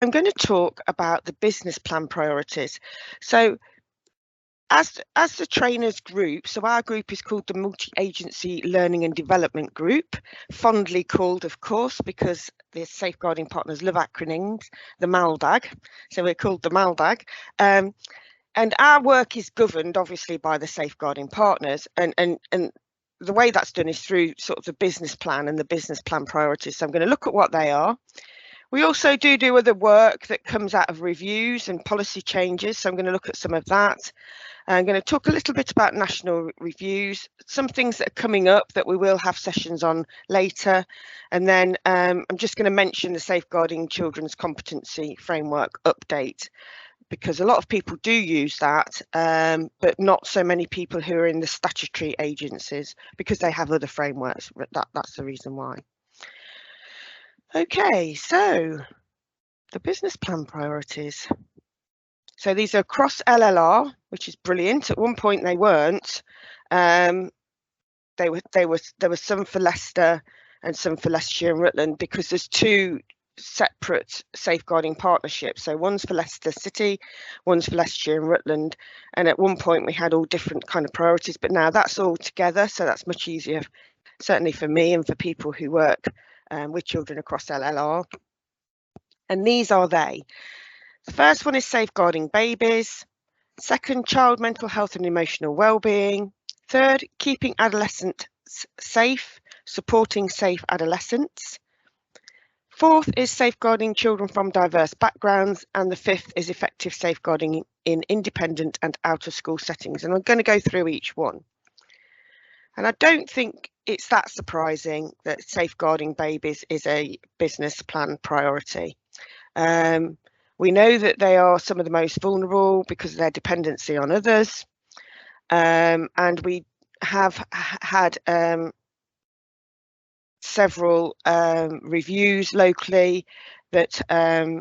I'm going to talk about the business plan priorities. So as the trainers group, so our group is called the Multi-Agency Learning and Development Group, fondly called, of course, because the safeguarding partners love acronyms, the MALDAG. So we're called the MALDAG. And our work is governed, obviously, by the safeguarding partners. And the way that's done is through sort of the business plan and the business plan priorities. So I'm going to look at what they are. We also do other work that comes out of reviews and policy changes. So I'm going to look at some of that. I'm going to talk a little bit about national reviews, some things that are coming up that we will have sessions on later. And then I'm just going to mention the Safeguarding Children's Competency Framework update, because a lot of people do use that, but not so many people who are in the statutory agencies, because they have other frameworks. That's the reason why. Okay, so the business plan priorities. So these are across LLR, which is brilliant. At one point they weren't. There were some for Leicester and some for Leicestershire and Rutland, because there's two separate safeguarding partnerships. So one's for Leicester City, one's for Leicestershire and Rutland. And at one point we had all different kind of priorities, but now that's all together. So that's much easier, certainly for me and for people who work with children across LLR. And these are they. The first one is safeguarding babies. Second, child mental health and emotional well-being. Third, keeping adolescents safe, supporting safe adolescents. Fourth is safeguarding children from diverse backgrounds. And the fifth is effective safeguarding in independent and out of school settings. And I'm going to go through each one. And I don't think it's that surprising that safeguarding babies is a business plan priority. We know that they are some of the most vulnerable because of their dependency on others. And we have had several reviews locally that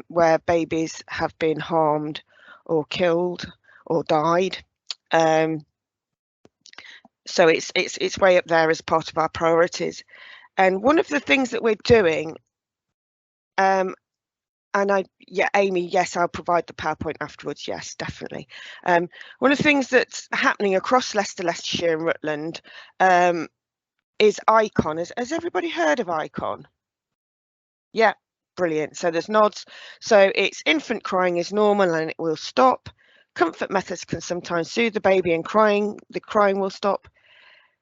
where babies have been harmed or killed or died. So it's way up there as part of our priorities. And one of the things that we're doing, Amy, yes, I'll provide the PowerPoint afterwards. Yes, definitely. One of the things that's happening across Leicester, Leicestershire and Rutland is ICON. Has everybody heard of ICON? Yeah, brilliant. So there's nods. So it's infant crying is normal and it will stop. Comfort methods can sometimes soothe the baby and the crying will stop.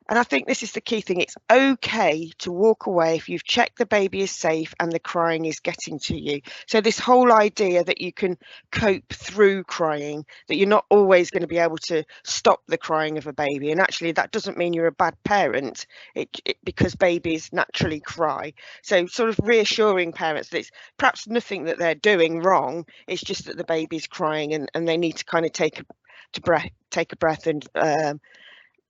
And I think this is the key thing. It's okay to walk away if you've checked the baby is safe and the crying is getting to you. So this whole idea that you can cope through crying, that you're not always going to be able to stop the crying of a baby. And actually, that doesn't mean you're a bad parent because babies naturally cry. So sort of reassuring parents that it's perhaps nothing that they're doing wrong. It's just that the baby's crying and they need to kind of take a breath and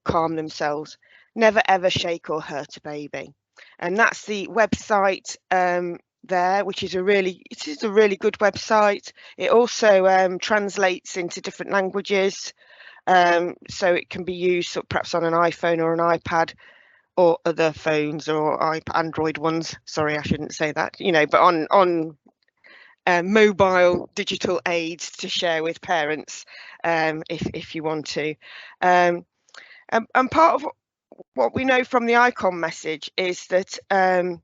calm themselves. Never ever shake or hurt a baby. And that's the website there, which is a really good website. It also translates into different languages, so it can be used perhaps on an iPhone or an iPad or other phones or Android ones. Sorry, I shouldn't say that, but on mobile digital aids to share with parents if you want to. And part of what we know from the ICON message is that that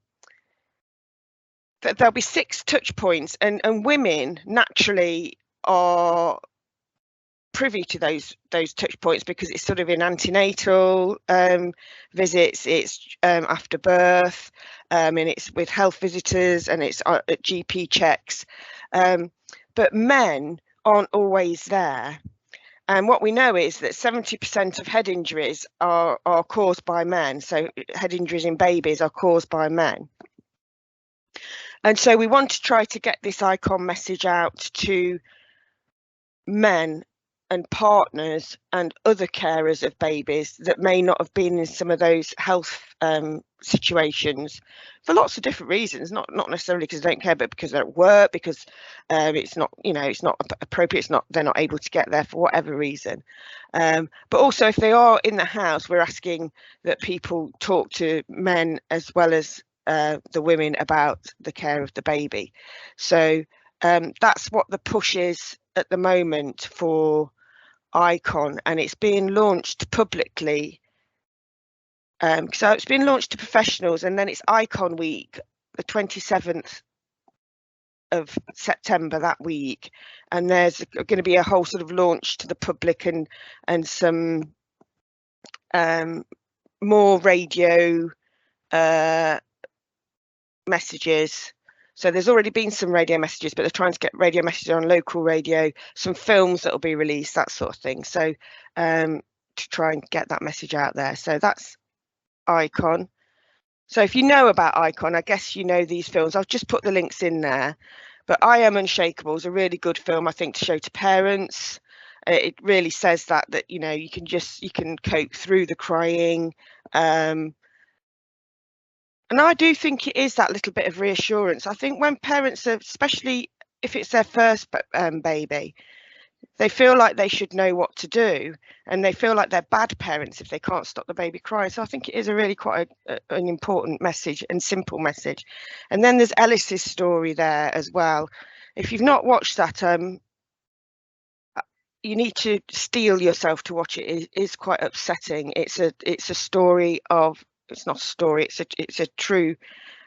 there'll be 6 touch points, and women naturally are privy to those touch points because it's sort of in antenatal visits, it's after birth, and it's with health visitors, and it's at GP checks, but men aren't always there. And what we know is that 70% of head injuries are caused by men. So head injuries in babies are caused by men. And so we want to try to get this ICON message out to men and partners and other carers of babies that may not have been in some of those health situations for lots of different reasons, not necessarily because they don't care, but because they're at work, because it's not appropriate, they're not able to get there for whatever reason. But also if they are in the house, we're asking that people talk to men as well as the women about the care of the baby. So That's what the push is at the moment for Icon, and it's being launched publicly. So it's been launched to professionals, and then it's Icon Week, the 27th of September that week, and there's going to be a whole sort of launch to the public and some more radio messages. So there's already been some radio messages, but they're trying to get radio messages on local radio, some films that will be released, that sort of thing. So to try and get that message out there. So that's Icon. So if you know about Icon, I guess you know these films. I'll just put the links in there. But I Am Unshakable is a really good film, I think, to show to parents. It really says that you know, you can cope through the crying. And I do think it is that little bit of reassurance. I think when parents are, especially if it's their first baby, they feel like they should know what to do, and they feel like they're bad parents if they can't stop the baby crying. So I think it is a really quite an important message and simple message. And then there's Ellis's story there as well. If you've not watched that, you need to steel yourself to watch it. It is quite upsetting. It's a story of, it's not a story, it's a true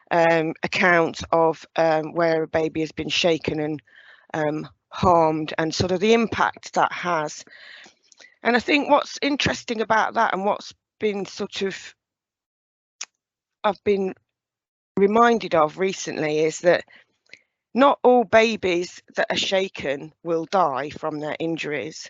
account of where a baby has been shaken and harmed, and sort of the impact that has. And I think what's interesting about that, and what's been sort of I've been reminded of recently, is that not all babies that are shaken will die from their injuries.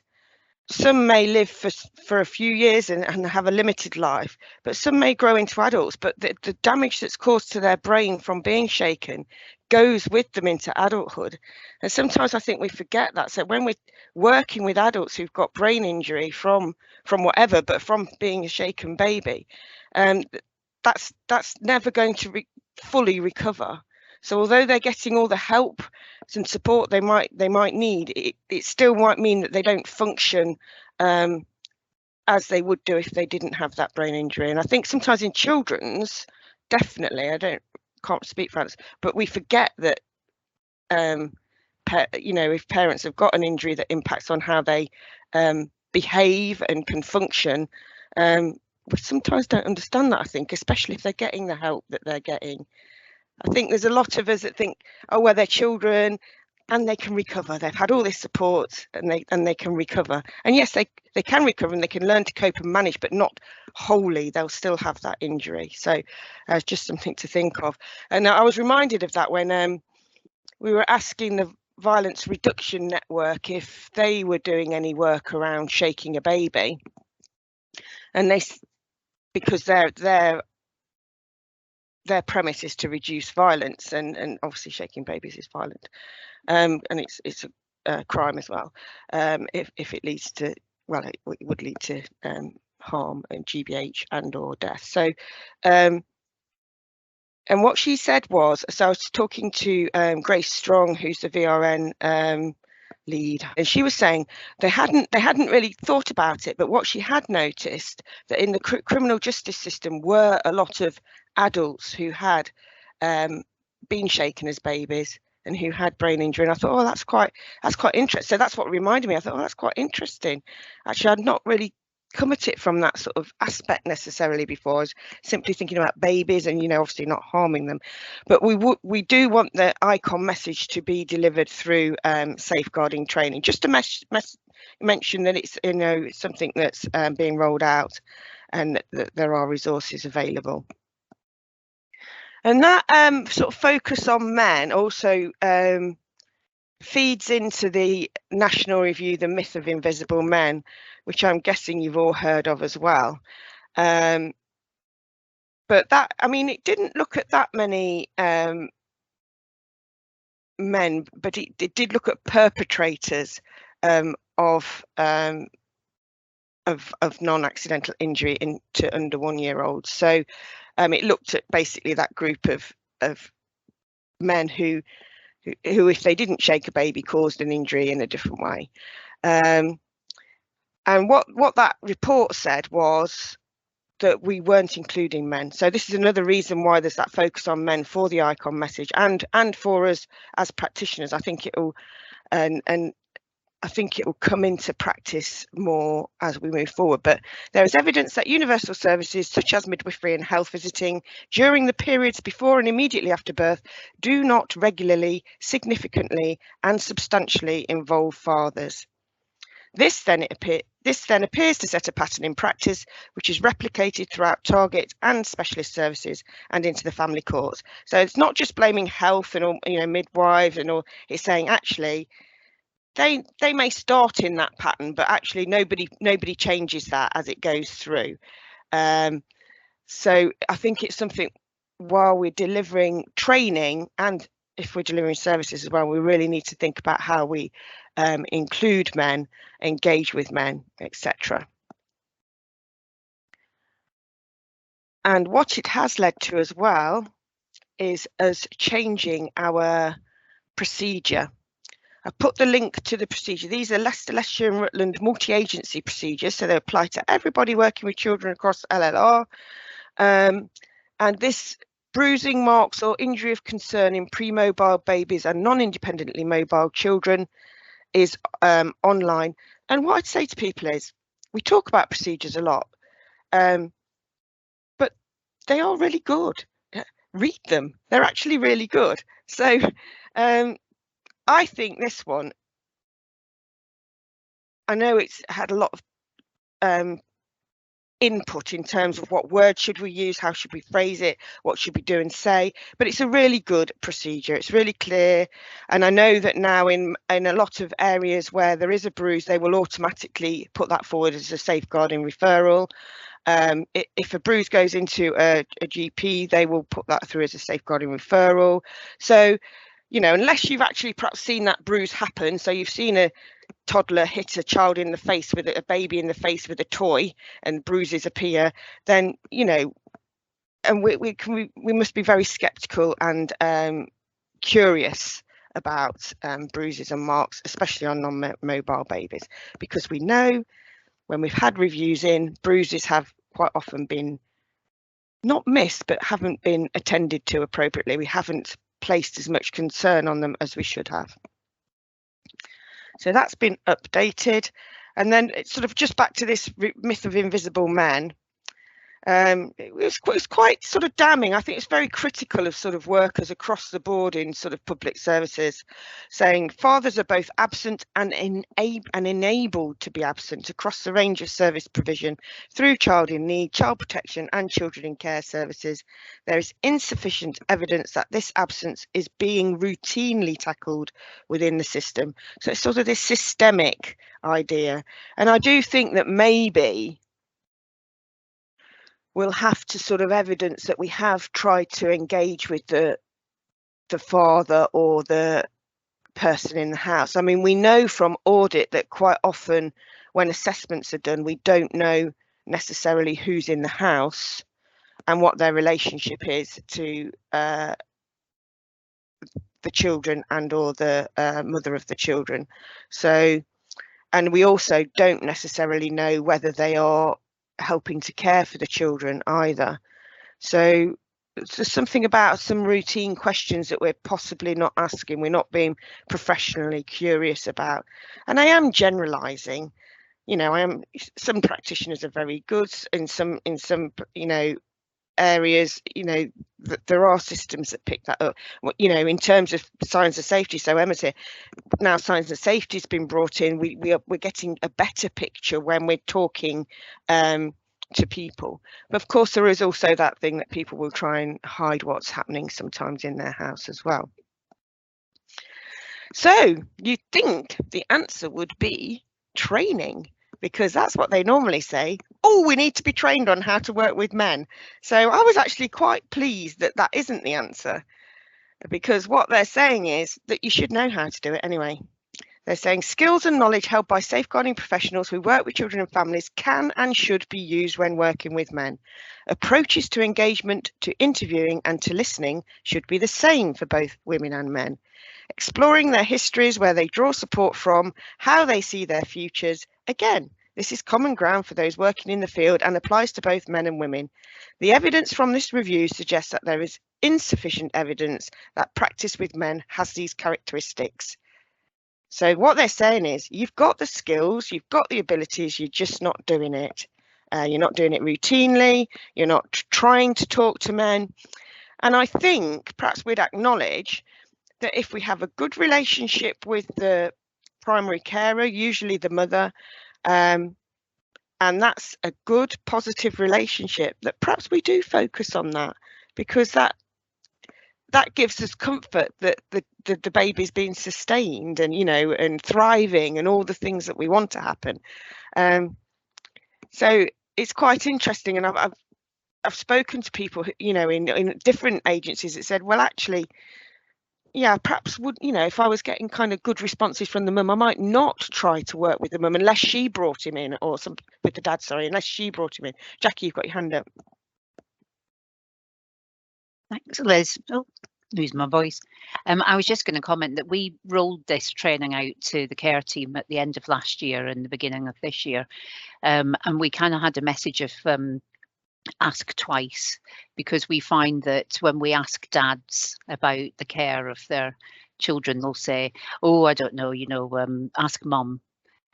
Some may live for a few years and have a limited life, but some may grow into adults. But the damage that's caused to their brain from being shaken goes with them into adulthood. And sometimes I think we forget that. So when we're working with adults who've got brain injury from whatever, but from being a shaken baby, that's never going to fully recover. So although they're getting all the help and support they might need, it still might mean that they don't function as they would do if they didn't have that brain injury. And I think sometimes in children's, definitely, can't speak for others, but we forget that you know, if parents have got an injury that impacts on how they behave and can function, we sometimes don't understand that, I think, especially if they're getting the help that they're getting. I think there's a lot of us that think, oh, well, they're children and they can recover. They've had all this support and they can recover. And yes, they can recover and they can learn to cope and manage, but not wholly. They'll still have that injury. So just something to think of. And I was reminded of that when we were asking the Violence Reduction Network if they were doing any work around shaking a baby. And because their premise is to reduce violence, and obviously shaking babies is violent, and it's a crime as well, if it leads to, well, it would lead to harm and GBH and or death. So and what she said was, so I was talking to Grace Strong, who's the VRN lead, and she was saying they hadn't really thought about it, but what she had noticed, that in the criminal justice system were a lot of adults who had been shaken as babies and who had brain injury. And I thought, oh, that's quite interesting. So that's what reminded me. I thought, oh, that's quite interesting. Actually, I'd not really come at it from that sort of aspect necessarily before. I was simply thinking about babies and, you know, obviously not harming them. But we do want the Icon message to be delivered through safeguarding training. Just to mention that it's, you know, something that's being rolled out, and that there are resources available. And that sort of focus on men also feeds into the national review, The Myth of Invisible Men, which I'm guessing you've all heard of as well. But that, I mean, it didn't look at that many men, but it did look at perpetrators of non-accidental injury into under 1-year-olds. So it looked at basically that group of men who, if they didn't shake a baby, caused an injury in a different way. And what that report said was that we weren't including men. So this is another reason why there's that focus on men for the icon message, and for us as practitioners. I think it'll and I think it will come into practice more as we move forward. But there is evidence that universal services such as midwifery and health visiting during the periods before and immediately after birth do not regularly, significantly and substantially involve fathers. This then appears to set a pattern in practice, which is replicated throughout target and specialist services and into the family courts. So it's not just blaming health and all, midwives and all. It's saying actually they may start in that pattern, but actually nobody changes that as it goes through. So I think it's something, while we're delivering training and if we're delivering services as well, we really need to think about how we include men, engage with men, etc. And what it has led to as well is us changing our procedure. I put the link to the procedure. These are Leicester, Leicestershire and Rutland multi-agency procedures, so they apply to everybody working with children across LLR. And this bruising, marks or injury of concern in pre-mobile babies and non-independently mobile children is online. And what I'd say to people is, we talk about procedures a lot, but they are really good. Read them. They're actually really good. So I think this one, I know it's had a lot of input in terms of what words should we use, how should we phrase it, what should we do and say, but it's a really good procedure. It's really clear, and I know that now in a lot of areas where there is a bruise, they will automatically put that forward as a safeguarding referral. If a bruise goes into a GP, they will put that through as a safeguarding referral. So unless you've actually perhaps seen that bruise happen, so you've seen a toddler hit a child in the face with a baby in the face with a toy and bruises appear, then and we must be very skeptical and curious about bruises and marks, especially on non-mobile babies, because we know when we've had reviews in, bruises have quite often been not missed but haven't been attended to appropriately. We haven't placed as much concern on them as we should have. So that's been updated. And then it's sort of just back to this myth of invisible men. It was quite sort of damning. I think it's very critical of sort of workers across the board in sort of public services, saying fathers are both absent and enabled to be absent across the range of service provision through child in need, child protection and children in care services. There is insufficient evidence that this absence is being routinely tackled within the system. So it's sort of this systemic idea. And I do think that maybe we'll have to sort of evidence that we have tried to engage with the father or the person in the house. I mean, we know from audit that quite often when assessments are done, we don't know necessarily who's in the house and what their relationship is to the children and or the mother of the children. So, and we also don't necessarily know whether they are helping to care for the children either. So there's something about some routine questions that we're possibly not asking, we're not being professionally curious about. And I am generalizing, some practitioners are very good in some areas, that there are systems that pick that up, in terms of signs of safety. So Emma's here now, signs of safety has been brought in. We're getting a better picture when we're talking to people. But of course there is also that thing that people will try and hide what's happening sometimes in their house as well. So you'd think the answer would be training, because that's what they normally say. Oh, we need to be trained on how to work with men. So I was actually quite pleased that that isn't the answer, because what they're saying is that you should know how to do it anyway. They're saying skills and knowledge held by safeguarding professionals who work with children and families can and should be used when working with men. Approaches to engagement, to interviewing and to listening should be the same for both women and men. Exploring their histories, where they draw support from, how they see their futures. Again, This is common ground for those working in the field and applies to both men and women. The evidence from this review suggests that there is insufficient evidence that practice with men has these characteristics. So what they're saying is, you've got the skills, you've got the abilities, you're just not doing it. You're not doing it routinely, you're not trying to talk to men. And I think perhaps we'd acknowledge that if we have a good relationship with the primary carer, usually the mother, and that's a good, positive relationship, that perhaps we do focus on that, because that gives us comfort that the baby's being sustained and, you know, and thriving and all the things that we want to happen. So it's quite interesting, and I've spoken to people, you know, in different agencies that said, well, actually, yeah, perhaps would, you know, if I was getting kind of good responses from the mum, I might not try to work with the mum unless she brought him in, or with the dad, sorry, unless she brought him in. Jackie, you've got your hand up. Thanks, Liz. Oh, lose my voice. I was just going to comment that we rolled this training out to the care team at the end of last year and the beginning of this year. And we kind of had a message of ask twice, because we find that when we ask dads about the care of their children, they'll say, oh, I don't know, you know, ask mum.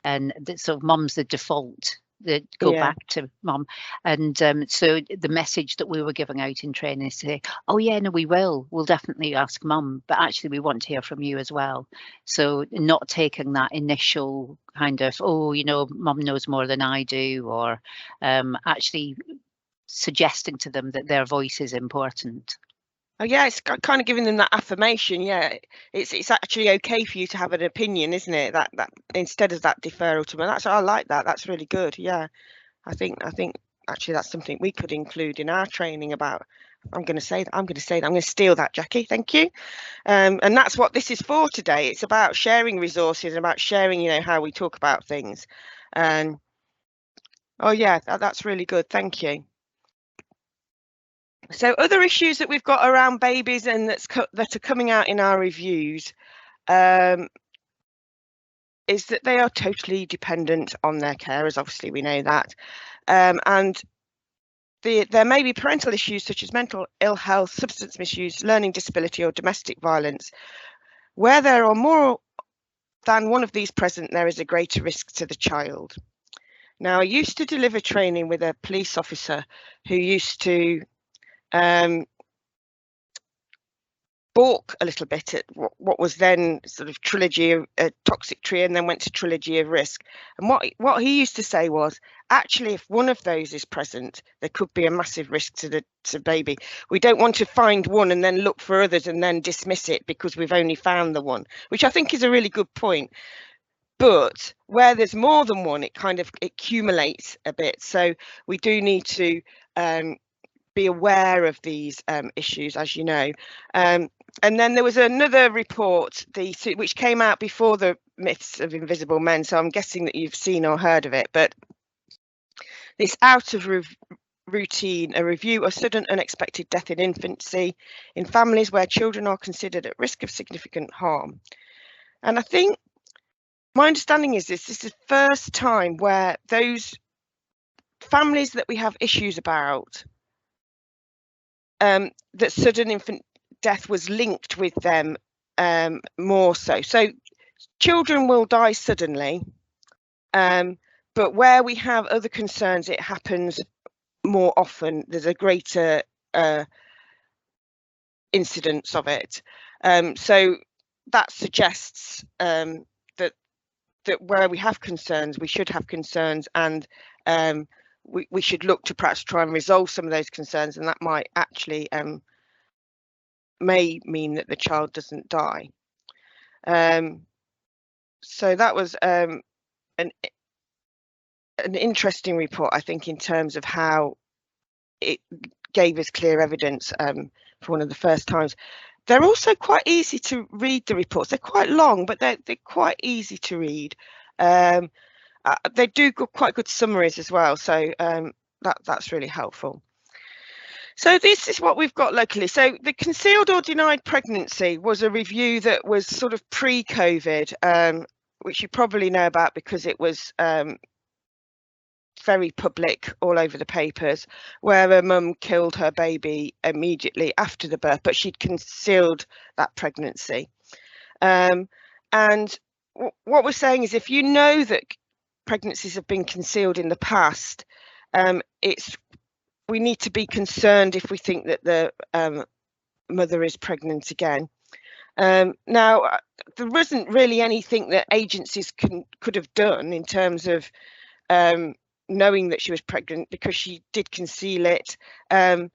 And sort of mum's the default, that go back to mum. And so the message that we were giving out in training is to say, oh yeah, no, we'll definitely ask mum, but actually we want to hear from you as well. So not taking that initial kind of, oh, you know, mum knows more than I do, or actually suggesting to them that their voice is important. Oh yeah, it's kind of giving them that affirmation. Yeah, it's actually okay for you to have an opinion, isn't it? That instead of that deferral to me. I like that. That's really good. Yeah, I think actually that's something we could include in our training about. I'm going to steal that, Jackie. Thank you. And that's what this is for today. It's about sharing resources, and about sharing, you know, how we talk about things. And oh yeah, that's really good. Thank you. So other issues that we've got around babies and that are coming out in our reviews is that they are totally dependent on their carers. Obviously, we know that. And there may be parental issues such as mental ill health, substance misuse, learning disability, or domestic violence. Where there are more than one of these present, there is a greater risk to the child. Now, I used to deliver training with a police officer who used to balk a little bit at what was then sort of trilogy of toxic tree, and then went to trilogy of risk. And what he used to say was, actually, if one of those is present, there could be a massive risk to the baby. We don't want to find one and then look for others and then dismiss it because we've only found the one, which I think is a really good point. But where there's more than one, it kind of accumulates a bit. So we do need to be aware of these issues, as you know. And then there was another report, which came out before the myths of invisible men, so I'm guessing that you've seen or heard of it, but this out of routine, a review of sudden unexpected death in infancy in families where children are considered at risk of significant harm. And I think my understanding is this is the first time where those families that we have issues about, that sudden infant death was linked with them more so. So children will die suddenly, but where we have other concerns, it happens more often. There's a greater incidence of it. So that suggests that where we have concerns, we should have concerns, and we should look to perhaps try and resolve some of those concerns, and that might actually may mean that the child doesn't die. So that was an interesting report, I think, in terms of how it gave us clear evidence for one of the first times. They're also quite easy to read, the reports. They're quite long, but they're quite easy to read. They do quite good summaries as well, so that's really helpful. So this is what we've got locally. So the concealed or denied pregnancy was a review that was sort of pre-COVID, which you probably know about because it was very public all over the papers, where a mum killed her baby immediately after the birth, but she'd concealed that pregnancy. And what we're saying is, if you know that pregnancies have been concealed in the past, we need to be concerned if we think that the mother is pregnant again. Now, there wasn't really anything that agencies could have done in terms of knowing that she was pregnant, because she did conceal it. And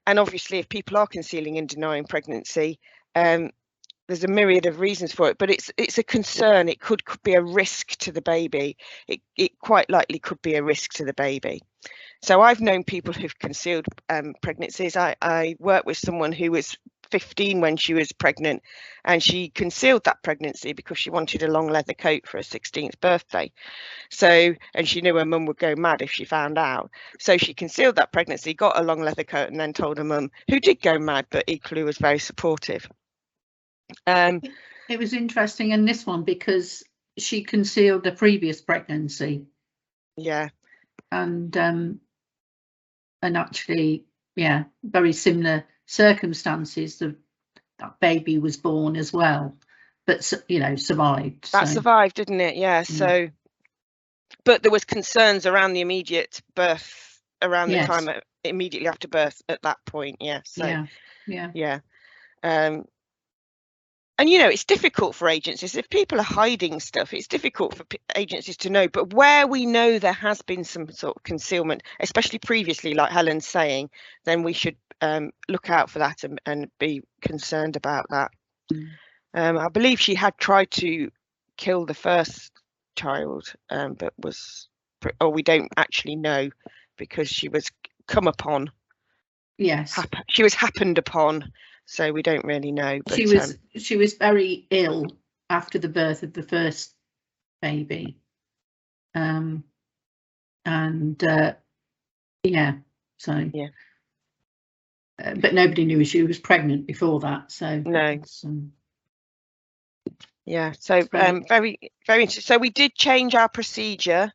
obviously, if people are concealing and denying pregnancy, there's a myriad of reasons for it, but it's a concern. It could be a risk to the baby. It quite likely could be a risk to the baby. So I've known people who've concealed pregnancies. I worked with someone who was 15 when she was pregnant, and she concealed that pregnancy because she wanted a long leather coat for her 16th birthday. So, and she knew her mum would go mad if she found out. So she concealed that pregnancy, got a long leather coat, and then told her mum, who did go mad, but equally was very supportive. It was interesting in this one because she concealed the previous pregnancy. Yeah. And actually, yeah, very similar circumstances. That baby was born as well, but survived. That survived, didn't it? Yeah. So, but there was concerns around the immediate birth, around the time immediately after birth at that point. Yeah. So, yeah. And it's difficult for agencies. If people are hiding stuff, it's difficult for agencies to know. But where we know there has been some sort of concealment, especially previously, like Helen's saying, then we should look out for that and be concerned about that. I believe she had tried to kill the first child, but we don't actually know, because she was come upon. Yes. She was happened upon. So we don't really know. But she was very ill after the birth of the first baby, but nobody knew she was pregnant before that. So no. Yeah. So very, very interesting. So we did change our procedure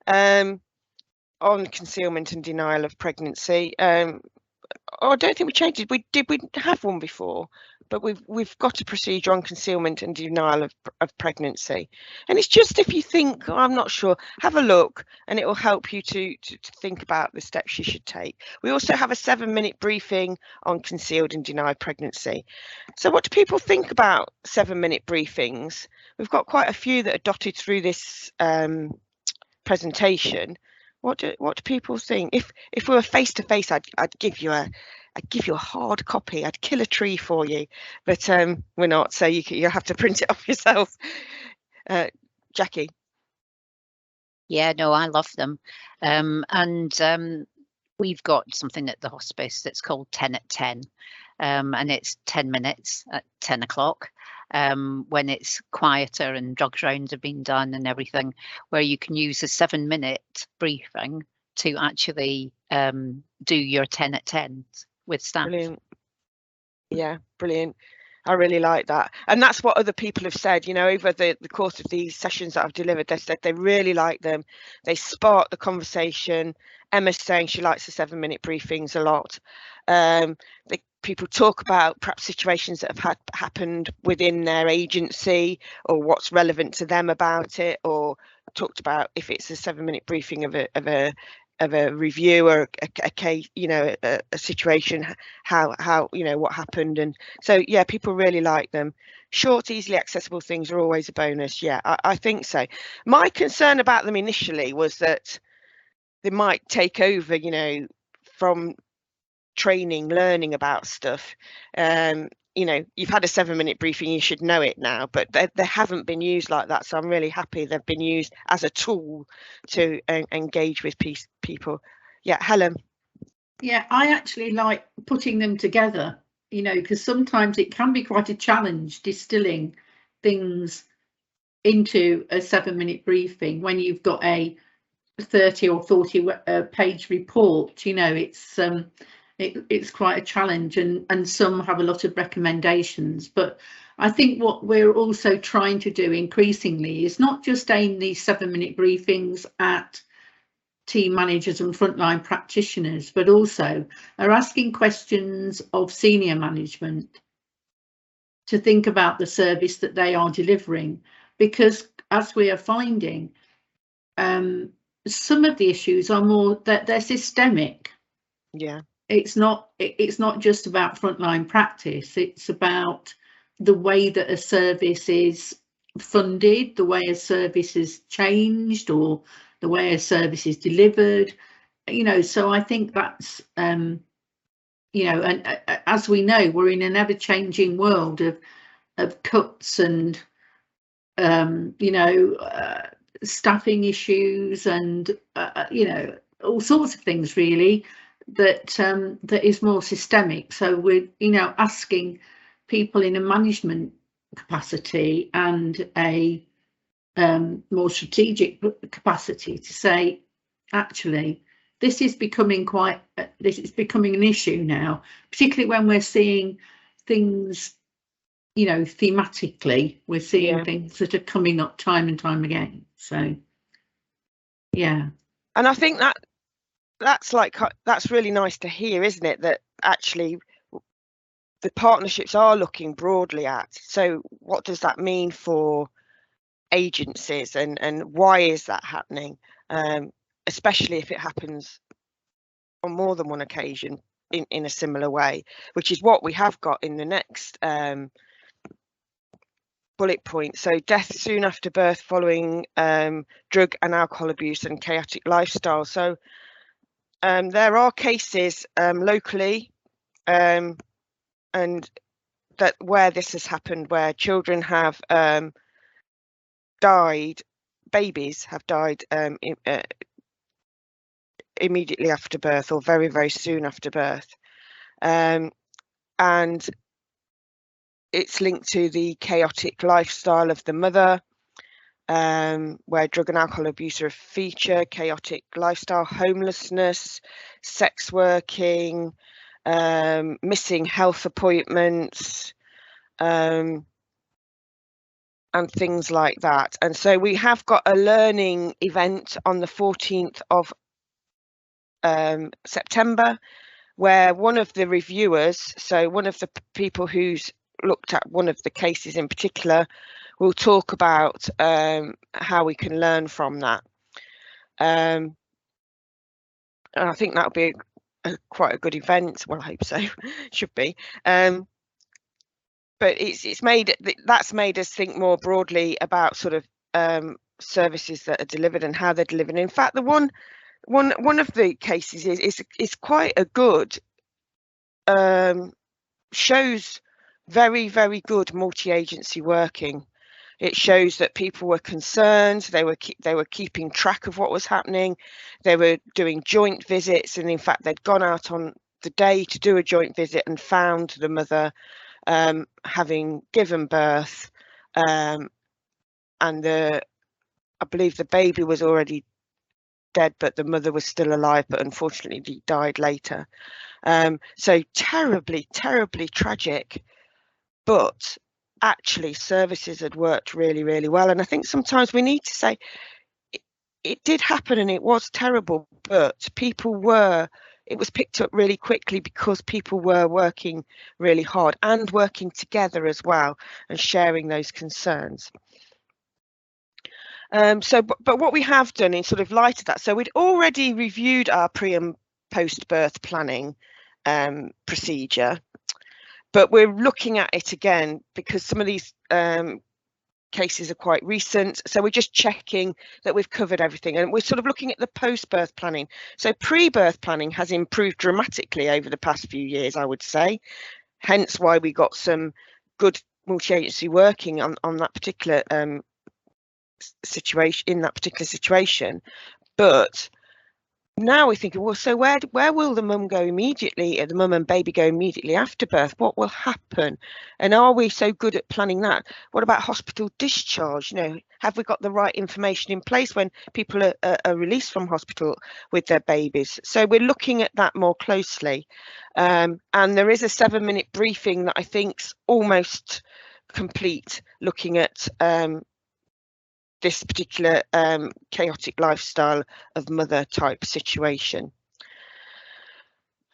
on concealment and denial of pregnancy. I don't think we changed it. We have one before, but we've got a procedure on concealment and denial of pregnancy. And it's just, if you think, I'm not sure, have a look, and it will help you to think about the steps you should take. We also have a 7-minute briefing on concealed and denied pregnancy. So what do people think about 7-minute briefings? We've got quite a few that are dotted through this presentation. What do people think? If we were face to face, I'd give you a hard copy. I'd kill a tree for you, but we're not. So you have to print it off yourself. Jackie. Yeah, no, I love them, and we've got something at the hospice that's called 10 at 10, and it's 10 minutes at 10 o'clock. When it's quieter and drugs rounds have been done and everything, where you can use a 7-minute briefing to actually do your 10 at 10 with staff. Brilliant. Yeah, brilliant. I really like that. And that's what other people have said, over the course of these sessions that I've delivered. They said they really like them. They spark the conversation. Emma's saying she likes the 7-minute briefings a lot. People talk about perhaps situations that have happened within their agency, or what's relevant to them about it, or talked about if it's a 7-minute briefing of a review or a case, a situation, how what happened. And so yeah, people really like them. Short, easily accessible things are always a bonus. Yeah, I think so. My concern about them initially was that they might take over, from training, learning about stuff. You've had a 7-minute briefing, you should know it now, but they haven't been used like that. So I'm really happy they've been used as a tool to engage with people. Yeah, Helen. Yeah, I actually like putting them together, because sometimes it can be quite a challenge distilling things into a 7-minute briefing when you've got a 30 or 40 page report. It's quite a challenge, and some have a lot of recommendations. But I think what we're also trying to do increasingly is not just aim these 7-minute briefings at team managers and frontline practitioners, but also are asking questions of senior management to think about the service that they are delivering, because as we are finding, some of the issues are more that they're systemic. Yeah, it's not just about frontline practice, it's about the way that a service is funded, the way a service is changed, or the way a service is delivered, you know. So I think that's you know, and as we know, we're in an ever-changing world of cuts and you know, staffing issues and you know, all sorts of things really that that is more systemic. So we're, you know, asking people in a management capacity and a more strategic capacity to say, actually, this is becoming this is becoming an issue now, particularly when we're seeing things, you know, thematically, we're seeing things that are coming up time and time again. So yeah, and I think that's really nice to hear, isn't it, that actually the partnerships are looking broadly at, so what does that mean for agencies, and why is that happening, especially if it happens on more than one occasion in a similar way, which is what we have got in the next bullet point. So death soon after birth following drug and alcohol abuse and chaotic lifestyle. So there are cases locally and that where this has happened, where children have died, babies have died immediately after birth or very, very soon after birth, and it's linked to the chaotic lifestyle of the mother, where drug and alcohol abuse are a feature, chaotic lifestyle, homelessness, sex working, missing health appointments, and things like that. And so we have got a learning event on the 14th of September, where one of the reviewers, so one of the people who's looked at one of the cases in particular, will talk about how we can learn from that. And I think that'll be quite a good event. Well, I hope so. Should be. But that's made us think more broadly about sort of services that are delivered and how they're delivered. In fact, the one of the cases is quite a good, shows very, very good multi-agency working. It shows that people were concerned, they were keeping track of what was happening, they were doing joint visits, and in fact they'd gone out on the day to do a joint visit and found the mother having given birth, and I believe the baby was already dead, but the mother was still alive, but unfortunately died later. So terribly, terribly tragic, but actually services had worked really, really well. And I think sometimes we need to say it did happen and it was terrible, but it was picked up really quickly because people were working really hard and working together as well and sharing those concerns. But what we have done in sort of light of that, so we'd already reviewed our pre and post birth planning procedure, but we're looking at it again because some of these cases are quite recent, so we're just checking that we've covered everything, and we're sort of looking at the post-birth planning. So pre-birth planning has improved dramatically over the past few years, I would say, hence why we got some good multi-agency working on that particular situation, in that particular situation. But now we're thinking, well, so where will the mum go immediately, the mum and baby go immediately after birth? What will happen? And are we so good at planning that? What about hospital discharge? You know, have we got the right information in place when people are released from hospital with their babies? So we're looking at that more closely. And there is a 7-minute briefing that I think's almost complete, looking at this particular chaotic lifestyle of mother type situation.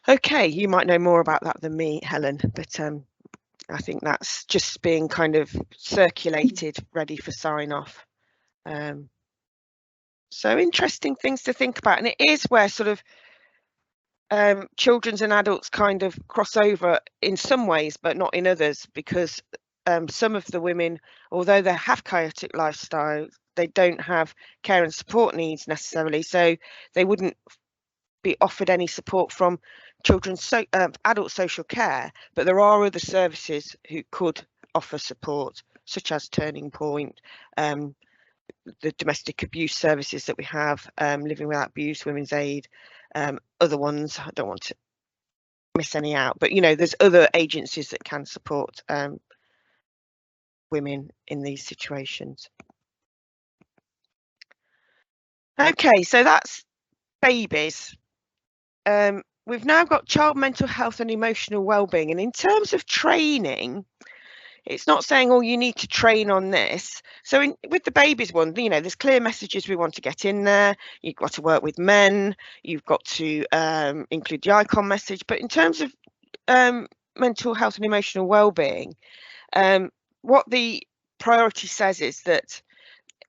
Okay, you might know more about that than me, Helen, but I think that's just being kind of circulated, ready for sign off. So interesting things to think about, and it is where sort of children's and adults kind of cross over in some ways, but not in others, because some of the women, although they have chaotic lifestyles, they don't have care and support needs necessarily, so they wouldn't be offered any support from children's adult social care, but there are other services who could offer support, such as Turning Point, the domestic abuse services that we have, Living Without Abuse, Women's Aid, other ones. I don't want to miss any out, but you know, there's other agencies that can support women in these situations. Okay, so that's babies. We've now got child mental health and emotional well-being, and in terms of training, it's not saying, oh, you need to train on this. So with the babies one, you know, there's clear messages we want to get in there. You've got to work with men, you've got to include the icon message. But in terms of mental health and emotional well-being, what the priority says is that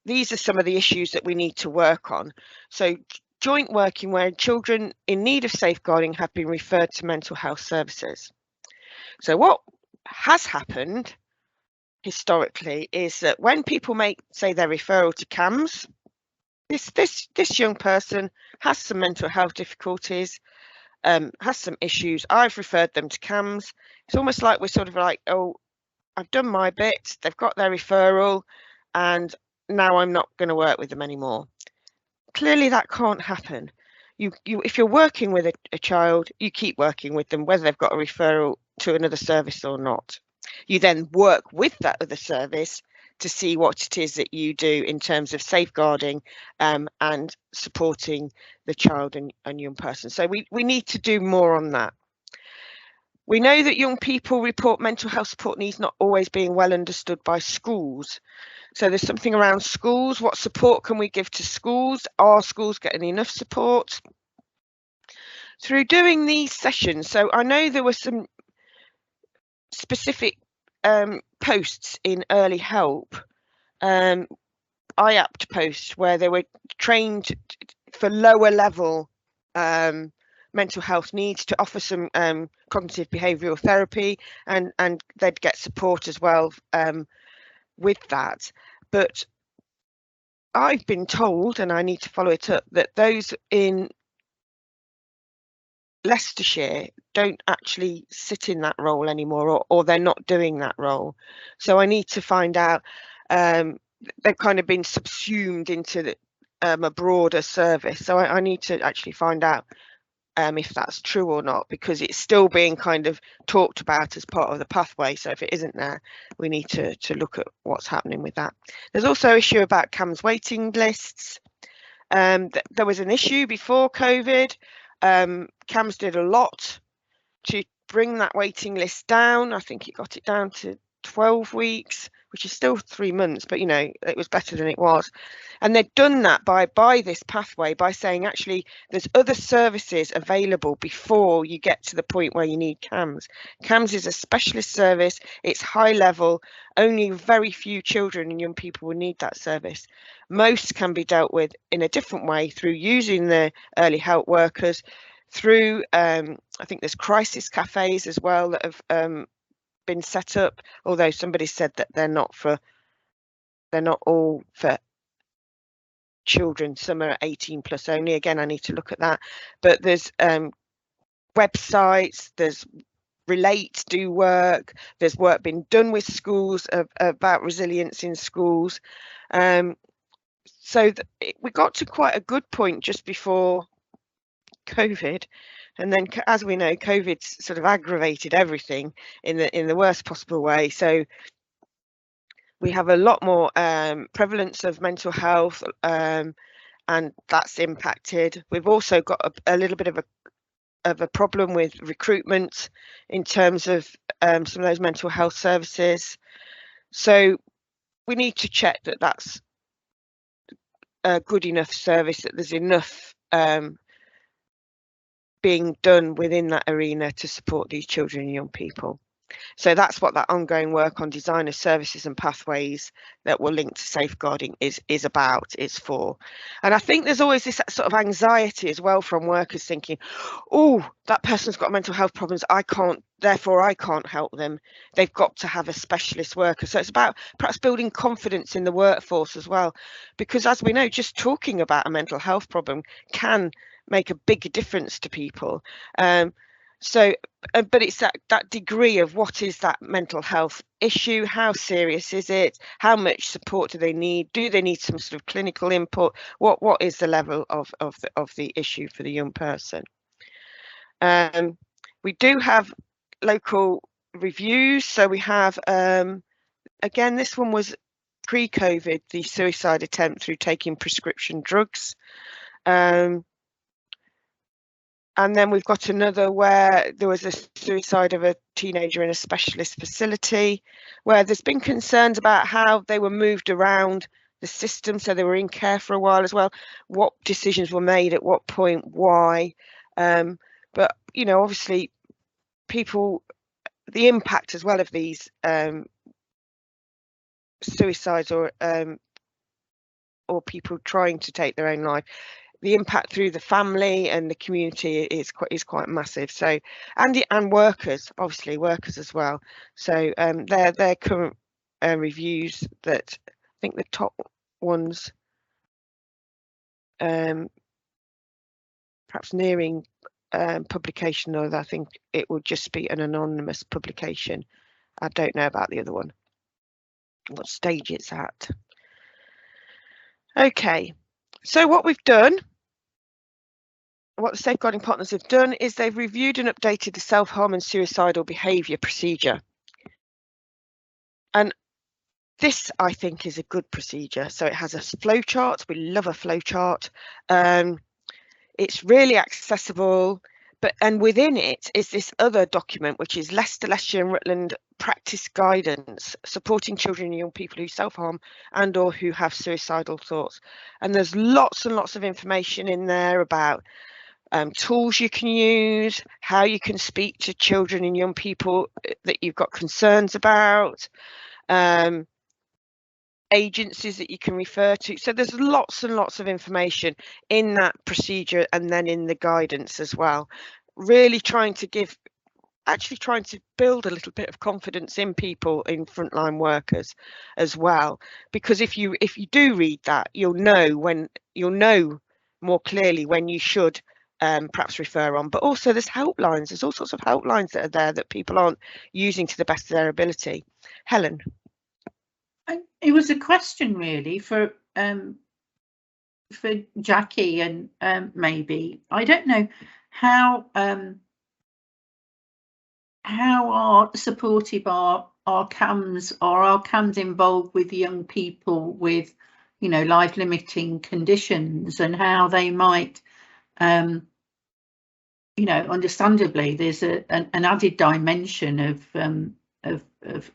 these are some of the issues that we need to work on. So joint working where children in need of safeguarding have been referred to mental health services. So what has happened historically is that when people make, say, their referral to CAMHS, this young person has some mental health difficulties, has some issues. I've referred them to CAMHS. It's almost like we're sort of like, oh, I've done my bit, they've got their referral, and now I'm not going to work with them anymore. Clearly that can't happen. If you're working with a child, you keep working with them, whether they've got a referral to another service or not. You then work with that other service to see what it is that you do in terms of safeguarding and supporting the child and young person. So we need to do more on that. We know that young people report mental health support needs not always being well understood by schools. So there's something around schools. What support can we give to schools? Are schools getting enough support? Through doing these sessions, so I know there were some specific posts in Early Help, IAPT posts, where they were trained for lower level mental health needs to offer some cognitive behavioural therapy, and they'd get support as well with that. But I've been told, and I need to follow it up, that those in Leicestershire don't actually sit in that role anymore, or they're not doing that role. So I need to find out. They've kind of been subsumed into a broader service. So I need to actually find out if that's true or not, because it's still being kind of talked about as part of the pathway. So if it isn't there, we need to look at what's happening with that. There's also an issue about CAMHS waiting lists. There was an issue before COVID. CAMHS did a lot to bring that waiting list down. I think it got it down to 12 weeks, which is still 3 months, but you know, it was better than it was. And they've done that by this pathway, by saying actually there's other services available before you get to the point where you need CAMHS. CAMHS is a specialist service, it's high level, only very few children and young people will need that service. Most can be dealt with in a different way through using the early help workers, through I think there's crisis cafes as well that have been set up, although somebody said that they're not all for children, some are 18 plus only. Again, I need to look at that. But there's websites, there's Relate, Do Work, there's work being done with schools about resilience in schools. So we got to quite a good point just before COVID, and then as we know, COVID's sort of aggravated everything in the worst possible way. So we have a lot more prevalence of mental health, and that's impacted. We've also got a little bit of a problem with recruitment in terms of some of those mental health services. So we need to check that that's a good enough service, that there's enough being done within that arena to support these children and young people. So that's what that ongoing work on design of services and pathways that will link to safeguarding is about, is for. And I think there's always this sort of anxiety as well from workers thinking, oh, that person's got mental health problems, therefore I can't help them. They've got to have a specialist worker. So it's about perhaps building confidence in the workforce as well, because as we know, just talking about a mental health problem can make a big difference to people. But it's that degree of what is that mental health issue, how serious is it, how much support do they need, do they need some sort of clinical input, what is the level of the issue for the young person. We do have local reviews, so we have again, this one was pre-COVID, the suicide attempt through taking prescription drugs. And then we've got another where there was a suicide of a teenager in a specialist facility, where there's been concerns about how they were moved around the system. So they were in care for a while as well. What decisions were made at what point, why? But, you know, obviously people, the impact as well of these suicides or people trying to take their own life, the impact through the family and the community is quite massive. So and workers, obviously workers as well. So their current reviews, that I think the top ones perhaps nearing publication, or I think it will just be an anonymous publication. I don't know about the other one, what stage it's at. Okay, so what we've done, what the safeguarding partners have done, is they've reviewed and updated the self-harm and suicidal behaviour procedure. And this, I think, is a good procedure. So it has a flow chart. We love a flow chart. It's really accessible, and within it is this other document, which is Leicestershire and Rutland practice guidance, supporting children and young people who self-harm and or who have suicidal thoughts. And there's lots and lots of information in there about tools you can use, how you can speak to children and young people that you've got concerns about, agencies that you can refer to. So there's lots and lots of information in that procedure, and then in the guidance as well, really trying to build a little bit of confidence in people, in frontline workers as well, because if you do read that, you'll know more clearly when you should perhaps refer on. But also there's helplines, there's all sorts of helplines that are there that people aren't using to the best of their ability. Helen. It was a question really for Jackie, and maybe, I don't know how are supportive our CAMs, or our CAMs involved with young people with, you know, life limiting conditions, and how they might you know, understandably there's an added dimension of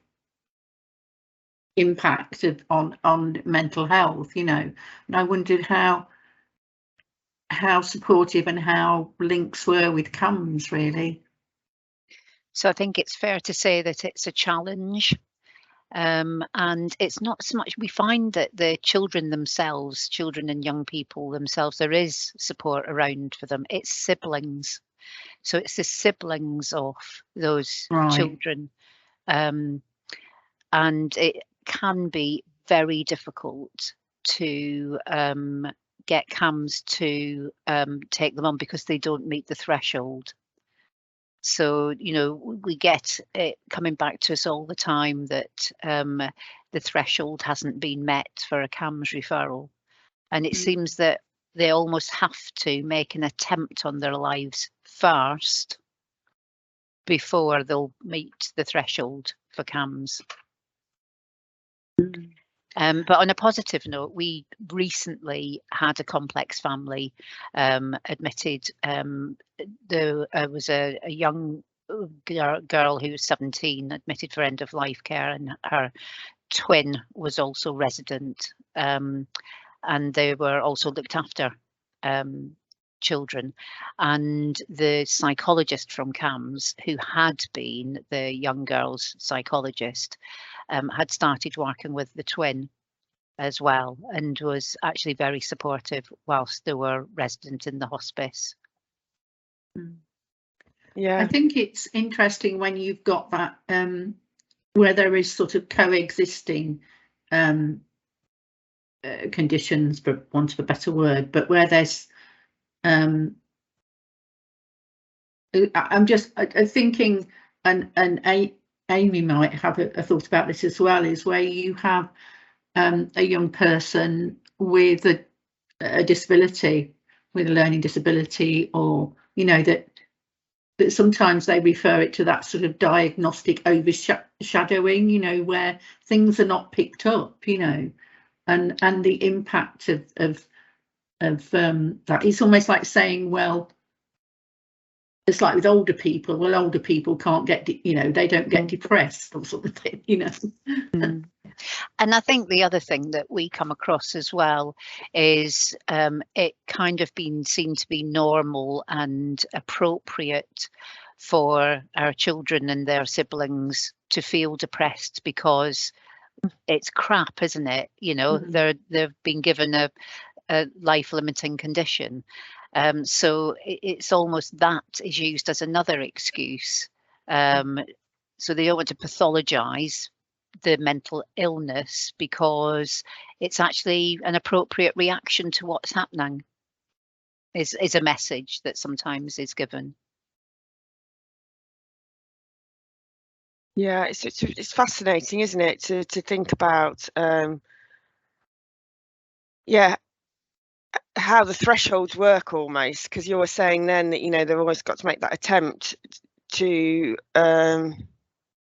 impact on mental health, you know, and I wondered how supportive and how links were with CAMs really. So I think it's fair to say that it's a challenge, and it's not so much, we find that the children themselves, children and young people themselves, there is support around for them. It's siblings, so it's the siblings of those children, and it can be very difficult to get CAMs to take them on because they don't meet the threshold. So, you know, we get it coming back to us all the time that the threshold hasn't been met for a CAMS referral. And it seems that they almost have to make an attempt on their lives first before they'll meet the threshold for CAMS. But on a positive note, we recently had a complex family admitted. There was a young girl who was 17 admitted for end of life care, and her twin was also resident. And and they were also looked after children. And the psychologist from CAMS, who had been the young girl's psychologist, had started working with the twin as well, and was actually very supportive whilst they were resident in the hospice. Yeah, I think it's interesting when you've got that where there is sort of coexisting conditions, for want of a better word, but where there's I'm just thinking, and Amy might have a thought about this as well, is where you have a young person with a disability, with a learning disability, or that sometimes they refer it to that sort of diagnostic overshadowing, where things are not picked up, and the impact of that. It's almost like saying, well, it's like with older people. Well, older people can't get, they don't get depressed or sort of thing, Mm. And I think the other thing that we come across as well is it kind of been seen to be normal and appropriate for our children and their siblings to feel depressed because it's crap, isn't it? They've been given a life-limiting condition. So it's almost that is used as another excuse. So they don't want to pathologise the mental illness because it's actually an appropriate reaction to what's happening, is a message that sometimes is given. yeah, it's fascinating, isn't it, to think about how the thresholds work almost, because you were saying then that they've always got to make that attempt to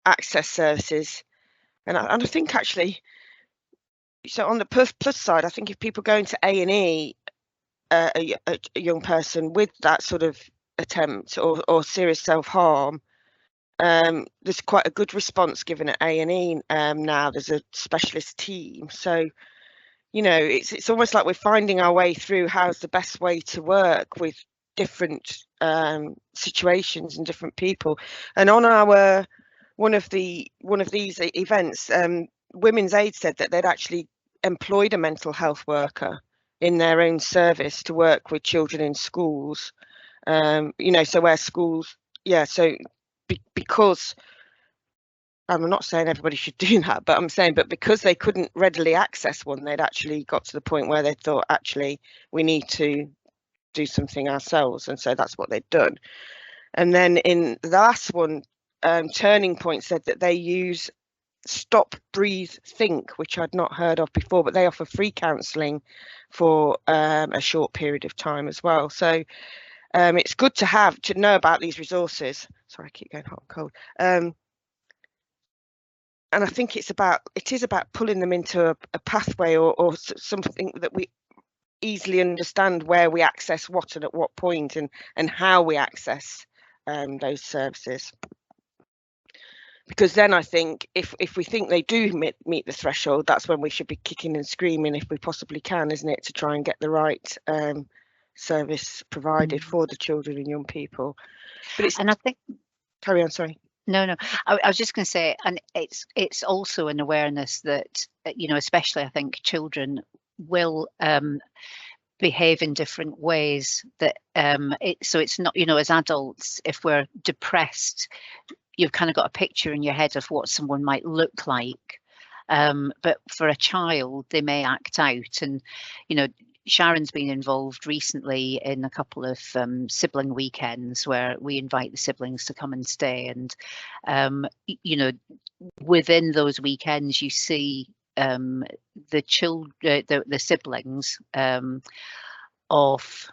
access services, and I think actually, so on the plus side, I think if people go into A&E, a young person with that sort of attempt or serious self-harm, there's quite a good response given at A&E now. There's a specialist team, so it's almost like we're finding our way through how's the best way to work with different situations and different people. And on our one of these events, Women's Aid said that they'd actually employed a mental health worker in their own service to work with children in schools. So where schools, because I'm not saying everybody should do that, but I'm saying, but because they couldn't readily access one, they'd actually got to the point where they thought, actually, we need to do something ourselves. And so that's what they'd done. And then in the last one, Turning Point said that they use Stop, Breathe, Think, which I'd not heard of before, but they offer free counselling for a short period of time as well. So it's good to know about these resources. Sorry, I keep going hot and cold. And I think it is about pulling them into a pathway or something that we easily understand, where we access what and at what point, and how we access those services. Because then I think if we think they do meet the threshold, that's when we should be kicking and screaming if we possibly can, isn't it, to try and get the right service provided for the children and young people. But I think, carry on, sorry. No, I was just going to say, and it's also an awareness that, especially I think children will behave in different ways, that so it's not, as adults, if we're depressed, you've kind of got a picture in your head of what someone might look like, but for a child they may act out. And Sharon's been involved recently in a couple of sibling weekends where we invite the siblings to come and stay, and within those weekends you see the siblings of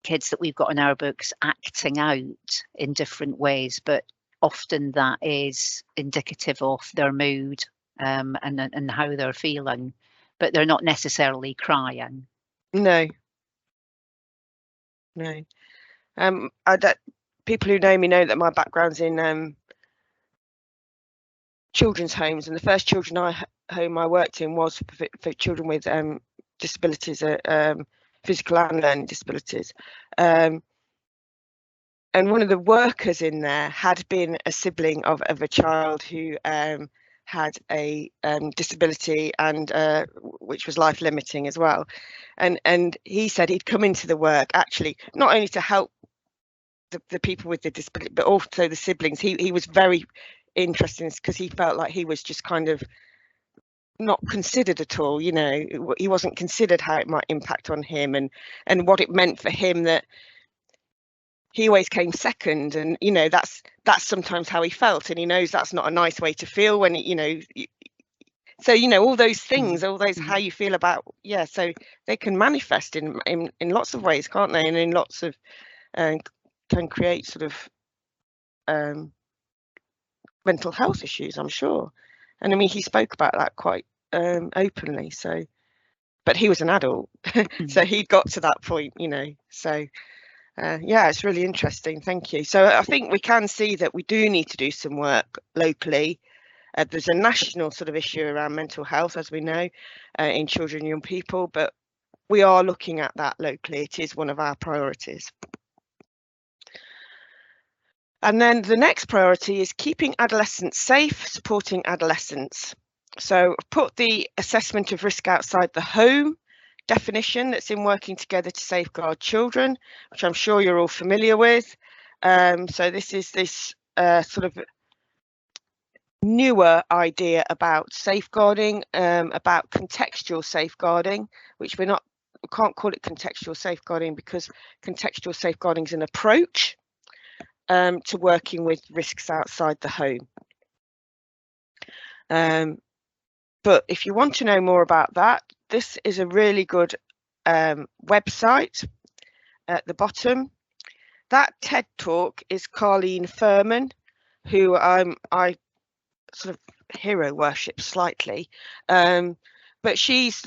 kids that we've got in our books acting out in different ways, but often that is indicative of their mood and how they're feeling, but they're not necessarily crying. No. People who know me know that my background's in children's homes, and the first children's home I worked in was for children with disabilities, physical and learning disabilities. And one of the workers in there had been a sibling of a child who had a disability, and which was life limiting as well. And he said he'd come into the work actually not only to help the people with the disability, but also the siblings. He was very interested in this because he felt like he was just kind of not considered at all. You know, he wasn't considered how it might impact on him, and what it meant for him that he always came second. And you know, that's sometimes how he felt, and he knows that's not a nice way to feel when you know. So you know, all those things, all those how you feel about, yeah, so they can manifest in lots of ways, can't they? And in lots of can create sort of mental health issues, I'm sure. And I mean, he spoke about that quite openly. So, but he was an adult, so he got to that point, you know. So yeah, it's really interesting. Thank you. So I think we can see that we do need to do some work locally. There's a national sort of issue around mental health, as we know, in children and young people, but we are looking at that locally. It is one of our priorities. And then the next priority is keeping adolescents safe, supporting adolescents. So I've put the assessment of risk outside the home definition that's in Working Together to Safeguard Children, which I'm sure you're all familiar with. So this is this sort of newer idea about safeguarding, about contextual safeguarding, which we can't call it contextual safeguarding because contextual safeguarding is an approach to working with risks outside the home. But if you want to know more about that, this is a really good website at the bottom. That TED talk is Carleen Furman, who I sort of hero worship slightly, but she's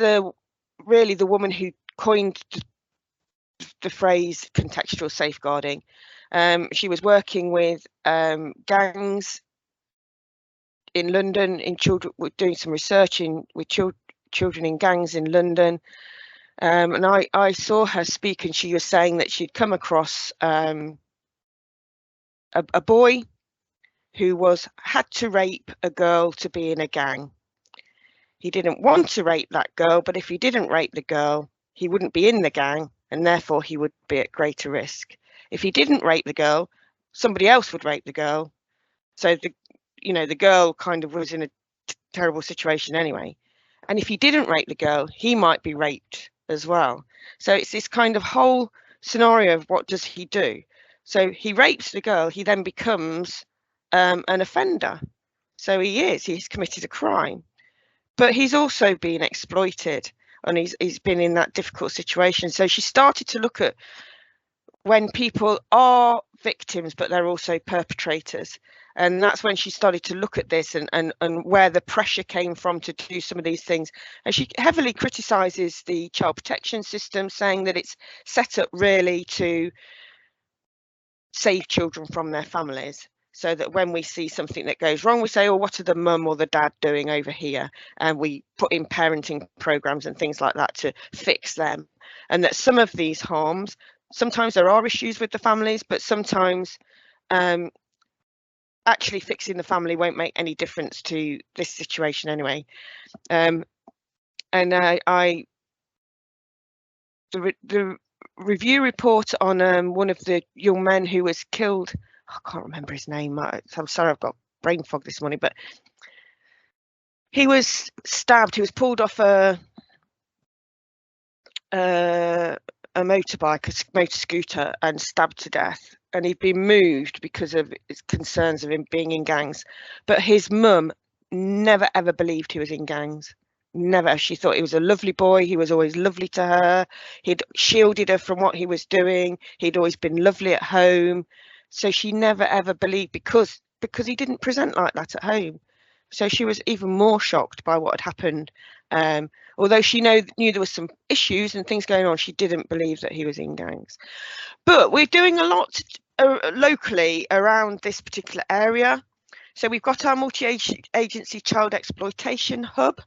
really the woman who coined the phrase contextual safeguarding. She was working with gangs in London, doing some research with children in gangs in London, and I saw her speak, and she was saying that she'd come across a boy who had to rape a girl to be in a gang. He didn't want to rape that girl, but if he didn't rape the girl, he wouldn't be in the gang, and therefore he would be at greater risk. If he didn't rape the girl, somebody else would rape the girl. So the girl kind of was in a terrible situation anyway. And if he didn't rape the girl, he might be raped as well. So it's this kind of whole scenario of what does he do? So he rapes the girl, he then becomes an offender. So he's committed a crime, but he's also been exploited, and he's been in that difficult situation. So she started to look at when people are victims, but they're also perpetrators. And that's when she started to look at this and where the pressure came from to do some of these things. And she heavily criticises the child protection system, saying that it's set up really to save children from their families. So that when we see something that goes wrong, we say, oh, what are the mum or the dad doing over here? And we put in parenting programs and things like that to fix them. And that some of these harms, sometimes there are issues with the families, but sometimes actually fixing the family won't make any difference to this situation anyway. And the review report on one of the young men who was killed, I can't remember his name. I'm sorry, I've got brain fog this morning, but he was stabbed. He was pulled off a motorbike, a motor scooter, and stabbed to death. And he'd been moved because of his concerns of him being in gangs. But his mum never ever believed he was in gangs. Never. She thought he was a lovely boy. He was always lovely to her. He'd shielded her from what he was doing. He'd always been lovely at home. So she never ever believed, because he didn't present like that at home. So she was even more shocked by what had happened. Although she knew there was some issues and things going on, she didn't believe that he was in gangs. But we're doing a lot locally around this particular area. So we've got our multi-agency child exploitation hub.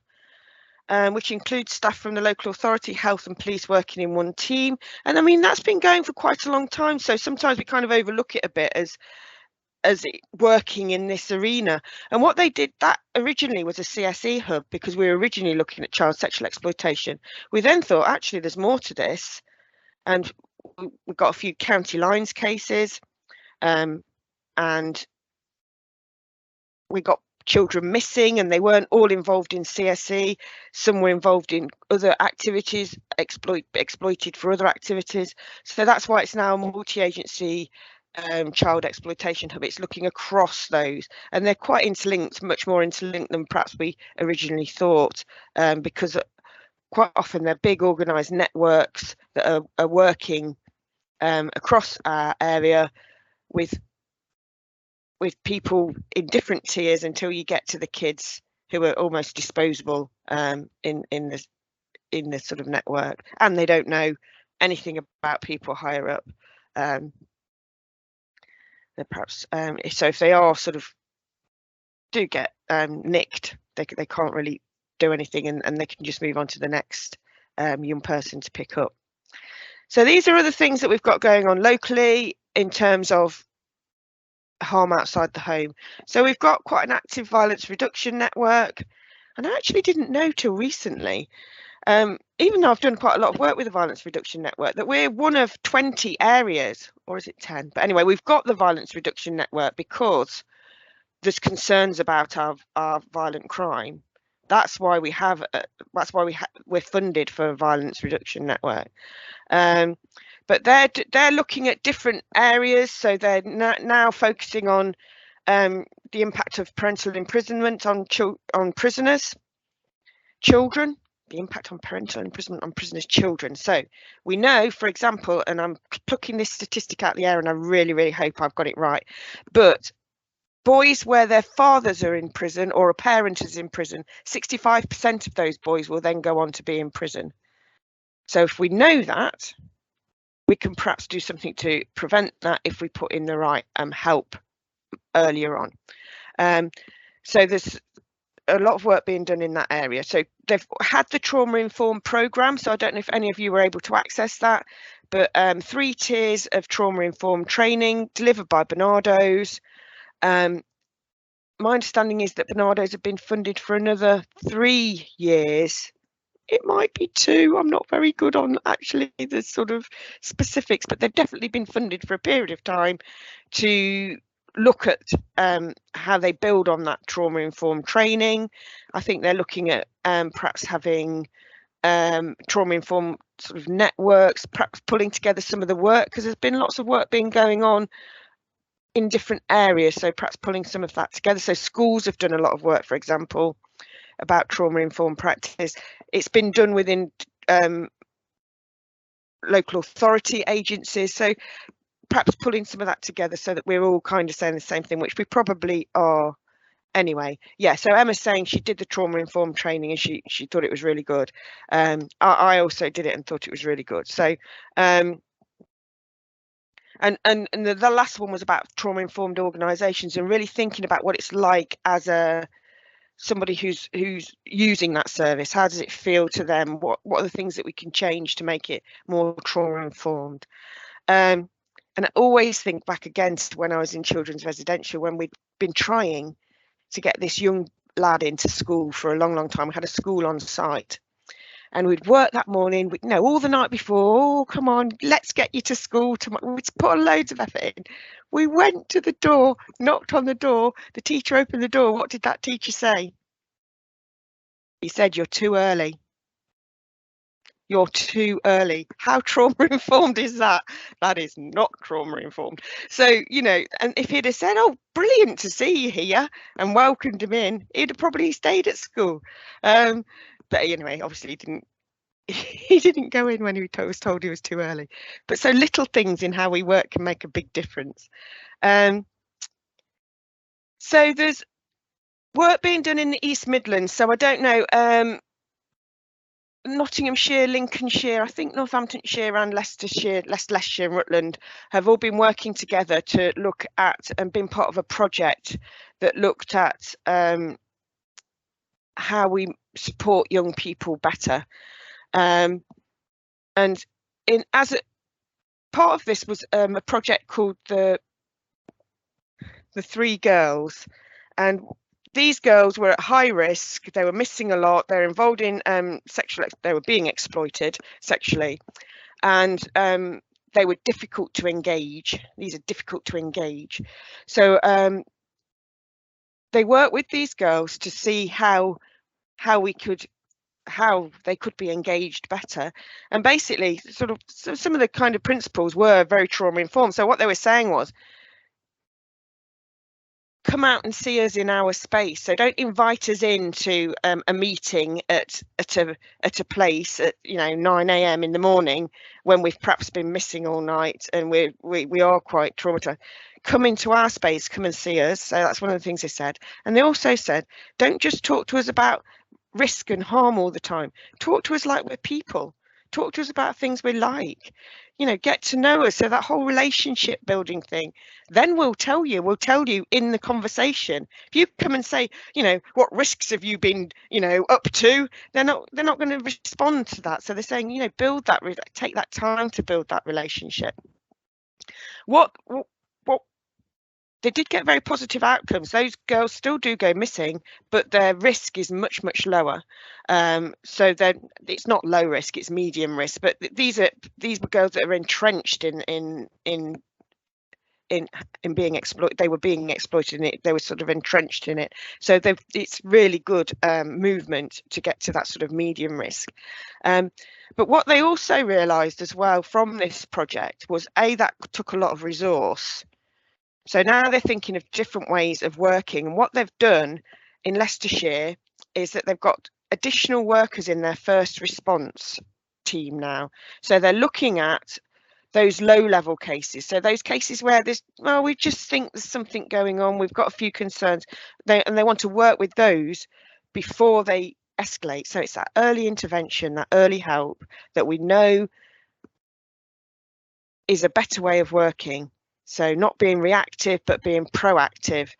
which includes staff from the local authority, health and police working in one team. And I mean, that's been going for quite a long time. So sometimes we kind of overlook it a bit as it working in this arena. And what they did, that originally was a CSE hub, because we were originally looking at child sexual exploitation. We then thought, actually, there's more to this. And we've got a few county lines cases, and we got children missing, and they weren't all involved in CSE. Some were involved in other activities, exploited for other activities. So that's why it's now a multi-agency child exploitation hub. It's looking across those, and they're quite interlinked, much more interlinked than perhaps we originally thought, because quite often they're big organised networks that are working across our area with people in different tiers until you get to the kids who are almost disposable in the sort of network, and they don't know anything about people higher up. Perhaps so if they are sort of do get nicked, they can't really do anything, and they can just move on to the next young person to pick up. So these are other things that we've got going on locally in terms of harm outside the home. So we've got quite an active violence reduction network, and I actually didn't know till recently, even though I've done quite a lot of work with the violence reduction network, that we're one of 20 areas, or is it 10? But anyway, we've got the violence reduction network because there's concerns about our violent crime. That's why we have. We're funded for a violence reduction network. But they're looking at different areas. So they're now focusing on the impact of parental imprisonment on prisoners, children. The impact on parental imprisonment on prisoners' children. So we know, for example, and I'm plucking this statistic out of the air, and I really, really hope I've got it right, but boys where their fathers are in prison or a parent is in prison, 65% of those boys will then go on to be in prison. So if we know that, we can perhaps do something to prevent that if we put in the right help earlier on. So there's a lot of work being done in that area. So they've had the trauma-informed programme, so I don't know if any of you were able to access that, but 3 tiers of trauma-informed training delivered by Barnardo's. My understanding is that Barnardo's have been funded for another 3 years. It might be 2. I'm not very good on actually the sort of specifics, but they've definitely been funded for a period of time to look at how they build on that trauma-informed training. I think they're looking at perhaps having trauma-informed sort of networks, perhaps pulling together some of the work, because there's been lots of work being going on in different areas, so perhaps pulling some of that together. So schools have done a lot of work, for example, about trauma-informed practice. It's been done within local authority agencies, so perhaps pulling some of that together so that we're all kind of saying the same thing, which we probably are anyway. Yeah, so Emma's saying she did the trauma-informed training and she thought it was really good. I also did it and thought it was really good. So and the last one was about trauma-informed organisations and really thinking about what it's like as somebody who's using that service. How does it feel to them? What are the things that we can change to make it more trauma-informed? And I always think back again to when I was in children's residential, when we'd been trying to get this young lad into school for a long, long time. We had a school on site, and we'd work that morning, we'd know all the night before, oh, come on, let's get you to school tomorrow. We'd put loads of effort in. We went to the door, knocked on the door, the teacher opened the door. What did that teacher say? He said, "You're too early. You're too early." How trauma-informed is that? That is not trauma-informed. So, you know, and if he'd have said, "Oh, brilliant to see you here," and welcomed him in, he'd have probably stayed at school. But anyway, obviously he didn't go in when he was told he was too early. But so little things in how we work can make a big difference. So there's work being done in the East Midlands. So I don't know, Nottinghamshire, Lincolnshire, I think Northamptonshire and Leicestershire and Rutland have all been working together to look at and been part of a project that looked at how we support young people better. And as a part of this was a project called the Three Girls, and these girls were at high risk. They were missing a lot. They're involved in they were being exploited sexually, and they were difficult to engage. These are difficult to engage. So they worked with these girls to see how they could be engaged better, and basically sort of some of the kind of principles were very trauma informed. So what they were saying was, come out and see us in our space. So don't invite us into a meeting at a place at 9 a.m. in the morning when we've perhaps been missing all night and we are quite traumatized. Come into our space, come and see us. So that's one of the things they said. And they also said, don't just talk to us about risk and harm all the time. Talk to us like we're people. Talk to us about things we like. Get to know us. So that whole relationship building thing. Then we'll tell you in the conversation. If you come and say, what risks have you been, up to, they're not going to respond to that. So they're saying, build that, take that time to build that relationship. What they did get very positive outcomes. Those girls still do go missing, but their risk is much, much lower. So then it's not low risk, it's medium risk. But these were girls that are entrenched in being exploited. They were being exploited in it. They were sort of entrenched in it. So it's really good movement to get to that sort of medium risk. But what they also realised as well from this project was that took a lot of resource. So now they're thinking of different ways of working, and what they've done in Leicestershire is that they've got additional workers in their first response team now. So they're looking at those low-level cases. So those cases where we just think there's something going on, we've got a few concerns, and they want to work with those before they escalate. So it's that early intervention, that early help that we know is a better way of working. So not being reactive, but being proactive.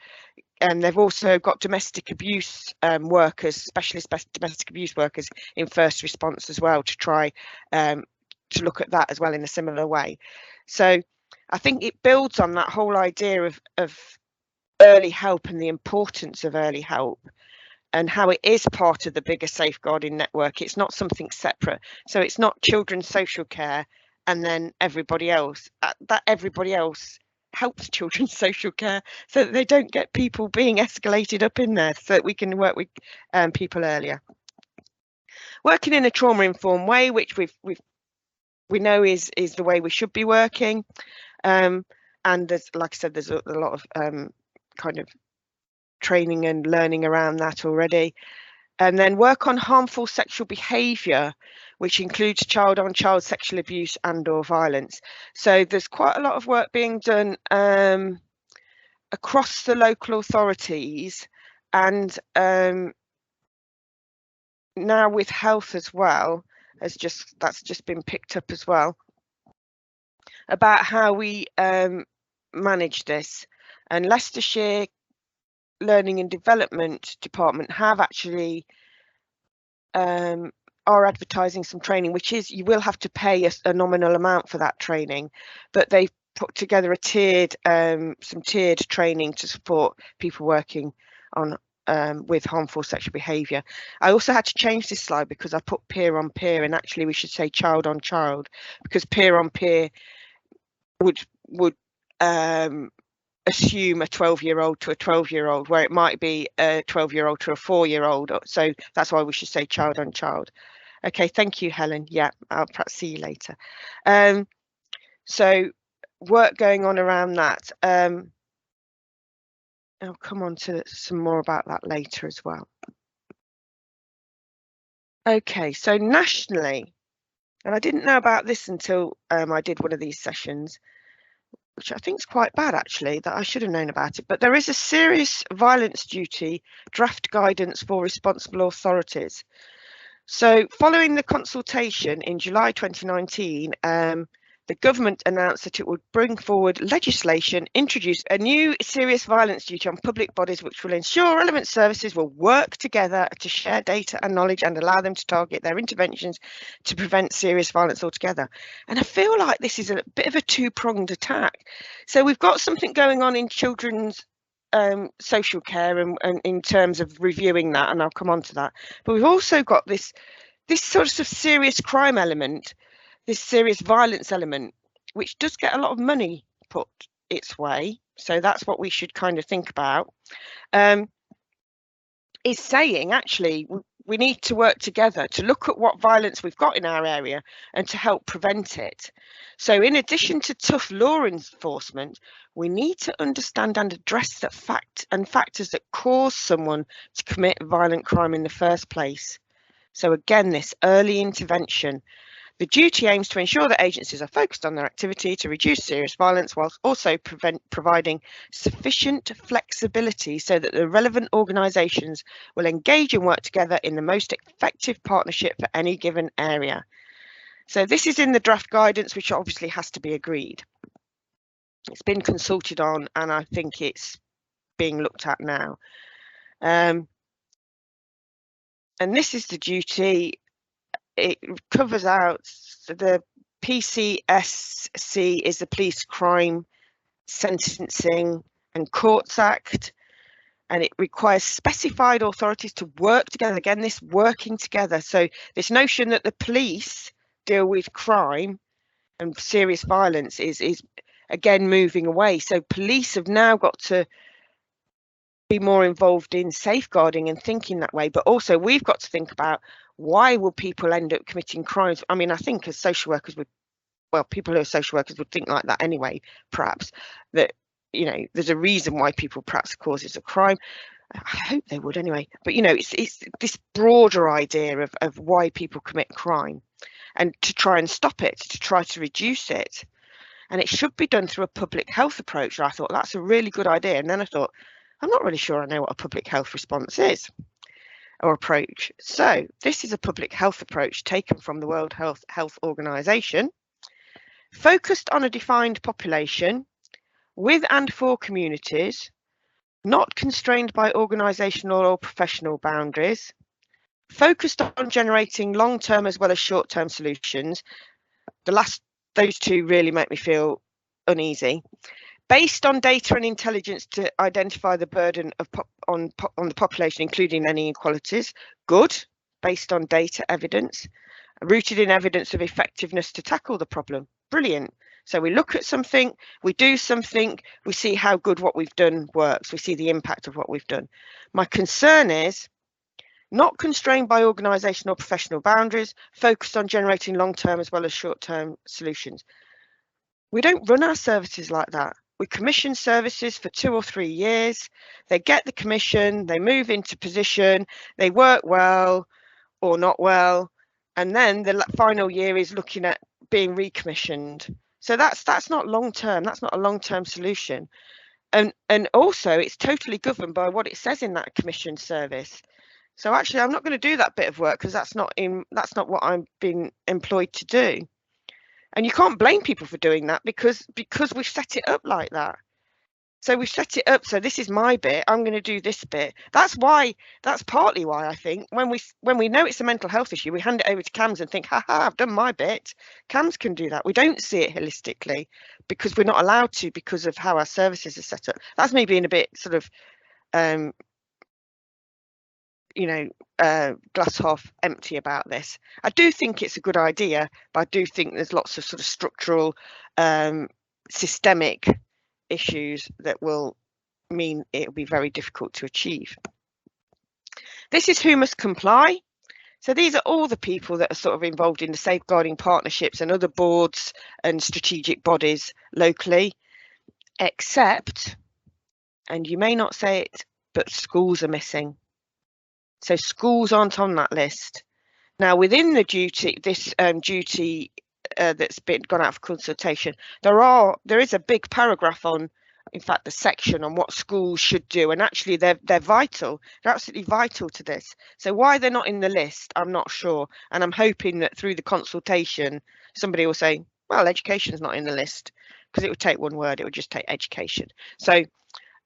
And they've also got domestic abuse workers, specialist domestic abuse workers in first response as well, to try to look at that as well in a similar way. So I think it builds on that whole idea of early help and the importance of early help, and how it is part of the bigger safeguarding network. It's not something separate. So it's not children's social care and then everybody else. That everybody else helps children's social care, so that they don't get people being escalated up in there, so that we can work with people earlier. Working in a trauma-informed way, which we know is the way we should be working, and there's, like I said, there's a lot of kind of training and learning around that already. And then work on harmful sexual behaviour, which includes child-on-child sexual abuse and/or violence. So there's quite a lot of work being done across the local authorities, and now with health as well, that's just been picked up as well, about how we manage this. And Leicestershire Learning and Development Department have actually are advertising some training, which is you will have to pay a nominal amount for that training, but they've put together some tiered training to support people working on with harmful sexual behaviour. I also had to change this slide because I put peer on peer, and actually we should say child on child, because peer on peer would assume a 12-year-old to a 12-year-old, where it might be a 12-year-old to a 4-year-old. So that's why we should say child on child. Okay, thank you, Helen. Yeah, I'll perhaps see you later. So work going on around that. I'll come on to some more about that later as well. Okay, so nationally, and I didn't know about this until I did one of these sessions, which I think is quite bad actually, that I should have known about it, but there is a serious violence duty draft guidance for responsible authorities. So following the consultation in July 2019, the government announced that it would bring forward legislation, introduce a new serious violence duty on public bodies, which will ensure relevant services will work together to share data and knowledge and allow them to target their interventions to prevent serious violence altogether. And I feel like this is a bit of a two-pronged attack. So we've got something going on in children's social care and in terms of reviewing that, and I'll come on to that. But we've also got this sort of serious crime element, this serious violence element, which does get a lot of money put its way. So that's what we should kind of think about. Is saying, actually, we need to work together to look at what violence we've got in our area and to help prevent it. So in addition to tough law enforcement, we need to understand and address that factors that cause someone to commit violent crime in the first place. So again, this early intervention. The duty aims to ensure that agencies are focused on their activity to reduce serious violence, whilst also providing sufficient flexibility so that the relevant organisations will engage and work together in the most effective partnership for any given area. So this is in the draft guidance, which obviously has to be agreed. It's been consulted on, and I think it's being looked at now. And this is the duty. It covers out the PCSC is the Police Crime Sentencing and Courts Act, and it requires specified authorities to work together. Again, this working together. So this notion that the police deal with crime and serious violence is again moving away. So police have now got to be more involved in safeguarding and thinking that way, but also we've got to think about, why will people end up committing crimes? I mean, I think as social workers would, well, people who are social workers would think like that anyway, perhaps, that, you know, there's a reason why people perhaps causes a crime. I hope they would anyway. But, you know, it's this broader idea of why people commit crime and to try and stop it, to try to reduce it. And it should be done through a public health approach. And I thought that's a really good idea. And then I thought, I'm not really sure I know what a public health response is. Or approach. So this is a public health approach taken from the World Health Organization, focused on a defined population with and for communities, not constrained by organizational or professional boundaries, focused on generating long-term as well as short-term solutions. Those two really make me feel uneasy. Based on data and intelligence to identify the burden of on the population, including any inequalities. Good. Based on data evidence, rooted in evidence of effectiveness to tackle the problem. Brilliant. So we look at something, we do something, we see how good what we've done works, we see the impact of what we've done. My concern is not constrained by organisational or professional boundaries, focused on generating long-term as well as short-term solutions. We don't run our services like that. We commission services for 2 or 3 years. They get the commission, they move into position, they work well or not well, and then the final year is looking at being recommissioned. So that's not long term. That's not a long term solution. And also it's totally governed by what it says in that commission service. So actually, I'm not going to do that bit of work because that's not what I'm being employed to do. And you can't blame people for doing that because we've set it up like that. So we've set it up. So this is my bit. I'm going to do this bit. That's partly why I think when we know it's a mental health issue, we hand it over to CAMHS and think, haha, I've done my bit. CAMHS can do that. We don't see it holistically because we're not allowed to because of how our services are set up. That's me being a bit sort of, glass half empty about this. I do think it's a good idea, but I do think there's lots of sort of structural, systemic issues that will mean it will be very difficult to achieve. This is who must comply. So these are all the people that are sort of involved in the safeguarding partnerships and other boards and strategic bodies locally, except, and you may not say it, but schools are missing. So schools aren't on that list. Now within the duty, this duty that's been gone out for consultation, there is a big paragraph on, in fact, the section on what schools should do, and actually they're vital. They're absolutely vital to this. So why they're not in the list, I'm not sure, and I'm hoping that through the consultation somebody will say, well, education is not in the list because it would take one word, it would just take education. So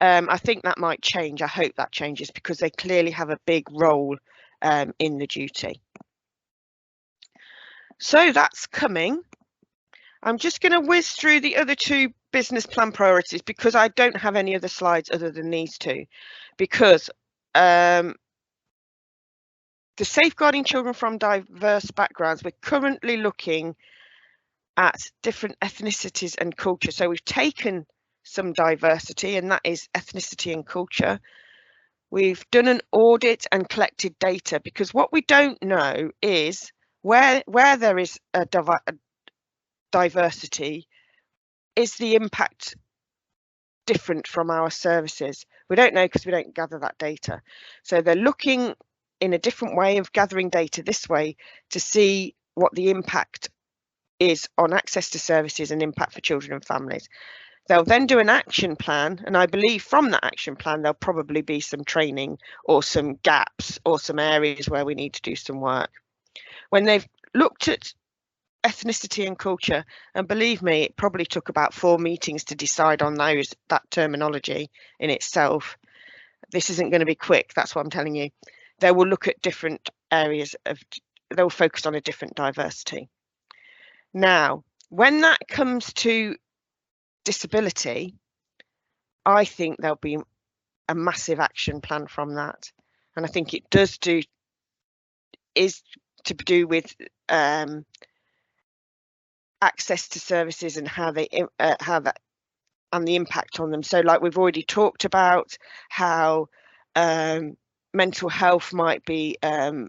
I think that might change. I hope that changes because they clearly have a big role in the duty. So that's coming. I'm just going to whiz through the other two business plan priorities because I don't have any other slides other than these two, because the safeguarding children from diverse backgrounds, we're currently looking at different ethnicities and culture. So we've taken some diversity, and that is ethnicity and culture. We've done an audit and collected data, because what we don't know is where there is a diversity, is the impact different from our services? We don't know because we don't gather that data. So they're looking in a different way of gathering data this way to see what the impact is on access to services and impact for children and families. They'll then do an action plan, and I believe from that action plan there'll probably be some training or some gaps or some areas where we need to do some work. When they've looked at ethnicity and culture, and believe me, it probably took about 4 meetings to decide on that terminology in itself. This isn't going to be quick, that's what I'm telling you. They will look at different areas they'll focus on a different diversity. Now, when that comes to disability, I think there'll be a massive action plan from that, and I think it is to do with access to services and how that and the impact on them. So like we've already talked about how mental health might be not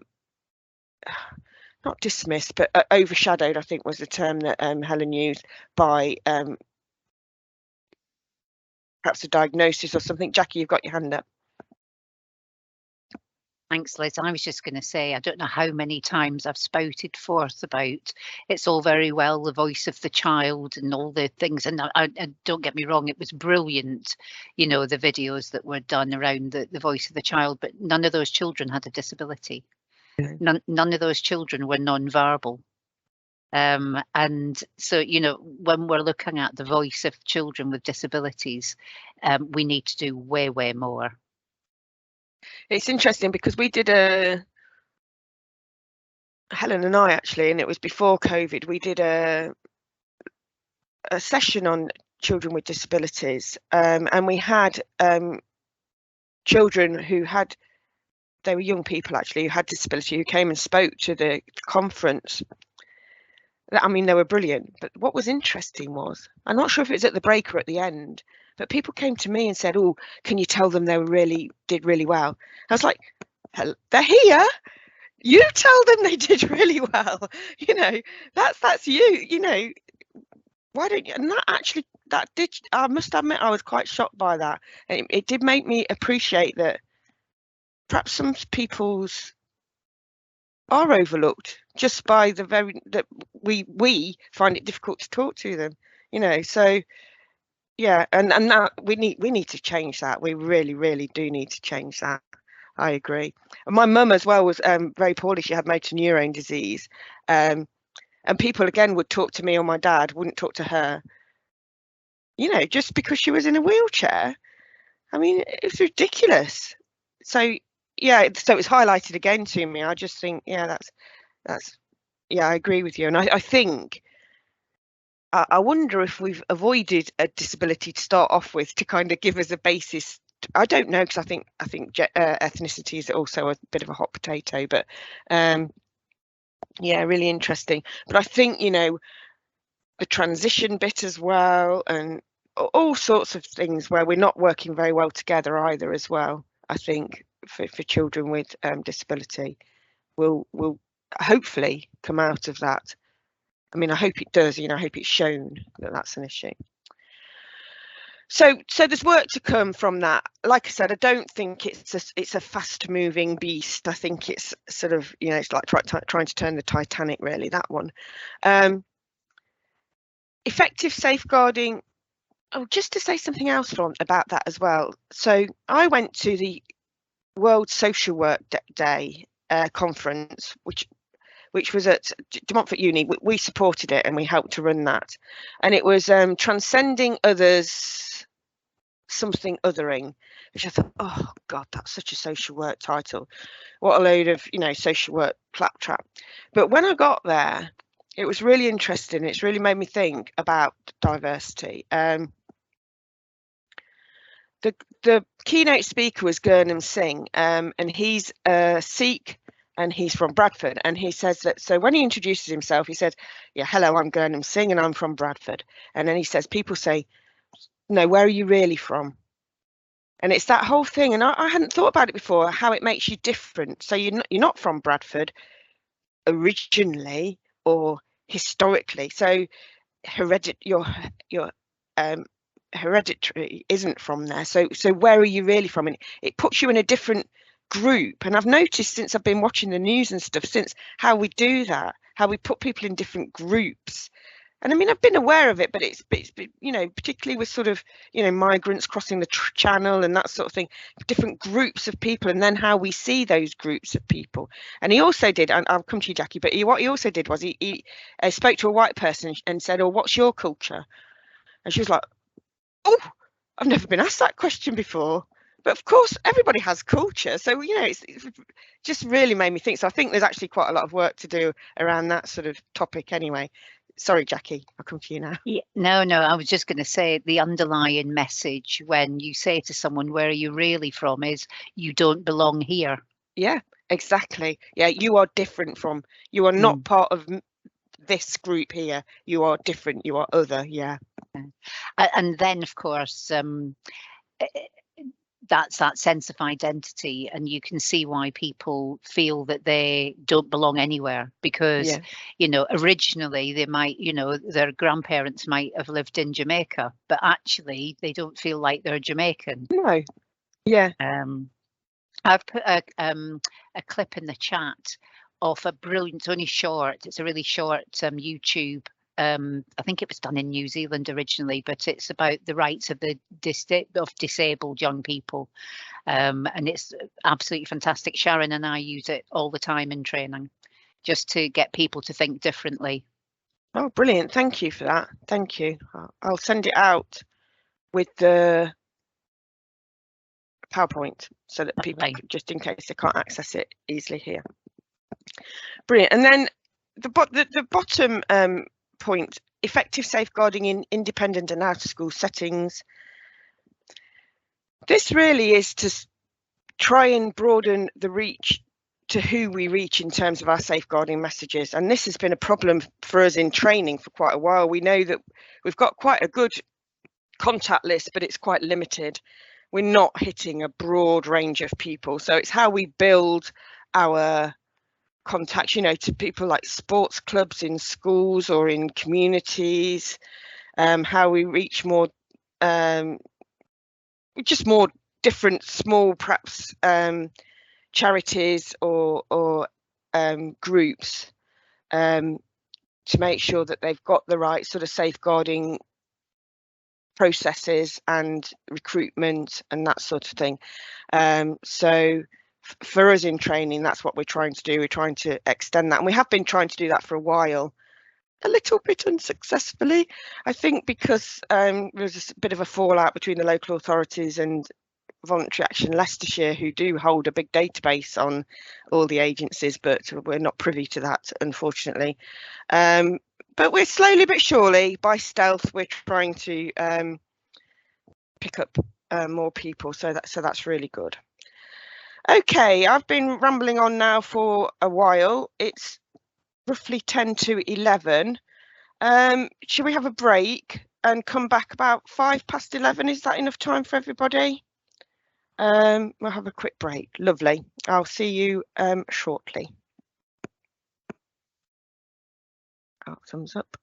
dismissed but overshadowed, I think was the term that Helen used, by perhaps a diagnosis or something. Jackie, you've got your hand up. Thanks, Liz. I was just going to say, I don't know how many times I've spouted forth about it's all very well the voice of the child and all the things. And don't get me wrong, it was brilliant, you know, the videos that were done around the voice of the child, but none of those children had a disability. None of those children were non-verbal. And so, you know, when we're looking at the voice of children with disabilities, we need to do way, way more. It's interesting because we did Helen and I actually, and it was before COVID, we did a session on children with disabilities, and we had children they were young people actually who had disability, who came and spoke to the conference. I mean, they were brilliant, but what was interesting was, I'm not sure if it was at the break or at the end, but people came to me and said, "Oh, can you tell them they did really well?" I was like, "They're here. You tell them they did really well. You know, that's you. You know, why don't you?" And I must admit, I was quite shocked by that. And it did make me appreciate that perhaps some people's are overlooked just by the very that we find it difficult to talk to them. You know, so. Yeah, and that we need to change that. We really do need to change that. I agree. And my mum as well was very poorly. She had motor neurone disease, and people again would talk to me, or my dad wouldn't talk to her. You know, just because she was in a wheelchair. I mean, it's ridiculous. So yeah, so it's highlighted again to me. I just think, yeah, that's yeah, I agree with you, and I think. I wonder if we've avoided a disability to start off with to kind of give us a basis. I don't know, because I think ethnicity is also a bit of a hot potato, but yeah, really interesting. But I think, you know, the transition bit as well, and all sorts of things where we're not working very well together either as well. I think for children with disability will hopefully come out of that. I mean, I hope it does, you know, I hope it's shown that that's an issue. So there's work to come from that. Like I said, I don't think it's a fast moving beast. I think it's sort of, you know, it's like trying to turn the Titanic, really, that one. Effective safeguarding. Oh, just to say something else about that as well. So I went to the World Social Work Day conference, which which was at De Montfort Uni. We supported it and we helped to run that. And it was Transcending Others, Something Othering, which I thought, oh God, that's such a social work title. What a load of, social work claptrap. But when I got there, it was really interesting. It's really made me think about diversity. The keynote speaker was Gurnam Singh, and he's a Sikh and he's from Bradford. And he says that, so when he introduces himself, he says, yeah, hello, I'm Gurnam Singh and I'm from Bradford. And then he says, people say, no, where are you really from? And it's that whole thing. And I hadn't thought about it before, how it makes you different. So you're not from Bradford originally or historically. So your hereditary isn't from there. So where are you really from? And it puts you in a different group. And I've noticed since I've been watching the news and stuff, since how we do that, how we put people in different groups. And I mean, I've been aware of it, but it's particularly with sort of, migrants crossing the channel and that sort of thing, different groups of people, and then how we see those groups of people. And he also did, and I'll come to you, Jackie, but what he also did was he spoke to a white person and said, oh, what's your culture? And she was like, oh, I've never been asked that question before. But of course, everybody has culture. So, it's just really made me think. So I think there's actually quite a lot of work to do around that sort of topic anyway. Sorry, Jackie, I'll come to you now. Yeah, no, I was just going to say the underlying message when you say to someone, where are you really from, is you don't belong here. Yeah, exactly. Yeah, you are different from, you are not part of this group here. You are different, you are other. Yeah. And then, of course, that's that sense of identity, and you can see why people feel that they don't belong anywhere, because originally they might, their grandparents might have lived in Jamaica, but actually they don't feel like they're Jamaican. No. Yeah. I've put a clip in the chat of a brilliant, it's only short, it's a really short YouTube. I think it was done in New Zealand originally, but it's about the rights of the disabled young people, and it's absolutely fantastic. Sharon and I use it all the time in training, just to get people to think differently. Oh, brilliant! Thank you for that. Thank you. I'll send it out with the PowerPoint so that people, just in case they can't access it easily here. Brilliant. And then the bottom point, effective safeguarding in independent and out of school settings. This really is to try and broaden the reach to who we reach in terms of our safeguarding messages. And this has been a problem for us in training for quite a while. We know that we've got quite a good contact list, but it's quite limited. We're not hitting a broad range of people. So it's how we build our contacts, to people like sports clubs in schools or in communities, how we reach more, just more different small, perhaps, charities or groups, to make sure that they've got the right sort of safeguarding processes and recruitment and that sort of thing. So for us in training, that's what we're trying to do. We're trying to extend that, and we have been trying to do that for a while, a little bit unsuccessfully, I think, because there's a bit of a fallout between the local authorities and Voluntary Action Leicestershire, who do hold a big database on all the agencies, but we're not privy to that, unfortunately. But we're slowly but surely, by stealth, we're trying to pick up more people, so that's really good. Okay, I've been rambling on now for a while. It's roughly 10 to 11. Should we have a break and come back about 11:05? Is that enough time for everybody? We'll have a quick break. Lovely. I'll see you shortly. Oh, thumbs up.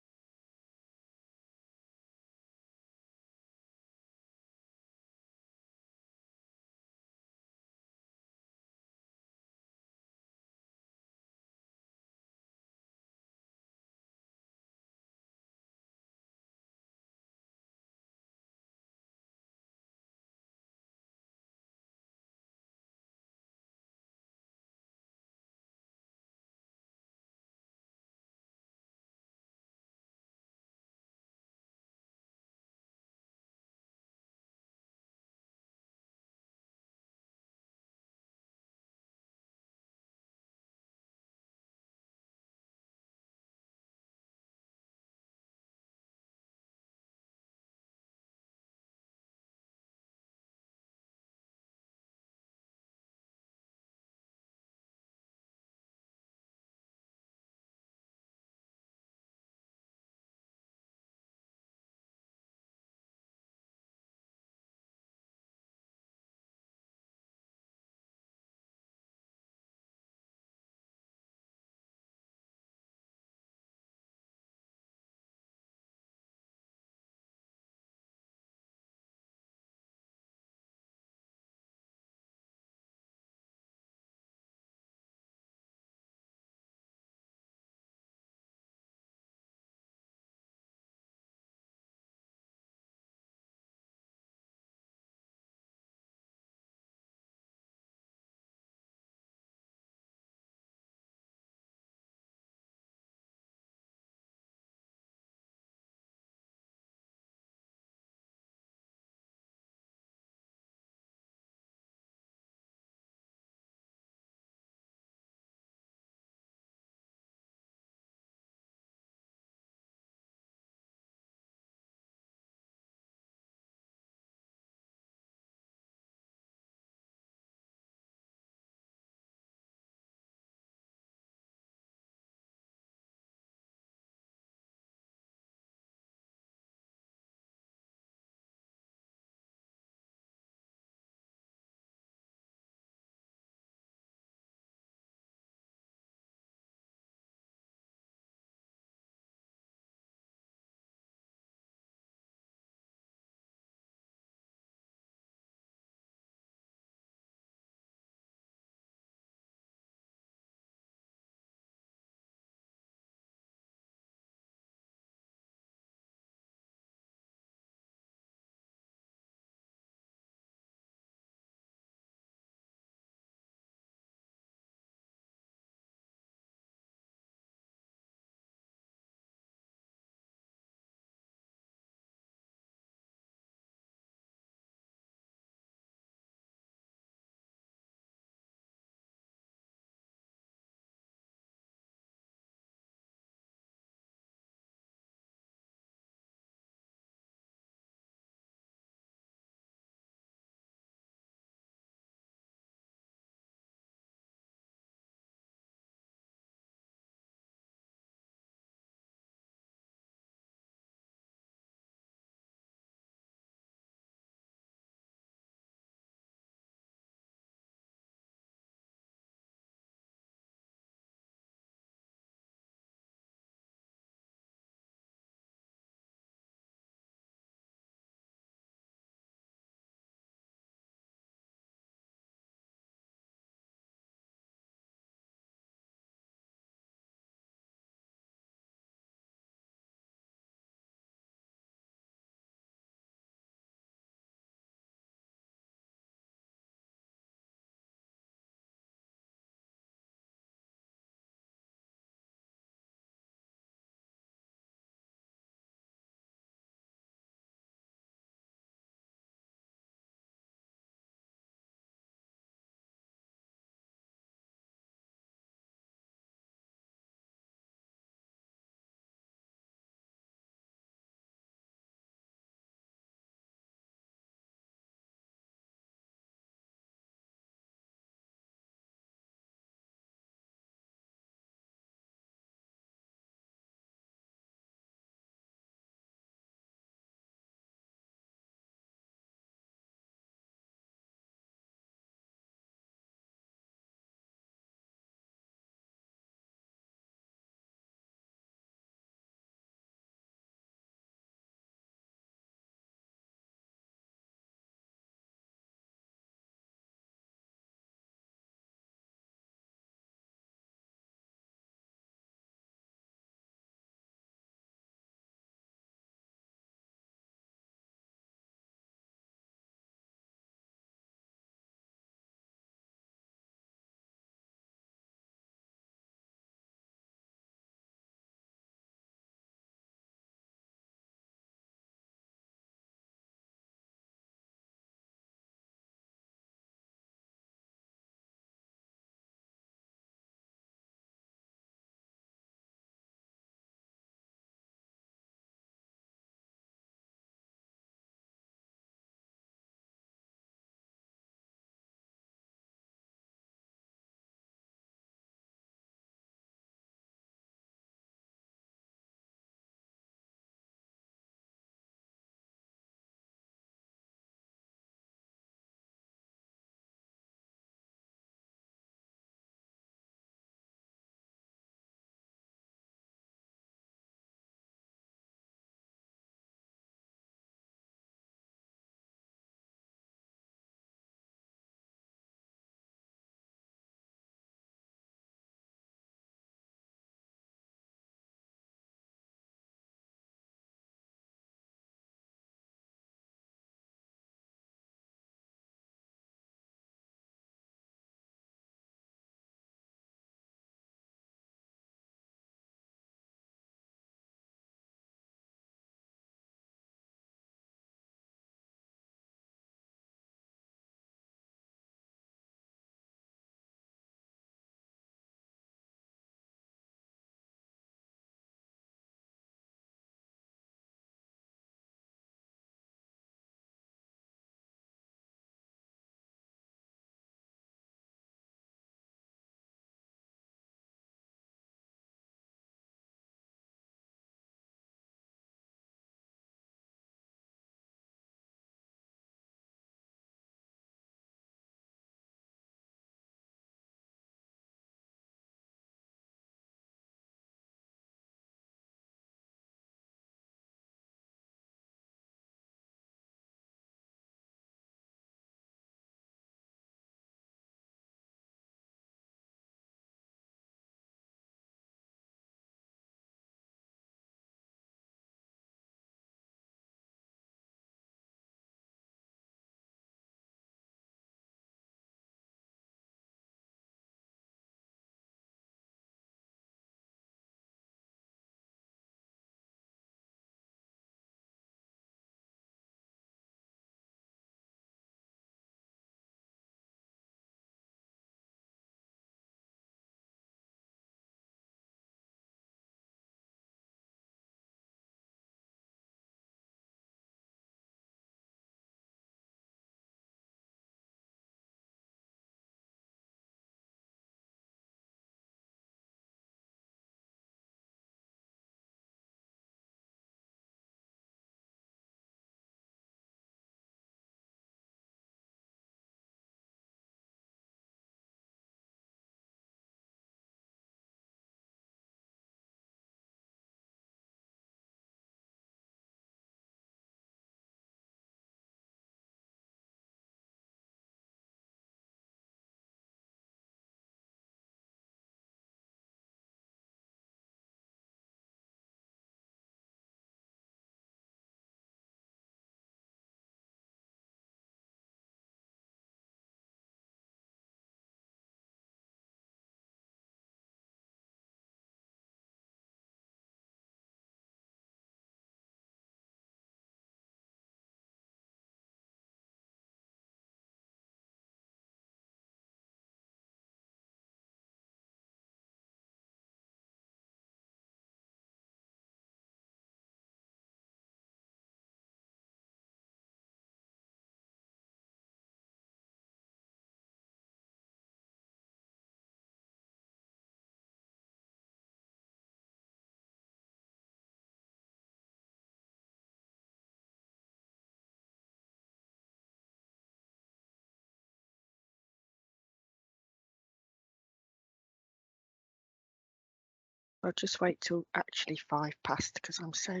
I'll just wait till actually 5 past because I'm so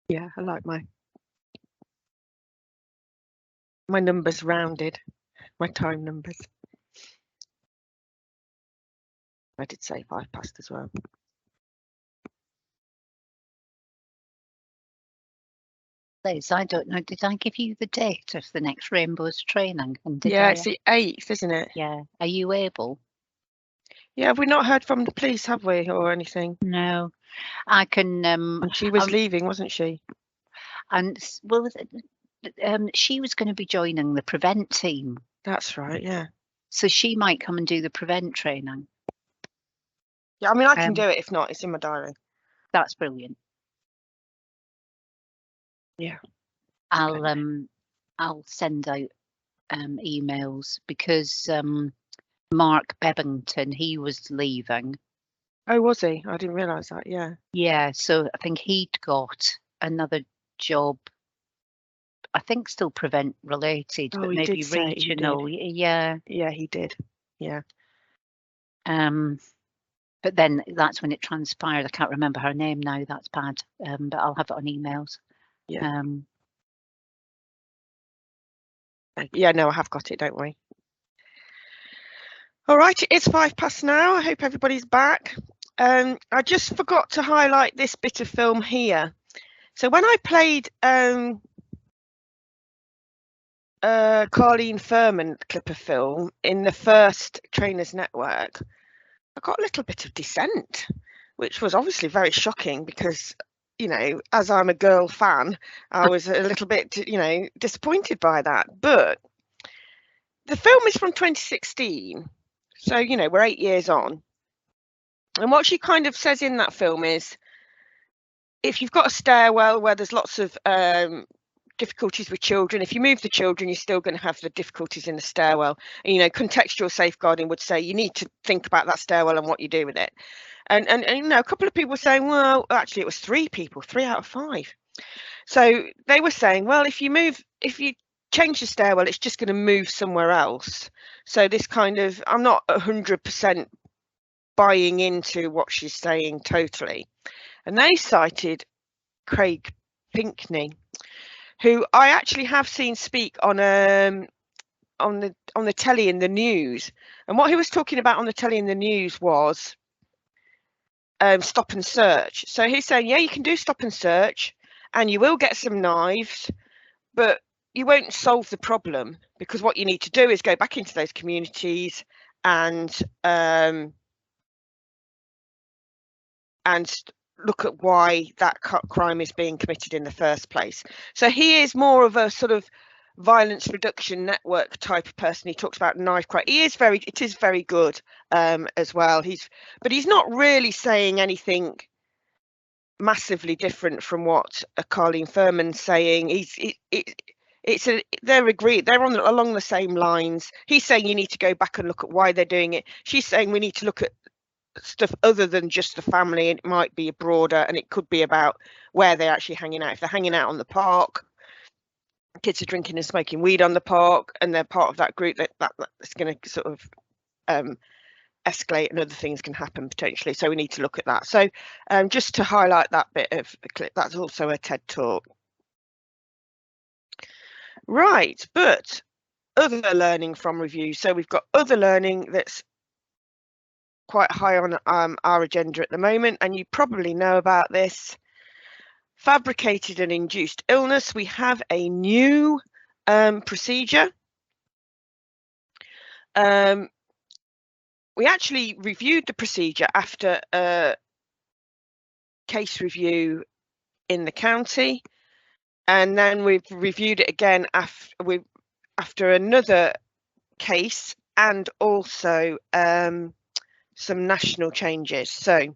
yeah, I like my numbers rounded, my time numbers. I did say 5 past as well. Liz, I don't know, did I give you the date of the next Rainbows training? And did Yeah, I, it's the 8th, isn't it? yeah, are you able? Yeah, have we not heard from the police, have we, or anything? No, I can. And she was leaving, wasn't she? And well, she was going to be joining the prevent team, That's right, yeah. so she might come and do the prevent training. Yeah, I mean, I can do it if not. It's in my diary. That's brilliant. Yeah. I'll send out emails because Mark Bebbington, he was leaving. Oh, was he? I didn't realise that. Yeah. Yeah, so I think he'd got another job. I think still prevent related, Oh, but he maybe did say he regional. did. Yeah. Yeah, he did. Yeah. But then that's when it transpired. I can't remember her name now. That's bad. But I'll have it on emails. Yeah. Yeah, no, I have got it, don't worry. All right, it's 5 past now. I hope everybody's back. I just forgot to highlight this bit of film here. So when I played Carleen Furman clip of film in the first Trainers Network, I got a little bit of dissent, which was obviously very shocking because, you know, as I'm a girl fan, I was a little bit, you know, disappointed by that. But the film is from 2016. So, you know, we're 8 years on. And what she kind of says in that film is, if you've got a stairwell where there's lots of difficulties with children, if you move the children, you're still going to have the difficulties in the stairwell. And, you know, contextual safeguarding would say you need to think about that stairwell and what you do with it. And you know, a couple of people were saying, well, actually it was 3 people, 3 out of 5. So they were saying, well, if you change the stairwell, it's just going to move somewhere else. So this kind of, I'm not 100% buying into what she's saying totally. And they cited Craig Pinkney, who I actually have seen speak on the telly in the news. And what he was talking about on the telly in the news was stop and search. So he's saying, yeah, you can do stop and search and you will get some knives, but you won't solve the problem, because what you need to do is go back into those communities and look at why that crime is being committed in the first place. So he is more of a sort of violence reduction network type of person. He talks about knife crime. It is very good as well. But he's not really saying anything massively different from what Carleen Furman's saying. They're agreed. They're along the same lines. He's saying you need to go back and look at why they're doing it. She's saying we need to look at stuff other than just the family. It might be broader, and it could be about where they're actually hanging out. If they're hanging out on the park, kids are drinking and smoking weed on the park, and they're part of that group, that's going to sort of escalate, and other things can happen potentially. So we need to look at that. So just to highlight that bit of the clip, that's also a TED talk. Right, but other learning from review. So we've got other learning that's quite high on our agenda at the moment, and you probably know about this. Fabricated and induced illness. We have a new procedure. We actually reviewed the procedure after a case review in the county, and then we've reviewed it again after another case, and also some national changes. So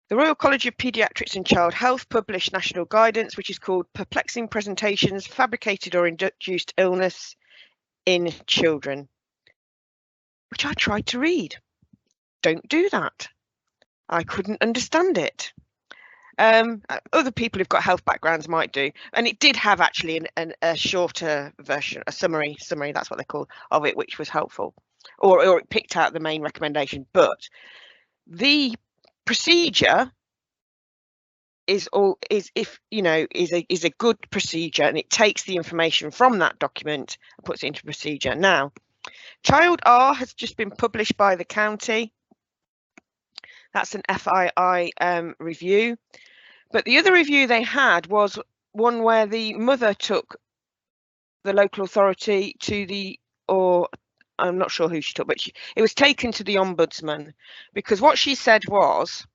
the Royal College of Paediatrics and Child Health published national guidance, which is called Perplexing Presentations, Fabricated or Induced Illness in Children, which I tried to read. Don't do that. I couldn't understand it. Other people who've got health backgrounds might do. And it did have actually a shorter version, a summary, that's what they're called, of it, which was helpful. or it picked out the main recommendation, but the procedure is a good procedure, and it takes the information from that document and puts it into procedure. Now, Child R has just been published by the county. That's an FII review. But the other review they had was one where the mother took the local authority to the, or I'm not sure who she took, but it was taken to the Ombudsman, because what she said was,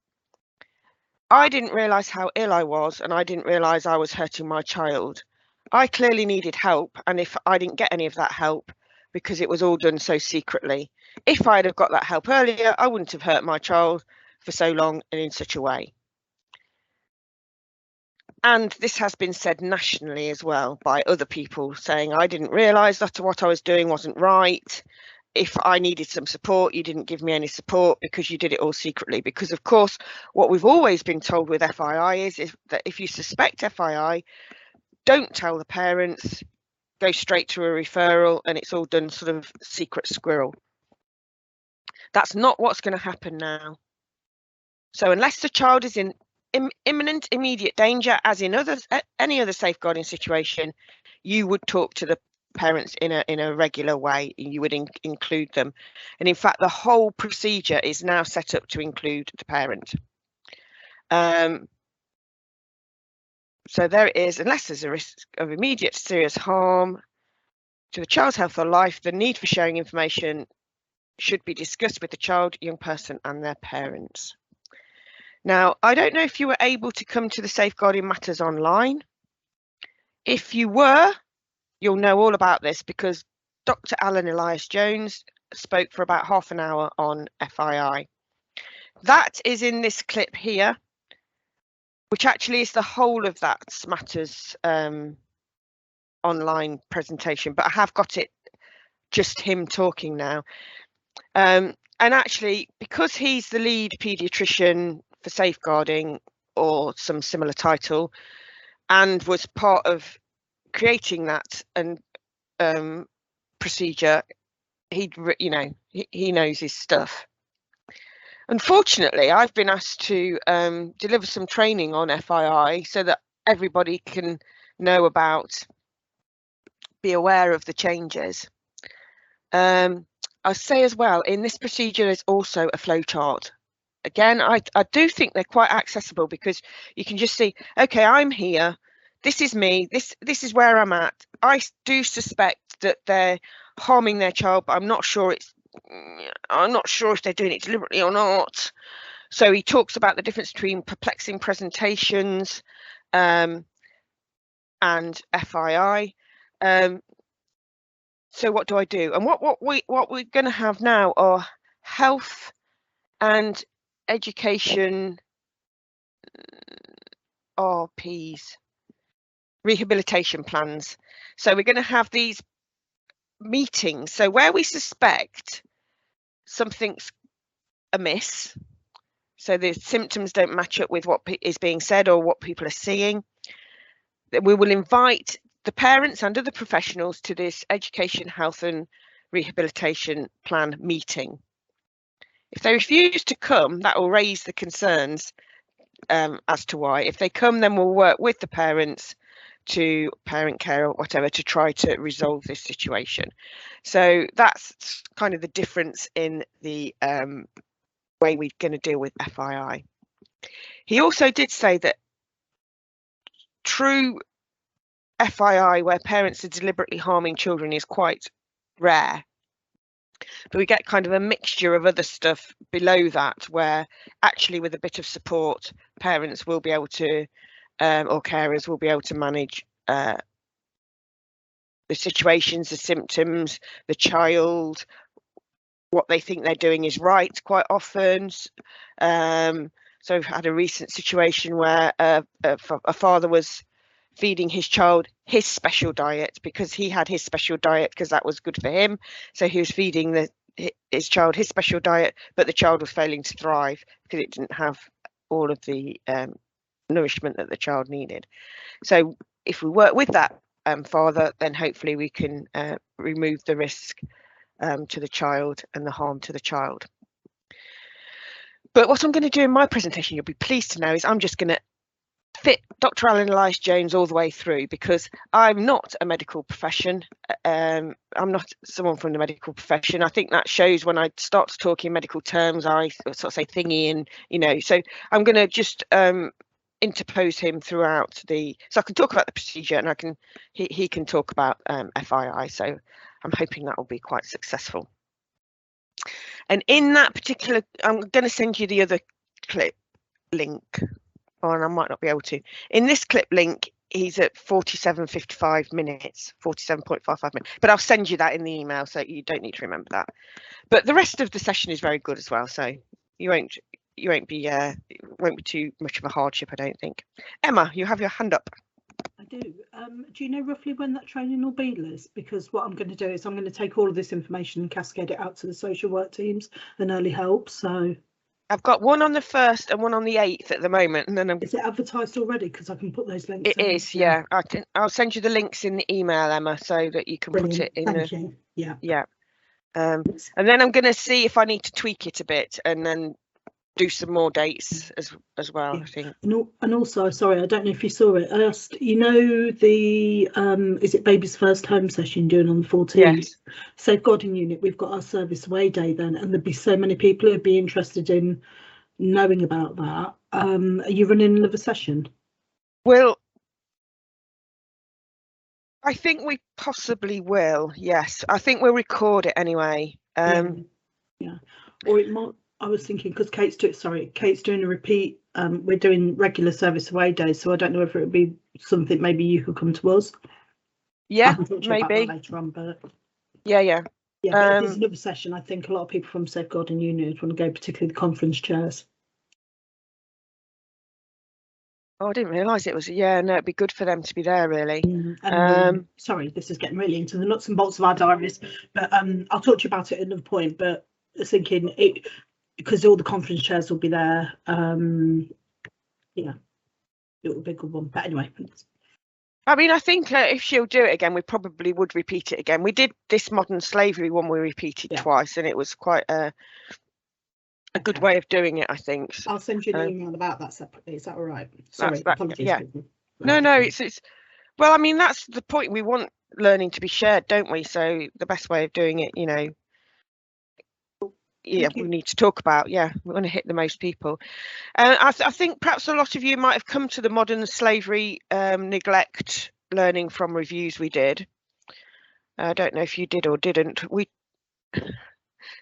I didn't realise how ill I was, and I didn't realise I was hurting my child. I clearly needed help, and if I didn't get any of that help because it was all done so secretly, if I'd have got that help earlier, I wouldn't have hurt my child for so long and in such a way. And this has been said nationally as well by other people, saying, I didn't realise that what I was doing wasn't right. If I needed some support, you didn't give me any support because you did it all secretly. Because, of course, what we've always been told with FII is that if you suspect FII, don't tell the parents, go straight to a referral, and it's all done sort of secret squirrel. That's not what's going to happen now. So unless the child is in imminent immediate danger, as in any other safeguarding situation, you would talk to the parents in a regular way. You would include them, and in fact the whole procedure is now set up to include the parent. So there it is. Unless there's a risk of immediate serious harm to the child's health or life, the need for sharing information should be discussed with the child, young person and their parents. Now, I don't know if you were able to come to the Safeguarding Matters online. If you were, you'll know all about this, because Dr. Alan Elias-Jones spoke for about half an hour on FII. That is in this clip here, which actually is the whole of that Matters online presentation, but I have got it just him talking now. And actually, because he's the lead paediatrician for safeguarding, or some similar title, and was part of creating that and procedure, he knows his stuff. Unfortunately, I've been asked to deliver some training on FII so that everybody can know about, be aware of the changes. I'll say as well, in this procedure there's also a flowchart. Again, I do think they're quite accessible, because you can just see, okay, I'm here, this is me, this is where I'm at. I do suspect that they're harming their child, but I'm not sure if they're doing it deliberately or not. So he talks about the difference between perplexing presentations and FII. So what do I do? And what we're going to have now are health and education RPs, rehabilitation plans. So we're going to have these meetings. So where we suspect something's amiss, so the symptoms don't match up with what is being said or what people are seeing, we will invite the parents and other professionals to this education, health and rehabilitation plan meeting. If they refuse to come, that will raise the concerns as to why. If they come, then we'll work with the parents, to parent care or whatever, to try to resolve this situation. So that's kind of the difference in the way we're going to deal with FII. He also did say that true FII where parents are deliberately harming children is quite rare, but we get kind of a mixture of other stuff below that, where actually with a bit of support, parents will be able to, or carers will be able to manage the situations, the symptoms, the child, what they think they're doing is right quite often. So we've had a recent situation where a father was feeding his child his special diet, because he had his special diet because that was good for him. So he was feeding his child his special diet, but the child was failing to thrive because it didn't have all of the nourishment that the child needed. So if we work with that father, then hopefully we can remove the risk to the child and the harm to the child. But what I'm going to do in my presentation, you'll be pleased to know, is I'm just going to fit Dr. Alan Elias Jones all the way through, because I'm not a medical profession. I'm not someone from the medical profession. I think that shows when I start to talk in medical terms, I sort of say thingy, and so I'm going to just interpose him throughout so I can talk about the procedure, and he can talk about FII. So I'm hoping that will be quite successful. And in that particular, I'm going to send you the other clip link, and I might not be able to. In this clip link, he's at 47.55 minutes, 47.55 minutes. But I'll send you that in the email, so you don't need to remember that. But the rest of the session is very good as well, so you won't be it won't be too much of a hardship, I don't think. Emma, you have your hand up. I do. Do you know roughly when that training will be, Liz? Because what I'm going to do is I'm going to take all of this information and cascade it out to the social work teams and early help. So I've got one on the 1st and one on the 8th at the moment, and then is it advertised already? Because I can put those links. It is, yeah. I'll send you the links in the email, Emma, so that you can Brilliant. put it in. Thank you. Yeah. And then I'm going to see if I need to tweak it a bit, and then do some more dates as well. Yeah. I think. And also, sorry, I don't know if you saw it. I asked, the is it Baby's First Home session doing on the 14th? Yes. Safeguarding unit. We've got our service away day then, and there'd be so many people who'd be interested in knowing about that. Are you running another session? Well, I think we possibly will. Yes, I think we'll record it anyway. Yeah. Or it might. I was thinking, because Kate's doing a repeat. We're doing regular service away days, so I don't know if it would be something maybe you could come to us. Yeah, maybe later on, but yeah. But there's another session. I think a lot of people from Safeguarding Unit want to go, particularly the conference chairs. Oh, I didn't realise it was. Yeah, no, it'd be good for them to be there, really. Sorry, this is getting really into the nuts and bolts of our diaries, but I'll talk to you about it at another point. But I was thinking it, because all the conference chairs will be there. It will be a good one. But anyway. I mean, I think if she'll do it again, we probably would repeat it again. We did this modern slavery one, we repeated twice, and it was quite a good way of doing it, I think. I'll send you an email about that separately. Is that all right? Sorry, apologies. Yeah. No, it's well, I mean, that's the point. We want learning to be shared, don't we? So the best way of doing it, we need to talk about. Yeah, we want to hit the most people. I think perhaps a lot of you might have come to the modern slavery neglect learning from reviews we did. I don't know if you did or didn't. We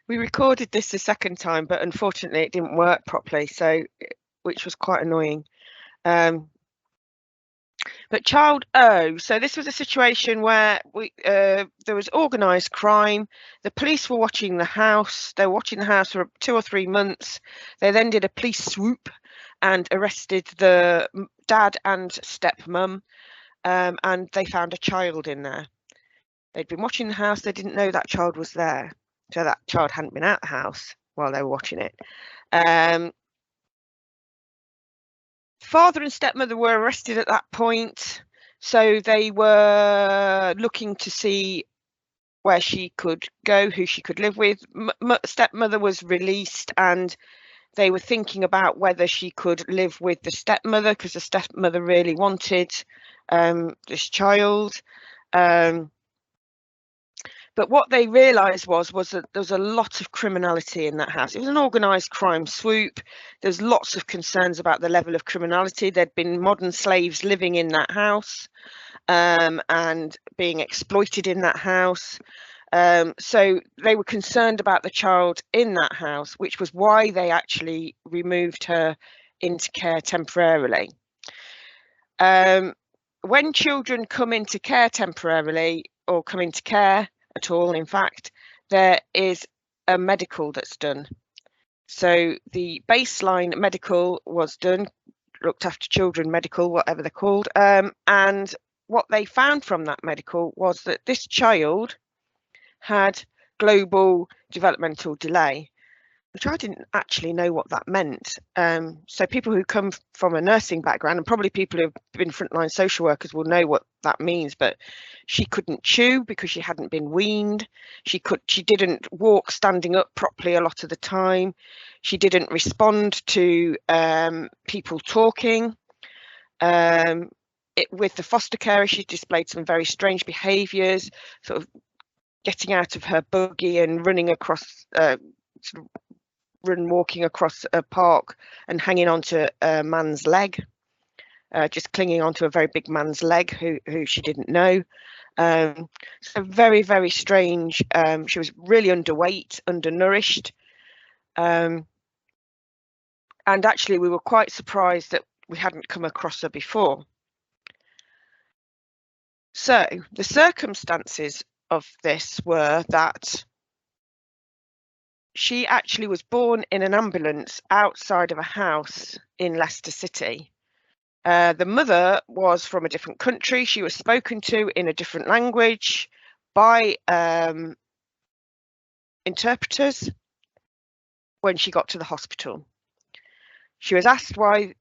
recorded this the second time, but unfortunately it didn't work properly, which was quite annoying. But child O, so this was a situation where there was organised crime. The police were watching the house. They were watching the house for 2 or 3 months. They then did a police swoop and arrested the dad and stepmum, and they found a child in there. They'd been watching the house. They didn't know that child was there. So that child hadn't been out the house while they were watching it. Father and stepmother were arrested at that point, so they were looking to see where she could go, who she could live with. Stepmother was released, and they were thinking about whether she could live with the stepmother, because the stepmother really wanted this child. But what they realised was that there was a lot of criminality in that house. It was an organised crime swoop. There's lots of concerns about the level of criminality. There'd been modern slaves living in that house and being exploited in that house. So they were concerned about the child in that house, which was why they actually removed her into care temporarily. When children come into care temporarily, or come into care at all, in fact, there is a medical that's done. So the baseline medical was done, looked after children medical, whatever they're called, and what they found from that medical was that this child had global developmental delay. which I didn't actually know what that meant. So people who come from a nursing background, and probably people who've been frontline social workers, will know what that means. But she couldn't chew because she hadn't been weaned. She didn't walk standing up properly a lot of the time. She didn't respond to people talking. With the foster carer, she displayed some very strange behaviours, sort of getting out of her buggy and running across, walking across a park and hanging onto a man's leg, just clinging onto a very big man's leg who she didn't know. So very, very strange. She was really underweight, undernourished. And actually we were quite surprised that we hadn't come across her before. So the circumstances of this were that she actually was born in an ambulance outside of a house in Leicester City. The mother was from a different country. She was spoken to in a different language by interpreters when she got to the hospital. She was asked why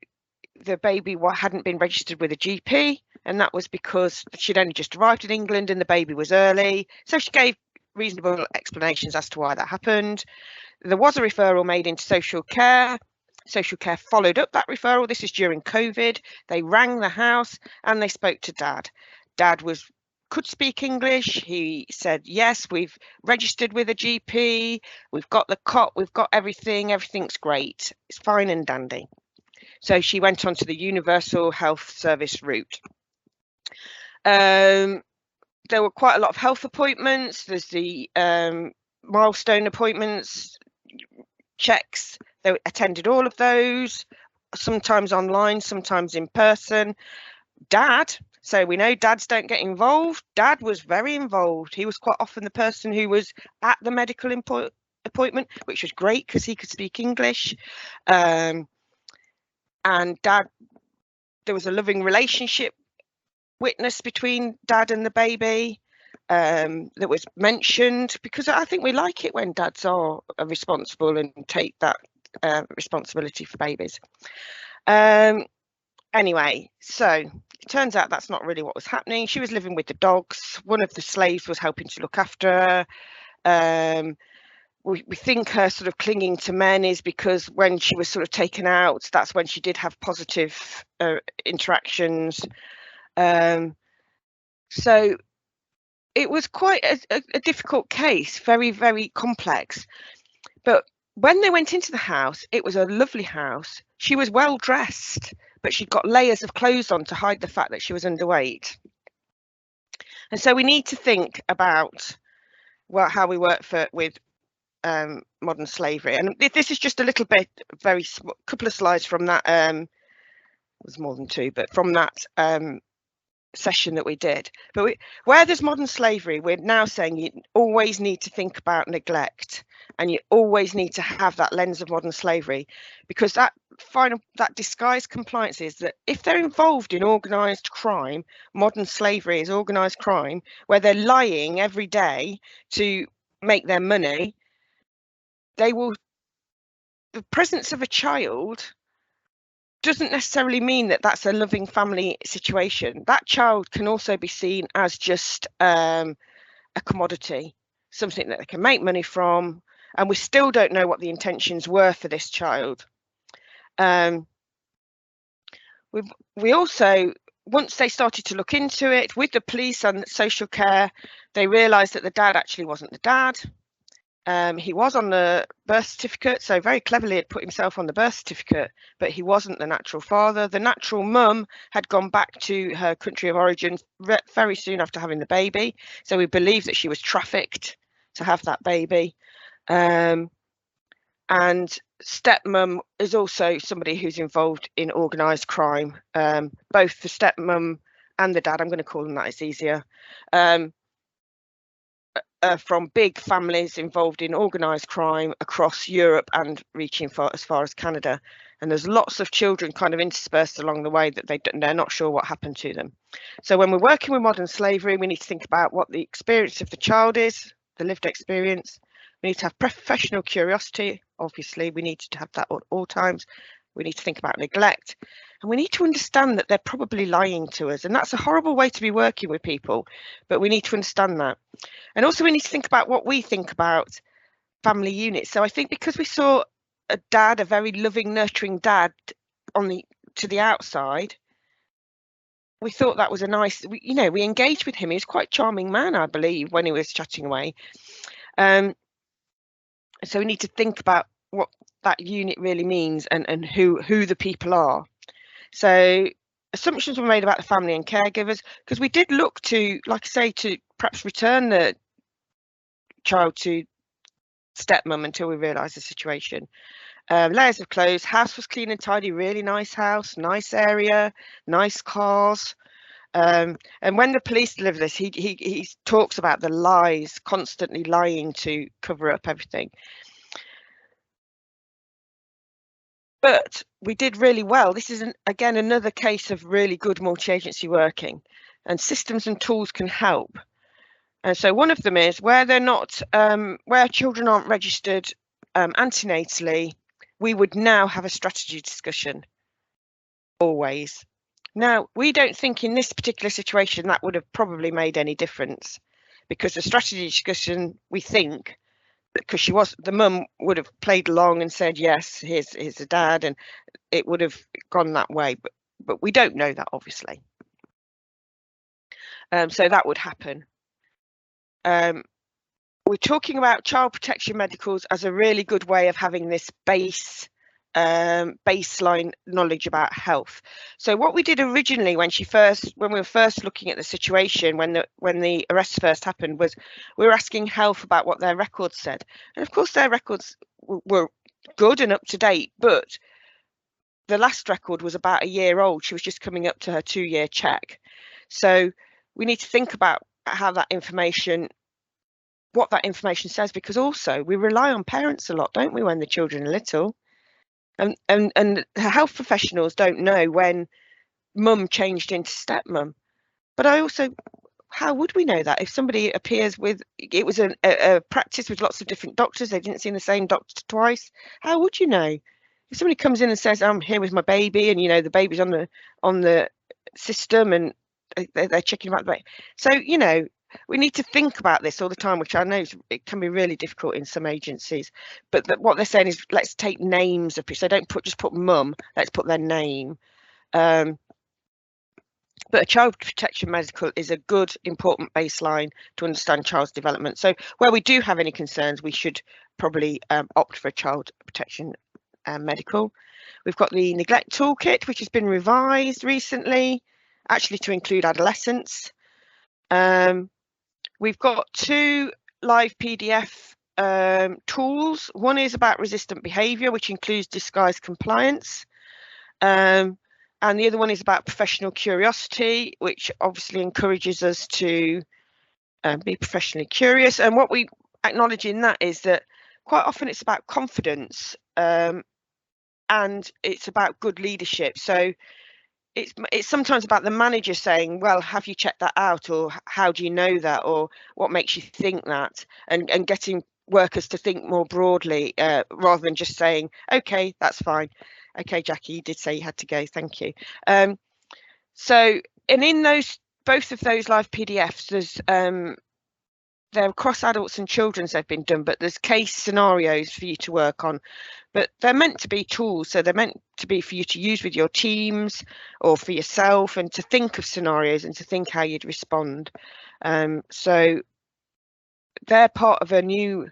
the baby hadn't been registered with a GP, and that was because she'd only just arrived in England and the baby was early. So she gave reasonable explanations as to why that happened. There was a referral made into social care. Social care followed up that referral. This is during COVID. They rang the house and they spoke to Dad. Dad could speak English. He said, yes, we've registered with a GP. We've got the cot. We've got everything. Everything's great. It's fine and dandy. So she went on to the Universal Health Service route. There were quite a lot of health appointments. There's the milestone appointments, checks. They attended all of those, sometimes online, sometimes in person. Dad, so we know dads don't get involved. Dad was very involved. He was quite often the person who was at the medical appointment, which was great because he could speak English. And Dad, there was a loving relationship witnessed between Dad and the baby that was mentioned, because I think we like it when dads are responsible and take that responsibility for babies. Anyway, so it turns out that's not really what was happening. She was living with the dogs. One of the slaves was helping to look after her. We think her sort of clinging to men is because when she was sort of taken out, that's when she did have positive interactions. So it was quite a difficult case, very, very complex. But when they went into the house, it was a lovely house. She was well dressed, but she'd got layers of clothes on to hide the fact that she was underweight. And so we need to think about how we work with modern slavery. And this is just a little bit, couple of slides from that, there's more than two, but from that session that we did. But where there's modern slavery, we're now saying you always need to think about neglect, and you always need to have that lens of modern slavery, because that disguised compliance is that if they're involved in organised crime, modern slavery is organised crime, where they're lying every day to make their money, the presence of a child doesn't necessarily mean that that's a loving family situation. That child can also be seen as just a commodity, something that they can make money from, and we still don't know what the intentions were for this child. We also, once they started to look into it with the police and social care, they realised that the dad actually wasn't the dad. He was on the birth certificate, so very cleverly had put himself on the birth certificate, but he wasn't the natural father. The natural mum had gone back to her country of origin very soon after having the baby, so we believe that she was trafficked to have that baby. And stepmum is also somebody who's involved in organised crime. Both the stepmum and the dad, I'm going to call them that, it's easier, from big families involved in organised crime across Europe and reaching as far as Canada. And there's lots of children kind of interspersed along the way that they're not sure what happened to them. So when we're working with modern slavery, we need to think about what the experience of the child is, the lived experience, We need to have professional curiosity. Obviously, we need to have that at all times. We need to think about neglect, and we need to understand that they're probably lying to us, and that's a horrible way to be working with people, but we need to understand that. And also we need to think about what we think about family units. So I think because we saw a dad, a very loving, nurturing dad to the outside, we thought that was a nice, we engaged with him. He was quite a charming man, I believe, when he was chatting away. So we need to think about what that unit really means and who the people are. So assumptions were made about the family and caregivers, because we did look to, like I say, to perhaps return the child to stepmom until we realised the situation. Layers of clothes, house was clean and tidy, really nice house, nice area, nice cars. And when the police deliver this, he talks about the lies, constantly lying to cover up everything. But we did really well. This is, again, another case of really good multi-agency working, and systems and tools can help. And so one of them is where they're not, where children aren't registered antenatally, we would now have a strategy discussion, always. Now, we don't think in this particular situation that would have probably made any difference, because the strategy discussion, we think, because the mum would have played along and said, yes, here's the dad, and it would have gone that way, but we don't know that, obviously. So that would happen. We're talking about child protection medicals as a really good way of having this baseline knowledge about health. So what we did originally when we were first looking at the situation, when the arrests first happened, was we were asking health about what their records said, and of course their records were good and up to date, but the last record was about a year old. She was just coming up to her 2-year check. So we need to think about how that information, what that information says, because also we rely on parents a lot, don't we, when the children are little, and health professionals don't know when mum changed into stepmum. But I also, how would we know that if somebody appears with, it was a practice with lots of different doctors, they didn't see the same doctor twice? How would you know? If somebody comes in and says, I'm here with my baby, and the baby's on the system, and they're checking about the baby. So we need to think about this all the time, which I know it can be really difficult in some agencies. But what they're saying is, let's take names of people. So don't just put mum, let's put their name. But a child protection medical is a good, important baseline to understand child's development. So where we do have any concerns, we should probably opt for a child protection medical. We've got the neglect toolkit, which has been revised recently, actually to include adolescents. We've got 2 live PDF tools. One is about resistant behaviour, which includes disguised compliance. And the other one is about professional curiosity, which obviously encourages us to be professionally curious. And what we acknowledge in that is that quite often it's about confidence, and it's about good leadership. So it's sometimes about the manager saying, well, have you checked that out, or how do you know that, or what makes you think that, and getting workers to think more broadly, rather than just saying, okay, that's fine, okay, Jackie, you did say you had to go, thank you. So, and in both of those live PDFs, there's they're across adults and children's, they've been done, but there's case scenarios for you to work on. But they're meant to be tools, so they're meant to be for you to use with your teams or for yourself, and to think of scenarios and to think how you'd respond. So they're part of a new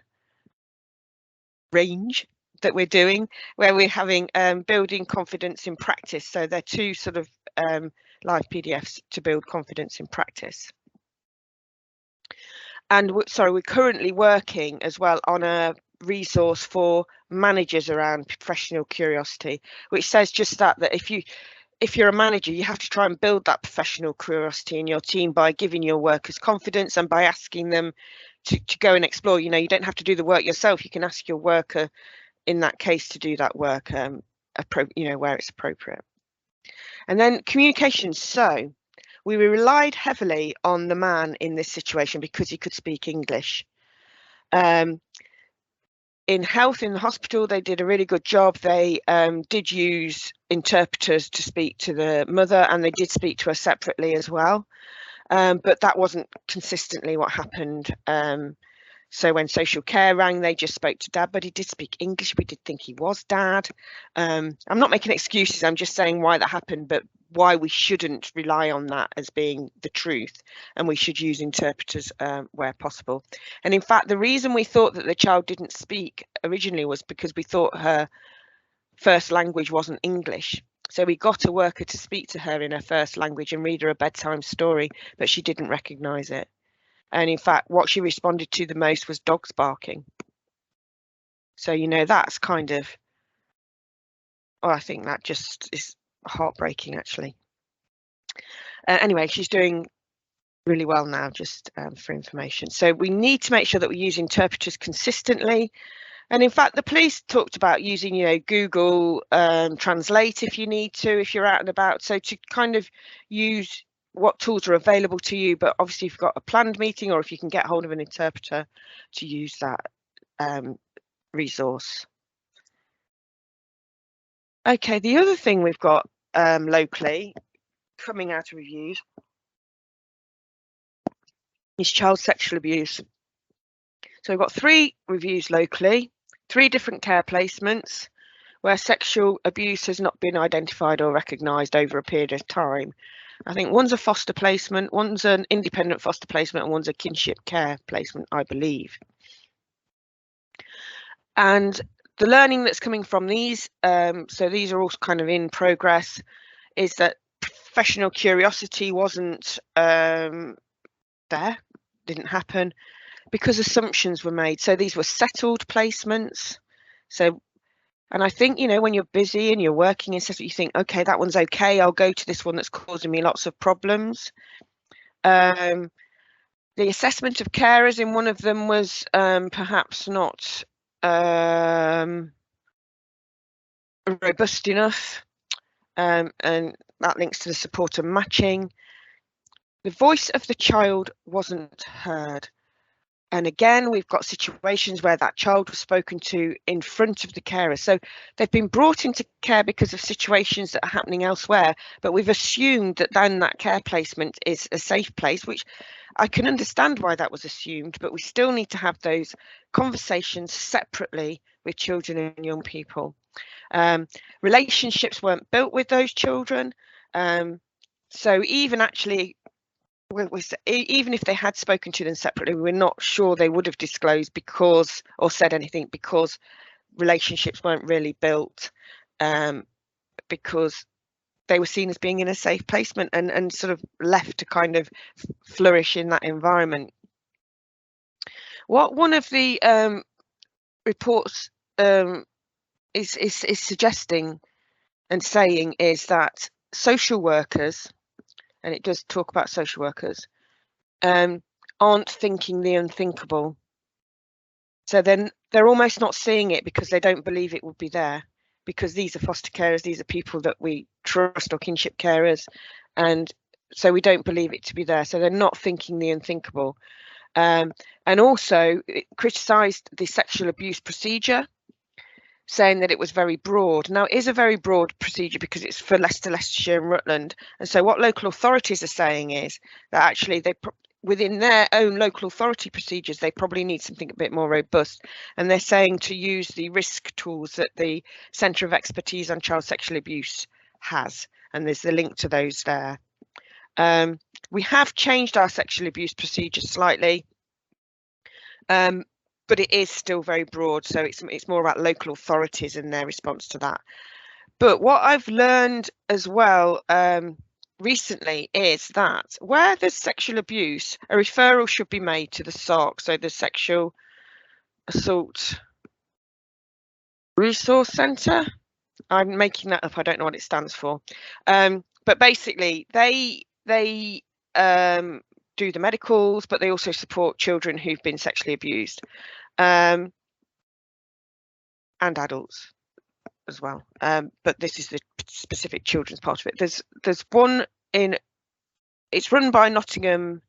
range that we're doing, where we're having building confidence in practice. So they're 2 sort of live PDFs to build confidence in practice. And we're currently working as well on a resource for managers around professional curiosity, which says just that if you're a manager, you have to try and build that professional curiosity in your team by giving your workers confidence and by asking them to go and explore. You don't have to do the work yourself. You can ask your worker in that case to do that work, where it's appropriate. And then communication. So we relied heavily on the man in this situation because he could speak English. in health in the hospital, they did a really good job. They did use interpreters to speak to the mother, and they did speak to her separately as well. But that wasn't consistently what happened. So when social care rang, they just spoke to Dad, but he did speak English. We did think he was Dad. I'm not making excuses. I'm just saying why that happened, but why we shouldn't rely on that as being the truth, and we should use interpreters where possible. And in fact, the reason we thought that the child didn't speak originally was because we thought her first language wasn't English. So we got a worker to speak to her in her first language and read her a bedtime story, but she didn't recognise it. And in fact, what she responded to the most was dogs barking. So, you know, that's kind of, well, I think that just is heartbreaking, actually. Anyway, she's doing really well now, just for information. So we need to make sure that we use interpreters consistently. And in fact, the police talked about using, you know, Google Translate if you need to, if you're out and about. So to kind of use what tools are available to you, but obviously if you've got a planned meeting or if you can get hold of an interpreter, to use that resource. Okay, the other thing we've got locally coming out of reviews is child sexual abuse. So we've got 3 reviews locally, 3 different care placements where sexual abuse has not been identified or recognised over a period of time. I think one's a foster placement, one's an independent foster placement, and one's a kinship care placement, I believe. And the learning that's coming from these, so these are all kind of in progress, is that professional curiosity wasn't there, didn't happen, because assumptions were made. So these were settled placements. So, and I think, you know, when you're busy and you're working and stuff, you think, okay, that one's okay, I'll go to this one that's causing me lots of problems. The assessment of carers in one of them was perhaps not robust enough, and that links to the support and matching. The voice of the child wasn't heard. And again, we've got situations where that child was spoken to in front of the carer. So they've been brought into care because of situations that are happening elsewhere, but we've assumed that then that care placement is a safe place, which I can understand why that was assumed, but we still need to have those conversations separately with children and young people. Relationships weren't built with those children. So even actually, even if they had spoken to them separately, we're not sure they would have disclosed because, or said anything, because relationships weren't really built, because they were seen as being in a safe placement and sort of left to kind of flourish in that environment. What one of the reports is suggesting and saying is that social workers, and it does talk about social workers, aren't thinking the unthinkable. So then they're almost not seeing it because they don't believe it would be there, because these are foster carers, these are people that we trust, or kinship carers, and so we don't believe it to be there. So they're not thinking the unthinkable. And also criticised the sexual abuse procedure, saying that it was very broad. Now, it is a very broad procedure because it's for Leicester, Leicestershire and Rutland. And so what local authorities are saying is that actually they, within their own local authority procedures, they probably need something a bit more robust. And they're saying to use the risk tools that the Centre of Expertise on Child Sexual Abuse has. And there's the link to those there. We have changed our sexual abuse procedure slightly. But it is still very broad, so it's more about local authorities and their response to that. But what I've learned as well recently is that where there's sexual abuse, a referral should be made to the SARC, so the Sexual Assault Resource Centre. I'm making that up, I don't know what it stands for. But basically they do the medicals, but they also support children who've been sexually abused, and adults as well. But this is the specific children's part of it. There's one in, it's run by Nottingham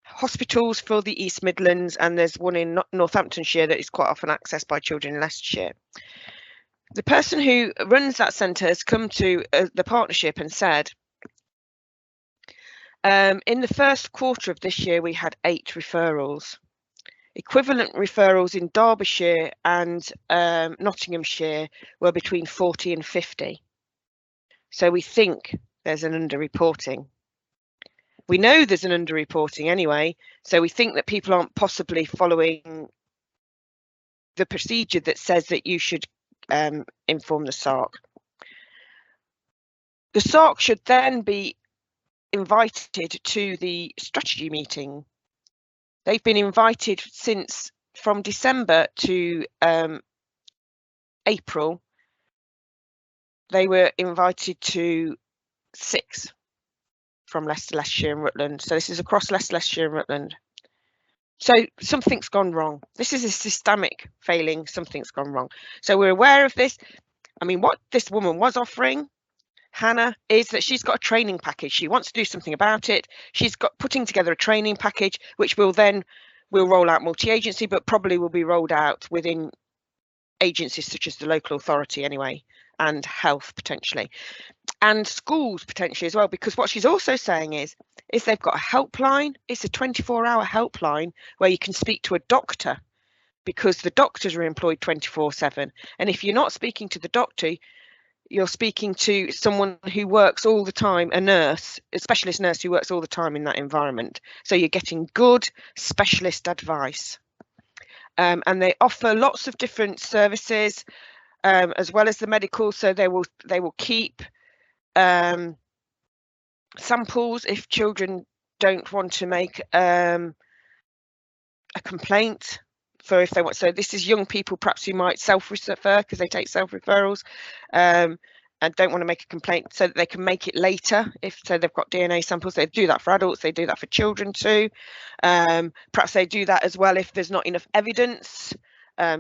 hospitals for the East Midlands, and there's one in Northamptonshire that is quite often accessed by children in Leicestershire. The person who runs that centre has come to the partnership and said, in the first quarter of this year, we had 8 referrals. Equivalent referrals in Derbyshire and Nottinghamshire were between 40 and 50. So we think there's an underreporting. We know there's an underreporting anyway, so we think that people aren't possibly following the procedure that says that you should inform the SARC. The SARC should then be invited to the strategy meeting. They've been invited from December to April. They were invited to 6 from Leicester, Leicestershire and Rutland. So this is across Leicester, Leicestershire and Rutland. So something's gone wrong. This is a systemic failing. Something's gone wrong. So we're aware of this. I mean, what this woman was offering, Hannah, is that she's got a training package. She wants to do something about it. She's got putting together a training package, which we'll roll out multi-agency, but probably will be rolled out within agencies such as the local authority anyway, and health potentially, and schools potentially as well, because what she's also saying is they've got a helpline. It's a 24-hour helpline where you can speak to a doctor, because the doctors are employed 24/7. And if you're not speaking to the doctor, you're speaking to someone who works all the time, a nurse, a specialist nurse who works all the time in that environment. So you're getting good specialist advice. And they offer lots of different services as well as the medical. So they will keep samples if children don't want to make a complaint. For if they want, so this is young people perhaps who might self-refer because they take self-referrals and don't want to make a complaint, so that they can make it later if so they've got DNA samples. They do that for adults, they do that for children too. Perhaps they do that as well if there's not enough evidence. I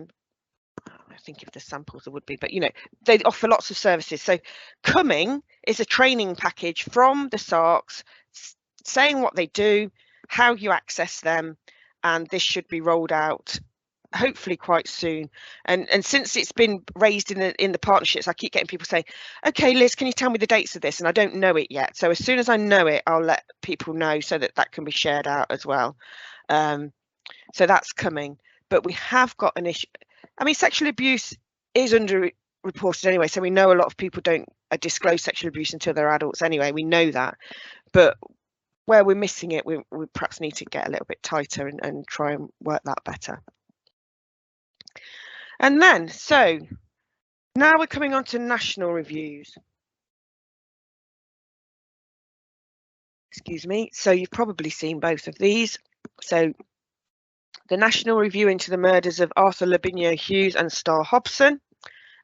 think if there's samples there would be, but you know, they offer lots of services. So coming is a training package from the SARCs saying what they do, how you access them, and this should be rolled out hopefully quite soon. And since it's been raised in the partnerships, I keep getting people saying, okay Liz, can you tell me the dates of this? And I don't know it yet, so as soon as I know it, I'll let people know so that that can be shared out as well. So that's coming. But we have got an issue. I mean, sexual abuse is underreported anyway, so we know a lot of people don't disclose sexual abuse until they're adults anyway. We know that, but where we're missing it, we perhaps need to get a little bit tighter and try and work that better. And then, so now we're coming on to national reviews. Excuse me. So you've probably seen both of these. So the national review into the murders of Arthur Lavinia Hughes and Star Hobson,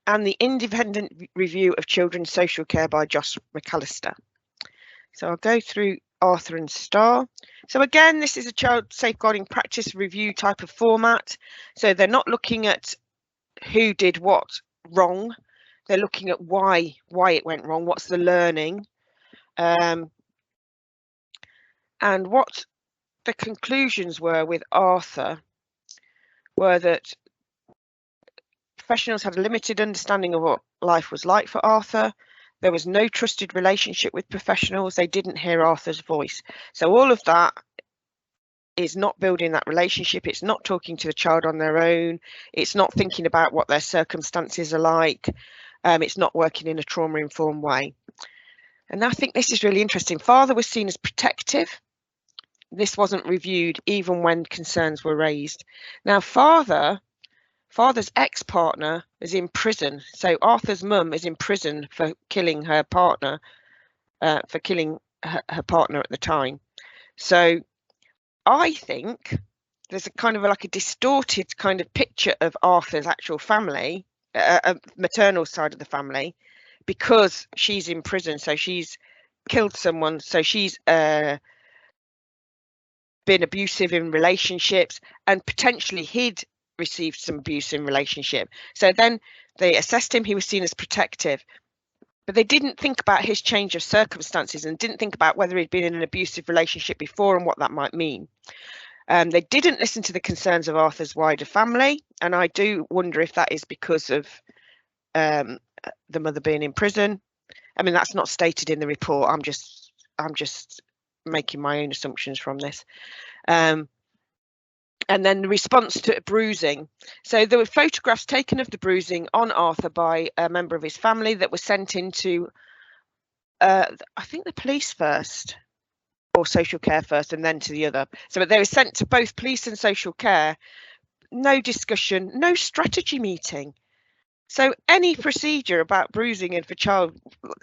and the independent review of children's social care by Josh McAllister. So I'll go through Arthur and Star. So again, this is a child safeguarding practice review type of format. So they're not looking at who did what wrong. They're looking at why it went wrong. What's the learning? And what the conclusions were with Arthur were that professionals had a limited understanding of what life was like for Arthur. There was no trusted relationship with professionals. They didn't hear Arthur's voice. So all of that is not building that relationship. It's not talking to the child on their own. It's not thinking about what their circumstances are like. It's not working in a trauma-informed way. And I think this is really interesting. Father was seen as protective. This wasn't reviewed even when concerns were raised. Now, Father's ex-partner is in prison. So Arthur's mum is in prison for killing her partner, her partner at the time. So I think there's a kind of like a distorted kind of picture of Arthur's actual family, maternal side of the family, because she's in prison. So she's killed someone. So she's been abusive in relationships, and potentially he'd received some abuse in relationship. So then they assessed him. He was seen as protective. But they didn't think about his change of circumstances and didn't think about whether he'd been in an abusive relationship before and what that might mean. They didn't listen to the concerns of Arthur's wider family, and I do wonder if that is because of the mother being in prison. I mean, that's not stated in the report. I'm just making my own assumptions from this. And then the response to bruising. So there were photographs taken of the bruising on Arthur by a member of his family that were sent into, I think, the police first, or social care first, and then to the other. So they were sent to both police and social care. No discussion, no strategy meeting. So any procedure about bruising and for child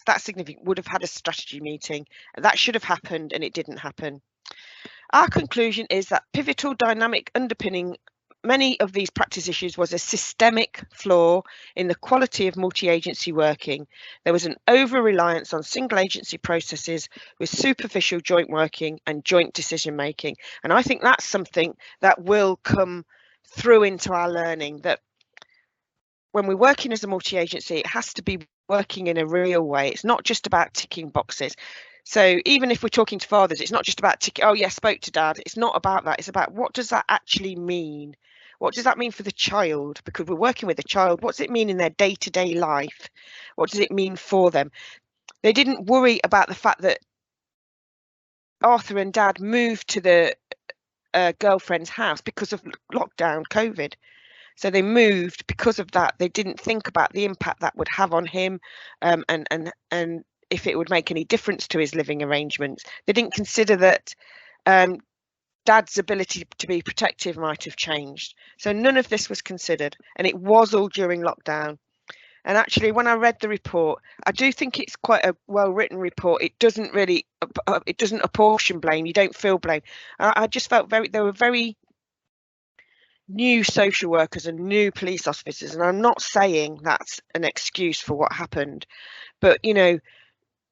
that significant would have had a strategy meeting. That should have happened, and it didn't happen. Our conclusion is that pivotal dynamic underpinning many of these practice issues was a systemic flaw in the quality of multi-agency working. There was an over-reliance on single agency processes with superficial joint working and joint decision making. And I think that's something that will come through into our learning, that when we're working as a multi-agency, it has to be working in a real way. It's not just about ticking boxes. So even if we're talking to fathers, it's not just about ticking, oh yeah, spoke to dad. It's not about that. It's about, what does that actually mean? What does that mean for the child? Because we're working with a child. What's it mean in their day-to-day life? What does it mean for them? They didn't worry about the fact that Arthur and dad moved to the girlfriend's house because of lockdown, COVID. So they moved because of that. They didn't think about the impact that would have on him, and if it would make any difference to his living arrangements. They didn't consider that dad's ability to be protective might have changed. So none of this was considered, and it was all during lockdown. And actually, when I read the report, I do think it's quite a well-written report. It doesn't really, it doesn't apportion blame. You don't feel blame. I just felt they were very new social workers and new police officers, and I'm not saying that's an excuse for what happened, but you know,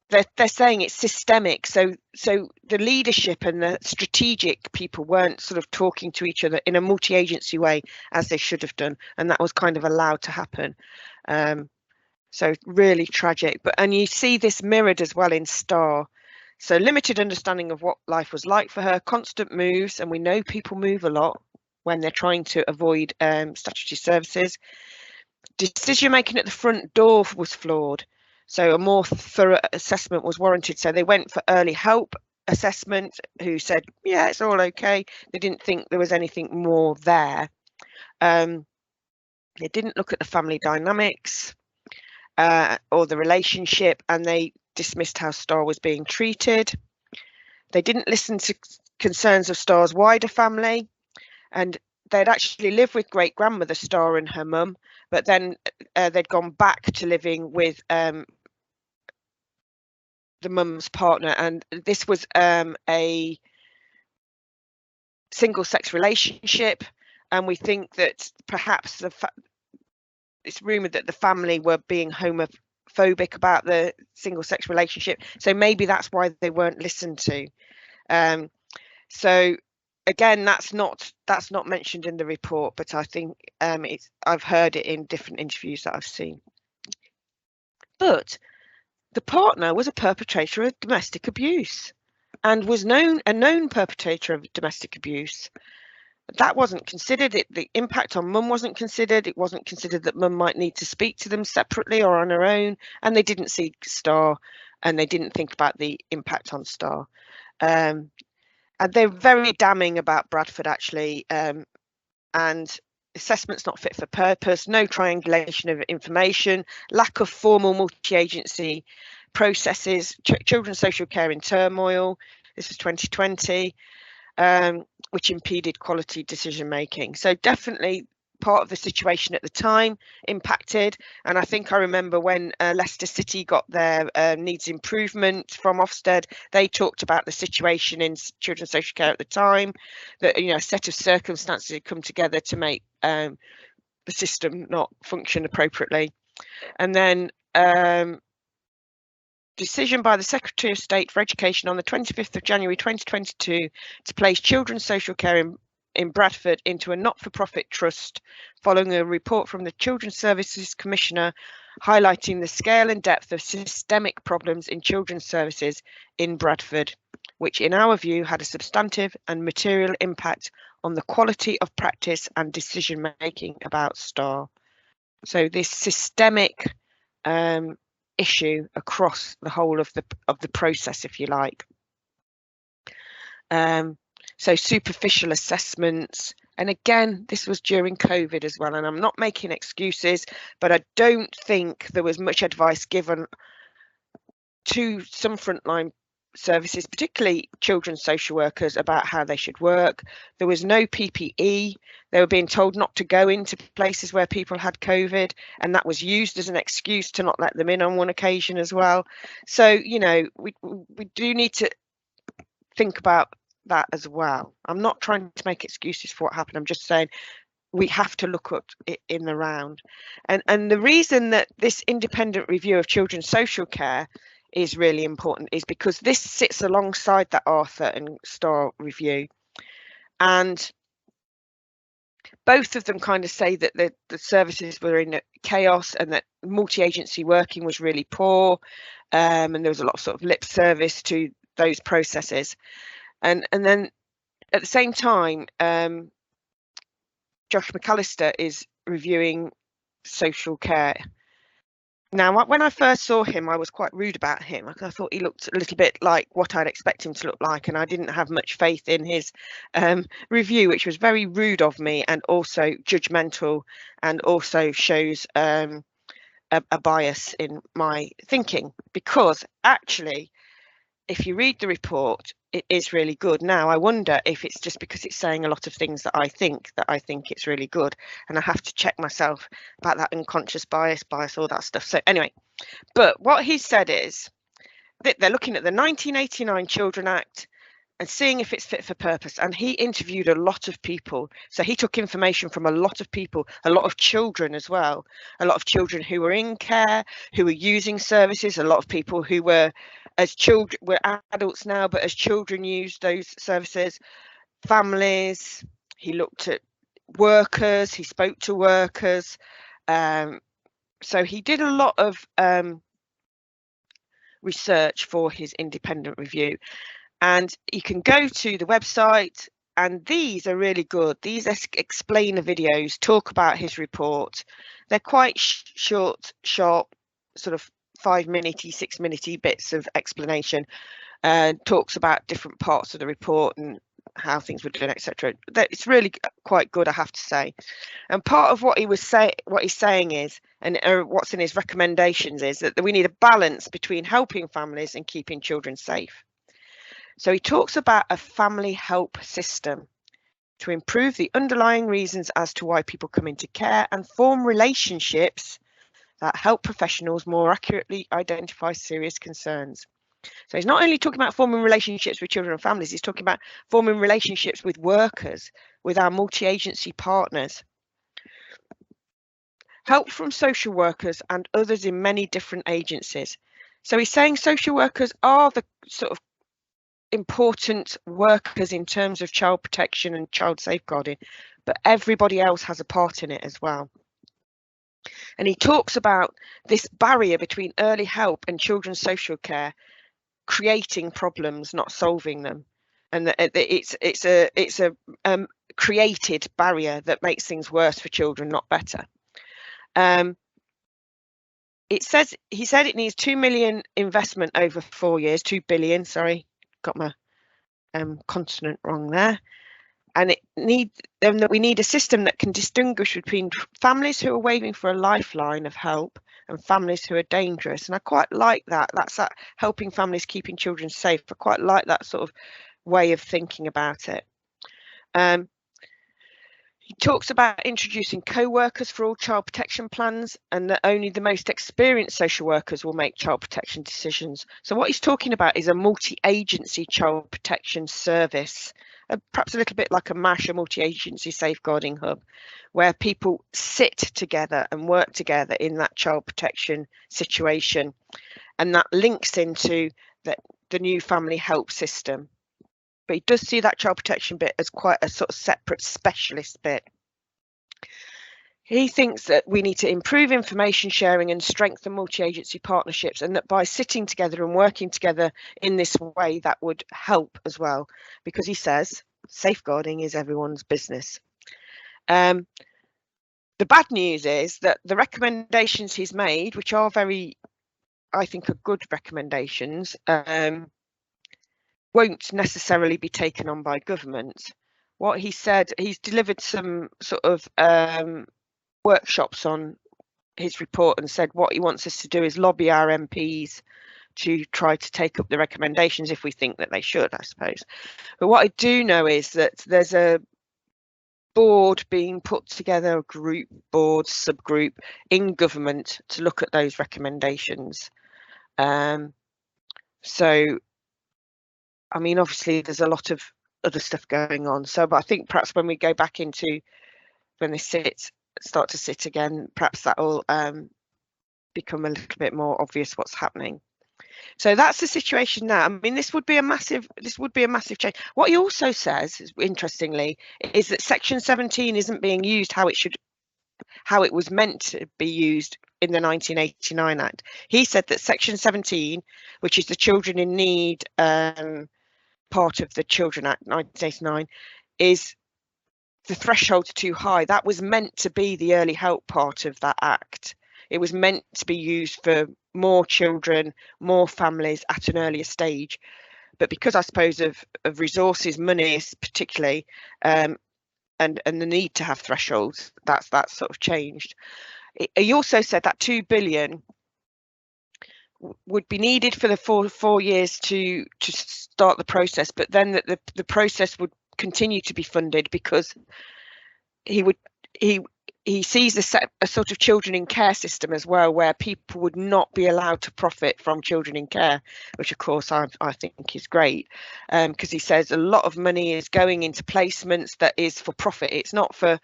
they're saying it's systemic. So the leadership and the strategic people weren't sort of talking to each other in a multi-agency way as they should have done, and that was kind of allowed to happen. So really tragic. And you see this mirrored as well in Star. So limited understanding of what life was like for her, constant moves, and we know people move a lot when they're trying to avoid statutory services. Decision making at the front door was flawed, so a more thorough assessment was warranted. So they went for early help assessment, who said, yeah, it's all okay. They didn't think there was anything more there. They didn't look at the family dynamics or the relationship, and they dismissed how Star was being treated. They didn't listen to concerns of Star's wider family, and they'd actually lived with great grandmother Star and her mum, but then they'd gone back to living with the mum's partner, and this was a single-sex relationship, and we think that perhaps it's rumoured that the family were being homophobic about the single-sex relationship, so maybe that's why they weren't listened to. So again, that's not mentioned in the report, but I think I've heard it in different interviews that I've seen. But the partner was a perpetrator of domestic abuse, and was a known perpetrator of domestic abuse. That wasn't considered. The impact on mum wasn't considered. It wasn't considered that mum might need to speak to them separately or on her own, and they didn't see Star, and they didn't think about the impact on Star. And they're very damning about Bradford, actually, and assessments not fit for purpose, no triangulation of information, lack of formal multi-agency processes, children's social care in turmoil. This was 2020, which impeded quality decision making. So definitely part of the situation at the time impacted. And I think I remember when Leicester City got their needs improvement from Ofsted, they talked about the situation in children's social care at the time, that, you know, a set of circumstances had come together to make the system not function appropriately. And then decision by the Secretary of State for Education on the 25th of January 2022 to place children's social care in Bradford into a not-for-profit trust following a report from the Children's Services Commissioner highlighting the scale and depth of systemic problems in children's services in Bradford, which in our view had a substantive and material impact on the quality of practice and decision making about STAR. So this systemic issue across the whole of the process, if you like. So superficial assessments, and again, this was during COVID as well, and I'm not making excuses, but I don't think there was much advice given to some frontline services, particularly children's social workers, about how they should work. There was no PPE. They were being told not to go into places where people had COVID, and that was used as an excuse to not let them in on one occasion as well. So, you know, we do need to think about that as well. I'm not trying to make excuses for what happened. I'm just saying we have to look at it in the round. And the reason that this independent review of children's social care is really important is because this sits alongside that Arthur and STAR review, and both of them kind of say that the services were in chaos and that multi-agency working was really poor, and there was a lot of sort of lip service to those processes. And then at the same time, Josh McAllister is reviewing social care. Now, when I first saw him, I was quite rude about him. I thought he looked a little bit like what I'd expect him to look like, and I didn't have much faith in his review, which was very rude of me and also judgmental, and also shows a bias in my thinking, because actually, if you read the report, it is really good. Now, I wonder if it's just because it's saying a lot of things that I think it's really good, and I have to check myself about that unconscious bias, all that stuff. So anyway, but what he said is that they're looking at the 1989 Children Act and seeing if it's fit for purpose. And he interviewed a lot of people. So he took information from a lot of people, a lot of children as well, a lot of children who were in care, who were using services, a lot of people who were as children, were adults now, but as children used those services, families. He looked at workers, he spoke to workers. So he did a lot of research for his independent review. And you can go to the website, and these are really good. These explainer videos talk about his report. They're quite short, sharp, sort of 5-minute-y, 6-minute-y bits of explanation. Talks about different parts of the report and how things were done, etc. It's really quite good, I have to say. And part of what he's saying is, and what's in his recommendations, is that we need a balance between helping families and keeping children safe. So he talks about a family help system to improve the underlying reasons as to why people come into care and form relationships that help professionals more accurately identify serious concerns. So he's not only talking about forming relationships with children and families, he's talking about forming relationships with workers, with our multi-agency partners. Help from social workers and others in many different agencies. So he's saying social workers are the sort of important workers in terms of child protection and child safeguarding, but everybody else has a part in it as well. And he talks about this barrier between early help and children's social care creating problems, not solving them, and that it's a created barrier that makes things worse for children, not better. He said it needs 2 million investment over 4 years, 2 billion, sorry, got my consonant wrong there. And that we need a system that can distinguish between families who are waiting for a lifeline of help and families who are dangerous. And I quite like that. That's that helping families, keeping children safe. I quite like that sort of way of thinking about it. He talks about introducing co-workers for all child protection plans, and that only the most experienced social workers will make child protection decisions. So what he's talking about is a multi-agency child protection service, perhaps a little bit like a MASH, a multi-agency safeguarding hub, where people sit together and work together in that child protection situation. And that links into the new family help system. but he does see that child protection bit as quite a sort of separate specialist bit. He thinks that we need to improve information sharing and strengthen multi-agency partnerships, and that by sitting together and working together in this way, that would help as well, because he says safeguarding is everyone's business. The bad news is that the recommendations he's made, which are very, I think, are good recommendations, won't necessarily be taken on by government. What he said, he's delivered some sort of workshops on his report and said what he wants us to do is lobby our MPs to try to take up the recommendations if we think that they should, I suppose. But what I do know is that there's a board being put together, a group, board, subgroup in government to look at those recommendations. So, I mean, obviously there's a lot of other stuff going on. So, but I think perhaps when we go back into, when they start to sit again, perhaps that will become a little bit more obvious what's happening. So that's the situation now. I mean, this would be a massive change. What he also says, interestingly, is that Section 17 isn't being used how it was meant to be used in the 1989 Act. He said that Section 17, which is the Children in Need part of the Children Act 1989, is the threshold's too high. That was meant to be the early help part of that act. It was meant to be used for more children, more families at an earlier stage. But because I suppose of resources, money particularly, and the need to have thresholds, that's sort of changed. He also said that 2 billion would be needed for the four years to start the process, but then that the process would continue to be funded, because he sees a sort of children in care system as well, where people would not be allowed to profit from children in care, which of course I think is great, because he says a lot of money is going into placements that is for profit. It's not for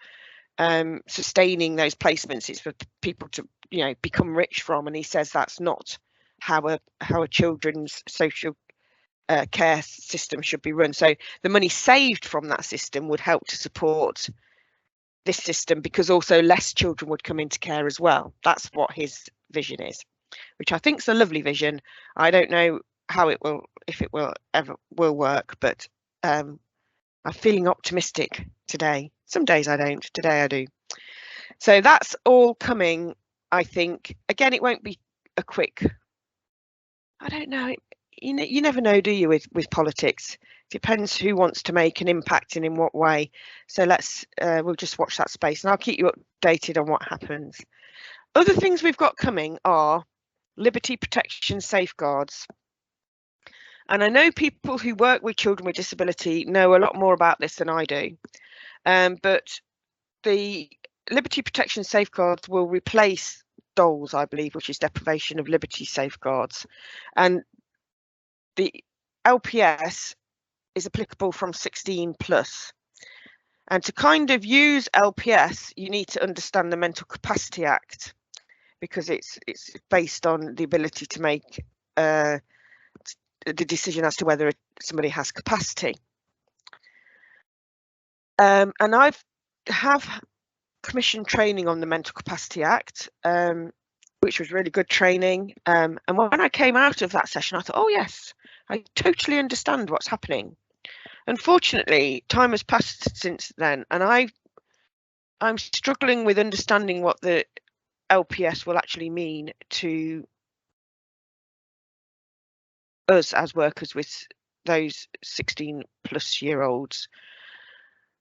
sustaining those placements, it's for people to become rich from, and he says that's not how a children's social care system should be run. So the money saved from that system would help to support this system, because also less children would come into care as well. That's what his vision is, which I think is a lovely vision. I don't know how it will, if it will ever work, but I'm feeling optimistic today. Some days I don't, today I do. So that's all coming, I think. Again, it won't be a quick, I don't know, you never know, do you, with politics? Depends who wants to make an impact and in what way. So we'll just watch that space, and I'll keep you updated on what happens. Other things we've got coming are liberty protection safeguards. And I know people who work with children with disability know a lot more about this than I do. But the liberty protection safeguards will replace DOLS, I believe, which is deprivation of liberty safeguards. And the LPS is applicable from 16 plus. And to kind of use LPS, you need to understand the Mental Capacity Act, because it's based on the ability to make the decision as to whether somebody has capacity. And I have commissioned training on the Mental Capacity Act, which was really good training. And when I came out of that session, I thought, oh yes, I totally understand what's happening. Unfortunately, time has passed since then, and I'm struggling with understanding what the LPS will actually mean to us as workers with those 16-plus-year-olds.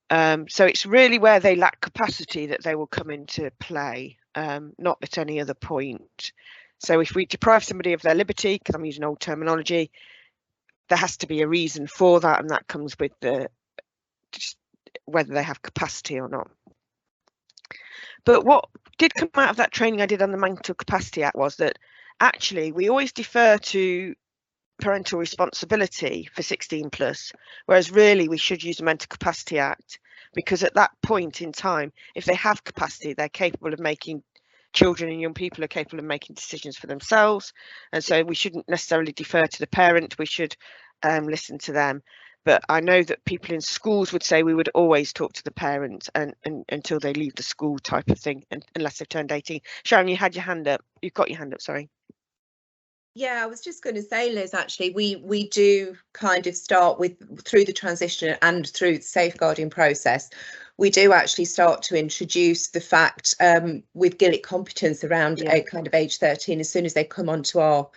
So it's really where they lack capacity that they will come into play, not at any other point. So if we deprive somebody of their liberty, because I'm using old terminology, there has to be a reason for that, and that comes with just whether they have capacity or not. But what did come out of that training I did on the Mental Capacity Act was that actually we always defer to parental responsibility for 16 plus, whereas really we should use the Mental Capacity Act, because at that point in time, if they have capacity, they're capable of making, children and young people are capable of making decisions for themselves, and so we shouldn't necessarily defer to the parent, we should listen to them. but I know that people in schools would say we would always talk to the parents and until they leave the school type of thing, unless they've turned 18. Sharon, you had your hand up. You've got your hand up, sorry. Yeah, I was just going to say, Liz, actually, we do kind of start with, through the transition and through the safeguarding process, we do actually start to introduce the fact with Gillick competence around a kind of age 13 as soon as they come onto our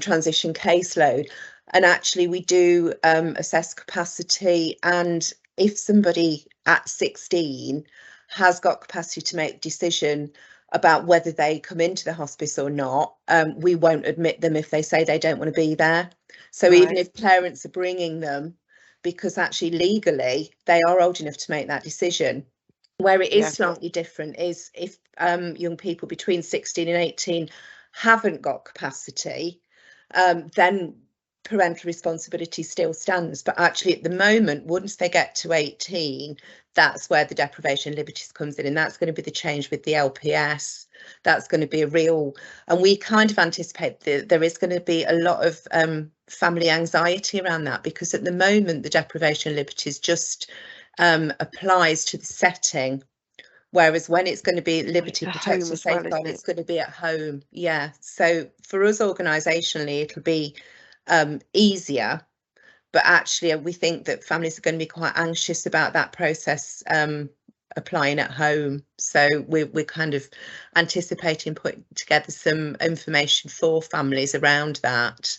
transition caseload. And actually we do assess capacity, and if somebody at 16 has got capacity to make a decision about whether they come into the hospice or not, we won't admit them if they say they don't want to be there. So Right. even if parents are bringing them, because actually legally they are old enough to make that decision. Where it is slightly different is if young people between 16 and 18 haven't got capacity, then parental responsibility still stands. But actually at the moment, once they get to 18, that's where the deprivation of liberties comes in, and that's going to be the change with the LPS. That's going to be a real, and we kind of anticipate that there is going to be a lot of family anxiety around that, because at the moment the deprivation of liberties just applies to the setting, whereas when it's going to be liberty protection safeguard, it's going to be at home. Yeah, so for us organisationally it'll be easier, but actually we think that families are going to be quite anxious about that process applying at home. So we're kind of anticipating putting together some information for families around that.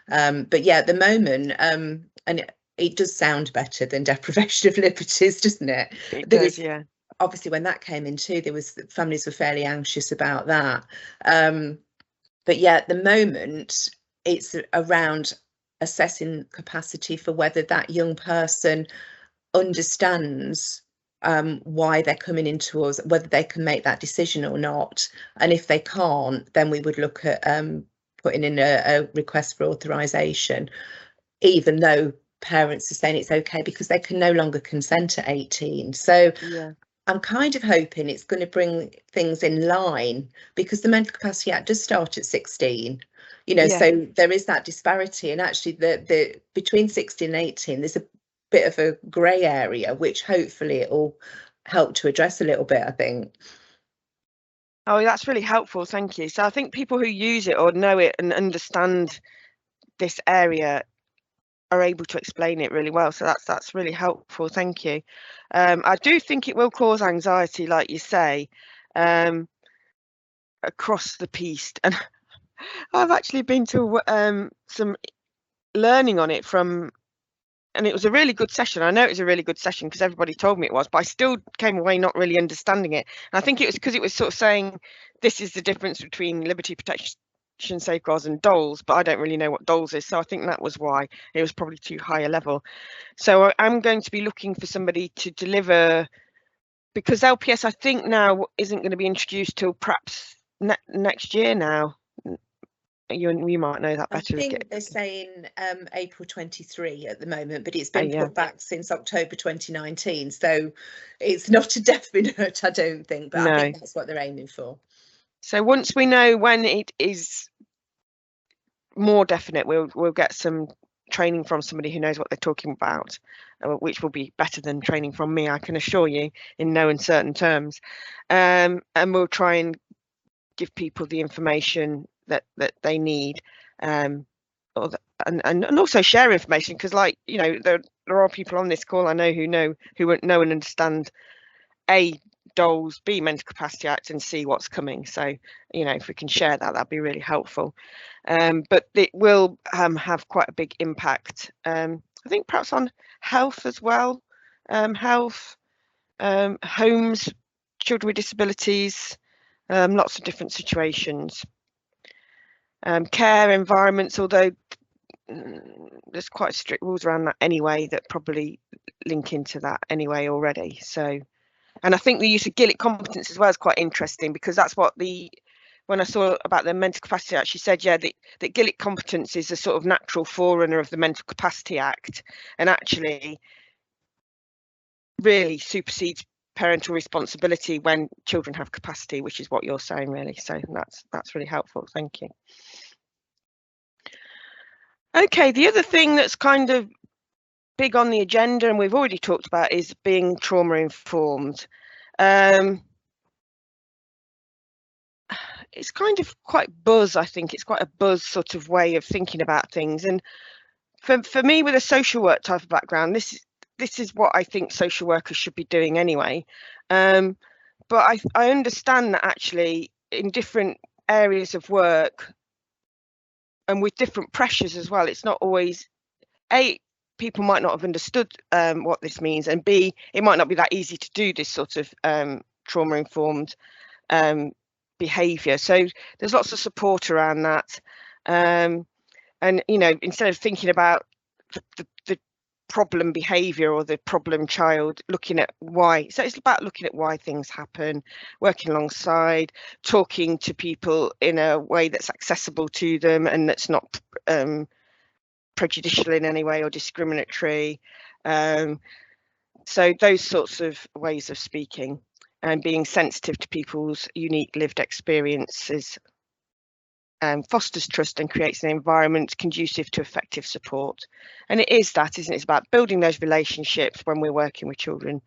But yeah, at the moment, and it does sound better than deprivation of liberties, doesn't it? It does, yeah. Obviously, when that came in too, families were fairly anxious about that. But yeah, at the moment, it's around assessing capacity for whether that young person understands why they're coming into us, whether they can make that decision or not. And if they can't, then we would look at putting in a request for authorisation, even though parents are saying it's okay because they can no longer consent at 18. So yeah. I'm kind of hoping it's going to bring things in line, because the Mental Capacity Act does start at 16, you know, so there is that disparity. And actually the between 16 and 18, there's a bit of a grey area, which hopefully it will help to address a little bit, I think. Oh, that's really helpful, thank you. So I think people who use it or know it and understand this area are able to explain it really well, so that's really helpful, thank you. I do think it will cause anxiety, like you say, across the piece, and I've actually been to some learning on it from, and it was a really good session. I know it was a really good session because everybody told me it was, but I still came away not really understanding it. And I think it was because it was sort of saying this is the difference between liberty protection safeguards and doles, but I don't really know what doles is, so I think that was why it was probably too high a level. So I'm going to be looking for somebody to deliver, because LPS I think now isn't going to be introduced till perhaps next year now. You might know that better. I think they're saying April 23 at the moment, but it's been put back since October 2019, so it's not a definite, I don't think, but no. I think that's what they're aiming for. So once we know when it is more definite, we'll get some training from somebody who knows what they're talking about, which will be better than training from me, I can assure you, in no uncertain terms. And we'll try and give people the information that they need, and also share information, because, like, you know, there are people on this call I know who know and understand A, doles, B, Mental Capacity Act, and C, what's coming. So, you know, if we can share that, that'd be really helpful. But it will have quite a big impact, I think, perhaps on health as well, health, homes, children with disabilities, lots of different situations. Care environments, although there's quite strict rules around that anyway that probably link into that anyway already. So, and I think the use of Gillick competence as well is quite interesting, because that's what when I saw about the Mental Capacity Act, she said, yeah, that Gillick competence is a sort of natural forerunner of the Mental Capacity Act, and actually really supersedes parental responsibility when children have capacity, which is what you're saying, really. So that's really helpful, thank you. Okay, the other thing that's kind of big on the agenda, and we've already talked about, is being trauma informed. It's kind of quite buzz, I think. It's quite a buzz sort of way of thinking about things. And for me, with a social work type of background, this is what I think social workers should be doing anyway. But I understand that actually in different areas of work and with different pressures as well, it's not always, A, people might not have understood what this means, and B, it might not be that easy to do this sort of trauma informed behaviour. So there's lots of support around that, and you know, instead of thinking about the problem behaviour or the problem child, looking at why. So it's about looking at why things happen, working alongside, talking to people in a way that's accessible to them and that's not prejudicial in any way or discriminatory. So those sorts of ways of speaking and being sensitive to people's unique lived experiences fosters trust and creates an environment conducive to effective support. And it is that, isn't it? It's about building those relationships when we're working with children,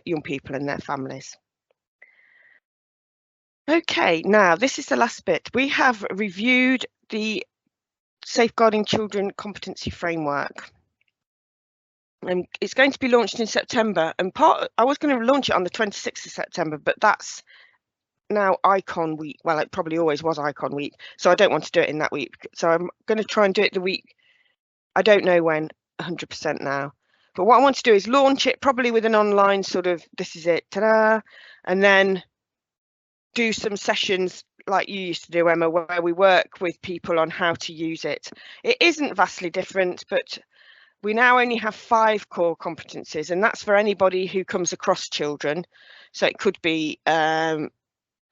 young people and their families. Okay, now this is the last bit. We have reviewed the Safeguarding Children Competency Framework. And it's going to be launched in September, and I was going to launch it on the 26th of September, but that's now Icon Week. Well, it probably always was Icon Week, so I don't want to do it in that week. So I'm going to try and do it the week, I don't know when, 100% now. But what I want to do is launch it probably with an online sort of, this is it, ta-da, and then do some sessions like you used to do, Emma, where we work with people on how to use it. It isn't vastly different, but we now only have 5 core competencies, and that's for anybody who comes across children. So it could be a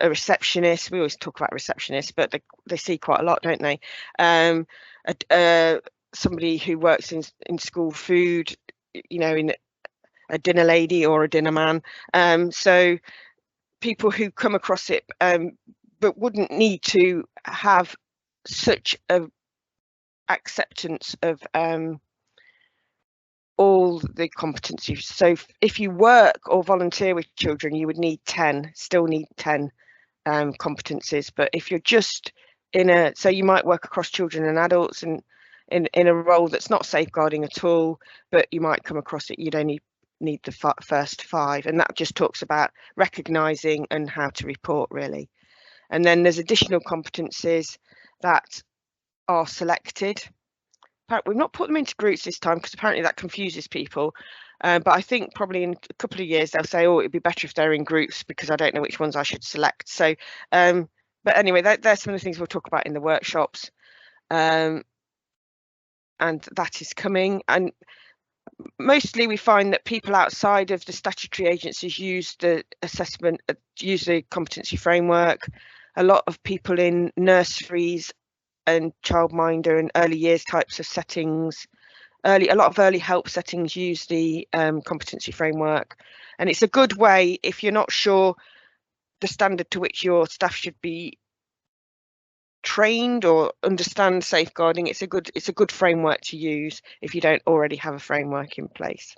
receptionist. We always talk about receptionists, but they see quite a lot, don't they? Somebody who works in school food, you know, in a dinner lady or a dinner man. So people who come across it, but wouldn't need to have such a acceptance of all the competencies. So if you work or volunteer with children, you would need 10, still need 10 competencies. But if you're just so you might work across children and adults and in a role that's not safeguarding at all, but you might come across it, you'd only need the first 5, and that just talks about recognising and how to report, really. And then there's additional competencies that are selected. We've not put them into groups this time because apparently that confuses people, but I think probably in a couple of years they'll say, oh, it'd be better if they're in groups because I don't know which ones I should select. So but anyway, there's some of the things we'll talk about in the workshops, and that is coming. And mostly we find that people outside of the statutory agencies use the assessment, use the competency framework. A lot of people in nurseries and childminder and early years types of settings, a lot of early help settings use the competency framework. And it's a good way, if you're not sure the standard to which your staff should be trained or understand safeguarding, it's a good framework to use if you don't already have a framework in place.